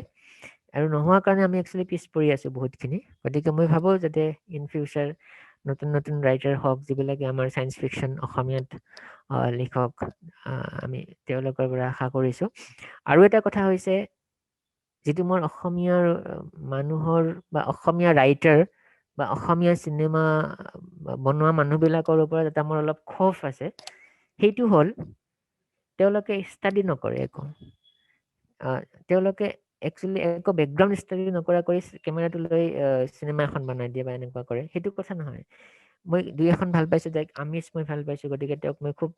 আৰু নোহোৱাৰ কাৰণে আমি একচুৱেলি পিছ পৰি আছো বহুতখিনি গতিকে মই ভাবোঁ যাতে ইন ফিউচাৰ নতুন নতুন ৰাইটাৰ হওক যিবিলাকে আমাৰ ছায়েন্স ফিকশ্যন অসমীয়াত লিখক আমি তেওঁলোকৰ পৰা আশা কৰিছোঁ আৰু এটা কথা হৈছে যিটো মোৰ অসমীয়াৰ মানুহৰ বা অসমীয়া ৰাইটাৰ বা অসমীয়া চিনেমা বনোৱা মানুহবিলাকৰ ওপৰত এটা মোৰ অলপ ক্ষোভ আছে সেইটো হ'ল তেওঁলোকে ষ্টাডি নকৰে একো তেওঁলোকে একচুৱেলি একো বেকগ্ৰাউণ্ড ষ্টাডি নকৰাকৈ কেমেৰাটো লৈ চিনেমা এখন বনাই দিয়ে বা এনেকুৱা কৰে সেইটো কথা নহয় মই দুই এখন ভাল পাইছোঁ যে আমিষ মই ভাল পাইছোঁ গতিকে তেওঁক মই খুব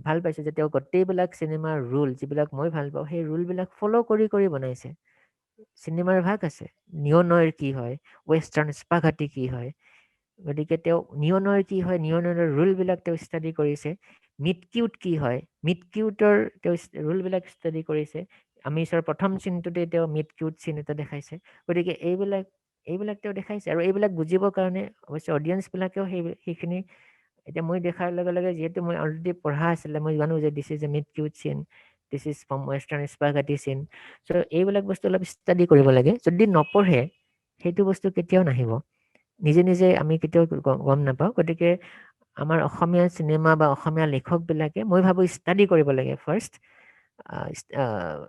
ভাল পাইছোঁ যে তেওঁ গোটেইবিলাক চিনেমাৰ ৰুল যিবিলাক মই ভাল পাওঁ সেই ৰুলবিলাক ফ'ল' কৰি কৰি বনাইছে চিনেমাৰ ভাগ আছে নিয়নয়ৰ কি হয় ৱেষ্টাৰ্ণ স্পাঘাটি কি হয় গতিকে তেওঁ নিয়নয়ৰ কি হয় নিয়নয়ৰ ৰুলবিলাক তেওঁ ষ্টাডি কৰিছে মিট কিউট কি হয় মিট কিউটৰ তেওঁ ৰুলবিলাক ষ্টাডি কৰিছে আমিষৰ প্ৰথম চিনটোতে তেওঁ মিট কিউট চিন এটা দেখাইছে গতিকে এইবিলাক তেওঁ দেখাইছে আৰু এইবিলাক বুজিবৰ কাৰণে অৱশ্যে অডিয়েঞ্চবিলাকেও সেইখিনি এতিয়া মই দেখাৰ লগে লগে যিহেতু মই অলৰেডি পঢ়া আছিলে মই জানো যে this is a meet cute scene this is from western spaghetti scene so' এইবিলাক বস্তু অলপ ষ্টাডি কৰিব লাগে যদি নপঢ়ে সেইটো বস্তু কেতিয়াও নাহিব নিজে নিজে আমি কেতিয়াও গম নাপাওঁ গতিকে আমাৰ অসমীয়া চিনেমা বা অসমীয়া লেখকবিলাকে মই ভাবোঁ ষ্টাডি কৰিব লাগে ফাৰ্ষ্ট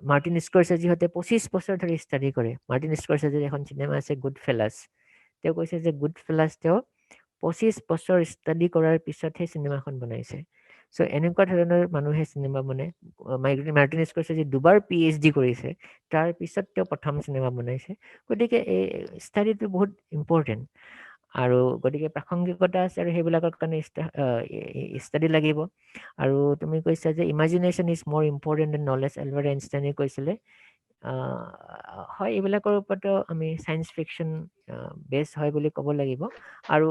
মাৰ্টিন স্কৰছেজিহঁতে 25 বছৰ ধৰি ষ্টাডি কৰে মাৰ্টিন স্কৰছেজিৰ এখন চিনেমা আছে গুড ফেলাছ তেওঁ কৈছে যে গুড ফেলাছ তেওঁ 25 বছৰ ষ্টাডি কৰাৰ পিছতহে চিনেমাখন বনাইছে চ' এনেকুৱা ধৰণৰ মানুহে চিনেমা বনায় মাৰ্টিন স্কৰছেজি 2 বাৰ PhD কৰিছে তাৰ পিছত তেওঁ প্ৰথম চিনেমা বনাইছে গতিকে এই ষ্টাডিটো বহুত ইম্পৰ্টেণ্ট আৰু গতিকে প্ৰাসংগিকতা আছে আৰু সেইবিলাকৰ কাৰণে ষ্টাডি লাগিব আৰু তুমি কৈছা যে imagination is more important than knowledge Albert আইনষ্টাইনে কৈছিলে হয় এইবিলাকৰ ওপৰতো আমি ছায়েন্স ফিকশ্যন বেছ হয় বুলি ক'ব লাগিব আৰু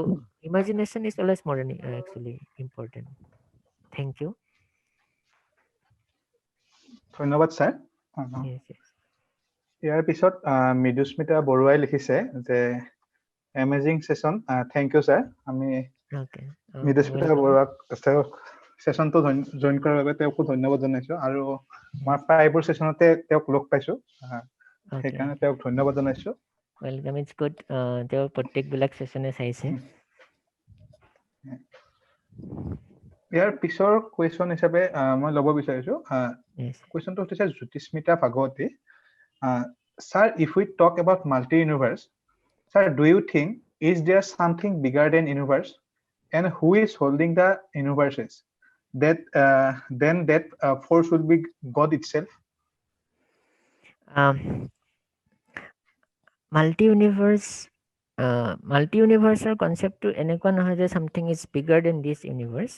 ইমাজিনেশ্যন ইজ অলৱেজ মোৰ একচুৱেলি ইম্পৰ্টেণ্ট থেংক ইউ ধন্যবাদ ছাৰ ইয়াৰ পিছত মৃদুস্মিতা বৰুৱাই লিখিছে যে amazing session thank you sir আমি মৃদুস্মিতা বৰুৱাক ছেছনটো জইন কৰাৰ বাবে তেওঁকো ধন্যবাদ জনাইছোঁ আৰু আমাৰ প্ৰায়বোৰ ছেছনতে তেওঁক লগ পাইছোঁ সেইকাৰণে তেওঁক ধন্যবাদ জনাইছোঁ ৱেলকাম ইটছ গুড তেওঁ প্ৰত্যেকবিলাক ছেছনে চাইছে ইয়াৰ পিছৰ কুৱেশ্যন হিচাপে মই ল'ব বিচাৰিছোঁ কুৱেশ্যনটো হৈছে Jyotismita Bhagawati sir if we talk about multi universe sir do you think is there something bigger than universe and who is holding the universes then that force will be God itself multi ইউনিভাৰ্ছৰ কনচেপ্টটো এনেকুৱা নহয় যে something is bigger than this universe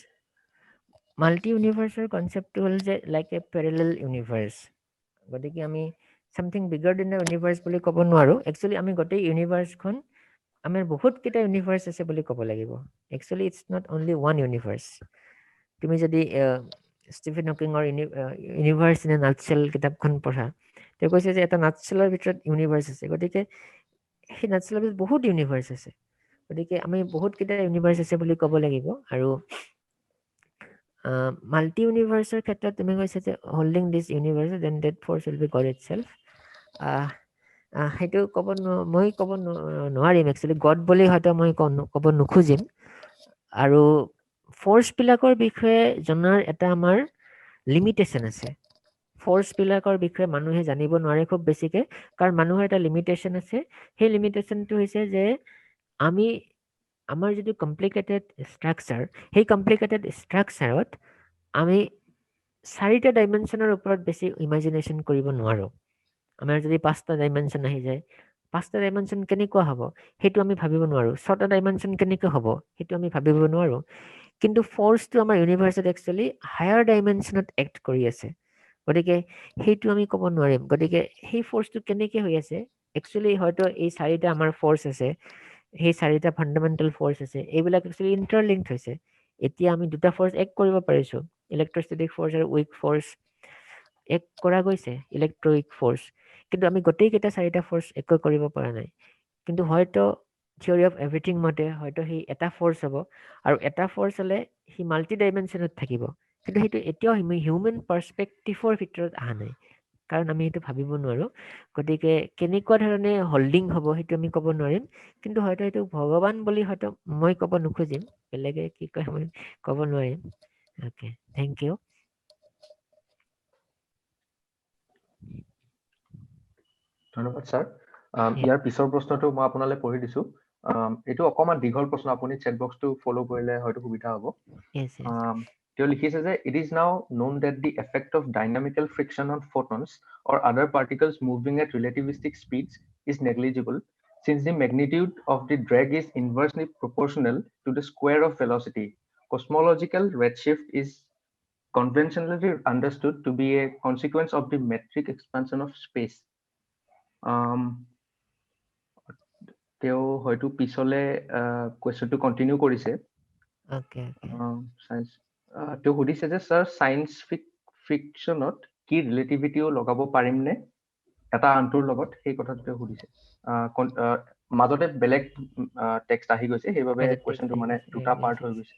multi ইউনিভাৰ্ছৰ কনচেপ্টটো হ'ল যে like a parallel universe গতিকে আমি something bigger than the universe বুলি ক'ব নোৱাৰোঁ একচুৱেলি আমি গোটেই ইউনিভাৰ্ছখন আমাৰ বহুতকেইটা ইউনিভাৰ্ছ আছে বুলি ক'ব লাগিব actually it's not only one universe তুমি যদি ষ্টিফেন হকিঙৰ ইউনিভাৰ্ছ ইন এ নাটছেল কিতাপখন পঢ়া তেওঁ কৈছে যে এটা নাটছেলৰ ভিতৰত ইউনিভাৰ্ছ আছে গতিকে সেই নাটছেলৰ ভিতৰত বহুত ইউনিভাৰ্ছ আছে গতিকে আমি বহুতকেইটা ইউনিভাৰ্ছ আছে বুলি ক'ব লাগিব আৰু মাল্টি ইউনিভাৰ্ছৰ ক্ষেত্ৰত তুমি কৈছা যে holding this universe then that force will be God itself সেইটো মই ক'ব নোৱাৰিম একচুৱেলি গড বুলি হয়তো মই ক'ব নোখোজিম আৰু ফ'ৰ্চবিলাকৰ বিষয়ে জনাৰ এটা আমাৰ লিমিটেশ্যন আছে ফ'ৰ্চবিলাকৰ বিষয়ে মানুহে জানিব নোৱাৰে খুব বেছিকৈ কাৰণ মানুহৰ এটা লিমিটেশ্যন আছে সেই লিমিটেশ্যনটো হৈছে যে আমাৰ যিটো কমপ্লিকেটেড ষ্ট্ৰাকচাৰ সেই কমপ্লিকেটেড ষ্ট্ৰাকচাৰত আমি 4টা ডাইমেনশ্যনৰ ওপৰত বেছি ইমাজিনেশ্যন কৰিব নোৱাৰোঁ আমাৰ যদি 5টা ডাইমেনশ্যন আহি যায় 5টা ডাইমেনশ্যন কেনেকুৱা হ'ব সেইটো আমি ভাবিব নোৱাৰোঁ 6টা ডাইমেনশ্যন কেনেকৈ হ'ব সেইটো আমি ভাবিব নোৱাৰোঁ কিন্তু ফ'ৰ্চটো আমাৰ ইউনিভাৰ্ছত একচুৱেলি হায়াৰ ডাইমেনশ্যনত এক্ট কৰি আছে গতিকে সেইটো আমি ক'ব নোৱাৰিম গতিকে সেই ফ'ৰ্চটো কেনেকৈ হৈ আছে একচুৱেলি হয়তো এই 4টা আমাৰ ফ'ৰ্চ আছে সেই 4টা ফাণ্ডামেণ্টেল ফ'ৰ্চ আছে এইবিলাক একচুৱেলি ইণ্টাৰলিংকড হৈছে এতিয়া আমি 2টা ফ'ৰ্চ এক কৰিব পাৰিছোঁ ইলেক্ট্ৰষ্টেটিক ফ'ৰ্চ আৰু উইক ফ'ৰ্চ এক কৰা গৈছে ইলেক্ট্ৰউইক ফ'ৰ্চ কিন্তু আমি গোটেইকেইটা 4টা ফ'ৰ্চ একো কৰিব পৰা নাই কিন্তু হয়তো থিয়ৰী অফ এভৰিথিং মতে হয়তো সেই এটা ফ'ৰ্চ হ'ব আৰু এটা ফ'ৰ্চ হ'লে সি মাল্টি ডাইমেনশ্যনত থাকিব কিন্তু সেইটো এতিয়াও হিউমেন পাৰ্চপেক্টিভৰ ভিতৰত অহা নাই কাৰণ আমি সেইটো ভাবিব নোৱাৰো গতিকে কেনেকুৱা ধৰণে হোল্ডিং হ'ব সেইটো আমি ক'ব নোৱাৰিম কিন্তু হয়তো এইটো ভগৱান বুলি হয়তো মই ক'ব নোখোজিম বেলেগে কি কয় মই ক'ব নোৱাৰিম ওকে থ্যাংক ইউ ধন্যবাদ ছাৰ ইয়াৰ পিছৰ প্ৰশ্নটো মই আপোনালৈ পঢ়ি দিছো এইটো অকমান দীঘল প্ৰশ্ন আপুনি চেট বক্সটো ফলো কৰিলে হয়তো সুবিধা হ'ব yes yes তেওঁ লিখিছে যে it is now known that the effect of dynamical friction on photons or other particles moving at relativistic speeds is negligible since the magnitude of the drag is inversely proportional to the square of velocity. Cosmological redshift is conventionally understood to be a consequence of the metric expansion of space. তেওঁ হয়তো পিছলে কোৱেশ্চনটো continue কৰিছে okay তেওঁ সুধিছে যে sir science ফিকশনত কি ৰিলেটিভিটিও লগাব পাৰিমনে এটা আনটোৰ লগত সেই কথাটো তেওঁ সুধিছে মাজতে বেলেগ টেক্সট আহি গৈছে সেইবাবে কোৱেশ্চনটো মানে দুটা পাৰ্ট হৈ গৈছে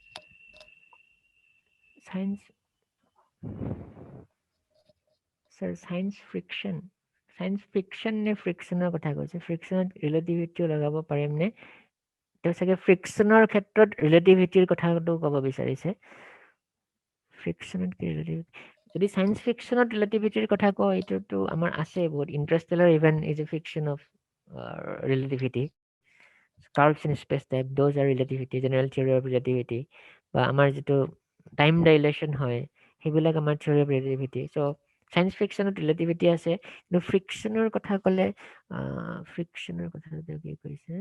সায়েন্স ফ্ৰিকশন নে ফ্ৰিকশনৰ কথা কৈছে ফ্ৰিকশনত ৰিলেটিভিটিও লগাব পাৰিমনে তেওঁ চাগে ফ্ৰিকশনৰ ক্ষেত্ৰত ৰিলেটিভিটিৰ কথাটো ক'ব বিচাৰিছে ফ্ৰিকশনত কি ৰিলেটিভিটি যদি সায়েন্স ফিকশনত ৰিলেটিভিটিৰ কথা কওঁ এইটোতো আমাৰ আছে বহুত Interstellar event is a fiction of relativity curves in space time those are relativity general theory of relativity বা আমাৰ যেটো টাইম ডাইলেশন হয় সেইবিলাক আমাৰ theory of relativity so science fiction to relativity আছে কিন্তু ফ্ৰিকশনৰ কথা ক'লে ফ্ৰিকশনৰ কথা কি কৈছে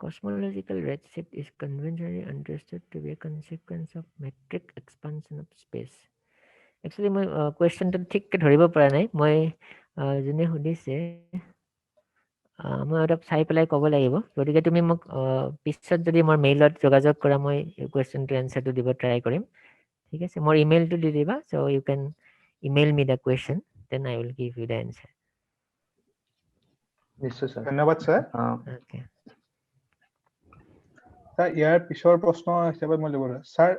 Cosmological redshift is conventionally understood to be a consequence of metric expansion of space. Actually, my question to ঠিক ধৰিব পৰা নাই মই জনে সুধিছে মই অলপ চাই পেলাই ক'ব লাগিব গতিকে তুমি মোক পিছত যদি মোৰ মেইলত যোগাযোগ কৰা মই কোৱেশ্চনটো এনসাৰটো দিব ট্ৰাই কৰিম ঠিক আছে মোৰ ইমেইলটো দি দিবা so you can email me the question then I will give you the answer নিশ্চয় স্যাৰ ধন্যবাদ স্যাৰ okay ইয়াৰ পিছৰ প্ৰশ্ন হিচাপে মই ল'ব sir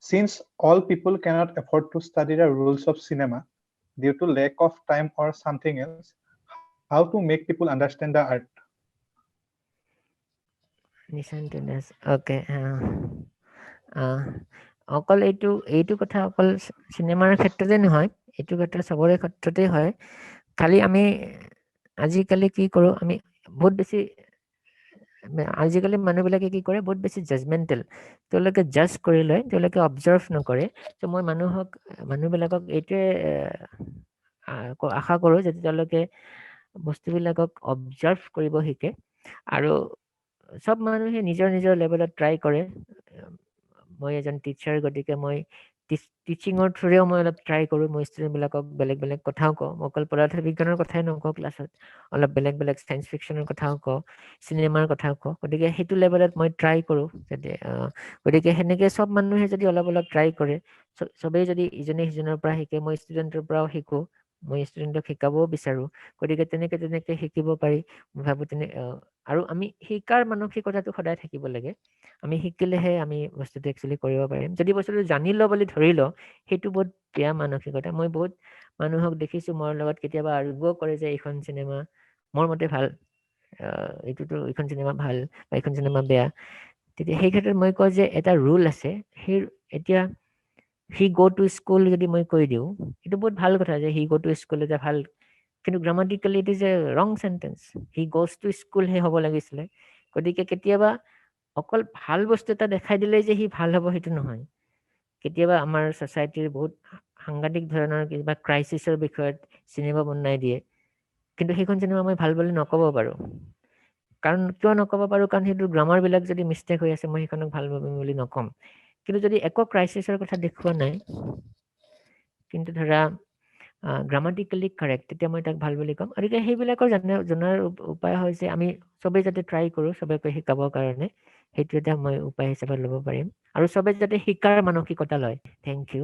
since all people cannot afford to study the rules of cinema due to lack of time or something else how to make people understand the art okay অকল এইটো কথা অকল চিনেমাৰ ক্ষেত্ৰতে নহয় এইটো কথা সবৰে ক্ষেত্ৰতে হয় খালি আমি আজিকালি কি কৰো আমি বহুত বেছি আজিকালি মানুহবিলাকে কি কৰে বহুত বেছি জাজমেন্টাল তেওঁলোকে জাজ কৰি লয় তেওঁলোকে অবজাৰ্ভ নকৰে তো মই মানুহবিলাকক এইটোৱে আশা কৰো যে তেওঁলোকে বস্তুবিলাকক অবজাৰ্ভ কৰিব শিকে আৰু সব মানুহে নিজৰ লেভেলত ট্ৰাই কৰে মই এজন টিচাৰ গতিকে মই টিচিঙৰ থ্ৰুৰেও মই অলপ ট্ৰাই কৰো মই ষ্টুডেণ্টবিলাকক বেলেগ কথাও কওঁ অকল পদাৰ্থ বিজ্ঞানৰ কথাই নকওঁ ক্লাছত অলপ বেলেগ সায়েন্স ফিকশনৰ কথাও কওঁ চিনেমাৰ কথাও কওঁ গতিকে সেইটো লেভেলত মই ট্ৰাই কৰো গতিকে সেনেকে সব মানুহে যদি অলপ ট্ৰাই কৰে সবেই যদি ইজনে সিজনৰ পৰা শিকে মই ষ্টুডেণ্টৰ পৰাও শিকো মই ষ্টুডেণ্টক শিকাবও বিচাৰো গতিকে তেনেকে শিকিব পাৰি মই ভাবো আৰু আমি শিকাৰ মানসিকতাটো সদায় থাকিব লাগে আমি শিকিলেহে আমি বস্তুটো একচুয়ালি কৰিব পাৰিম যদি বস্তুটো জানি ল বুলি ধৰি ল সেইটো বহুত বেয়া মানসিকতা মই বহুত মানুহক দেখিছো মোৰ লগত কেতিয়াবা আৰ্গুও কৰে যে এইখন চিনেমা মোৰ মতে ভাল এইখন চিনেমা ভাল বা এইখন চিনেমা বেয়া তেতিয়া সেই ক্ষেত্ৰত মই কওঁ যে এটা ৰুল আছে সেই এতিয়া he go to school যদি মই কৈ দিও এটা বহুত ভাল কথা যে he go to school এটা ভাল কিন্তু গ্ৰামাটিক্যালি ইট ইজ এ ৰং sentence he goes to school হে হ'ব লাগিছিল গতিকে কেতিয়াবা অকল ভাল বস্তু এটা দেখাই দিলে যে হি ভাল হ'ব সেইটো নহয় কেতিয়াবা আমাৰ সোসাইটিৰ বহুত সাংঘাতিক ধৰণৰ কিবা ক্ৰাইসিসৰ বিষয়ত চিনেমা বনাই দিয়ে কিন্তু সেইখন চিনেমা মই ভাল বুলি নকব পাৰো কাৰণ কিয় নকব পাৰো কাৰণ সেইটো গ্ৰামাৰ বিলাক যদি মিস্টেক হৈ আছে মই সেইখনক ভাল বুলি নকম কিন্তু যদি একো ক্ৰাইসিসৰ কথা দেখুৱা নাই কিন্তু ধৰা গ্ৰামাটিক্যালি কাৰেক্ট তেতিয়া মই তাক ভাল বুলি কম আৰু এতিয়া সেইবিলাকৰ জনাৰ উপায় হৈছে আমি সবে যাতে ট্ৰাই কৰো সবেকে শিকাবৰ কাৰণে সেইটো এটা মই উপায় হিচাপে ল'ব পাৰিম আৰু সবে যাতে শিকাৰ মানসিকতা লয় থ্যাংক ইউ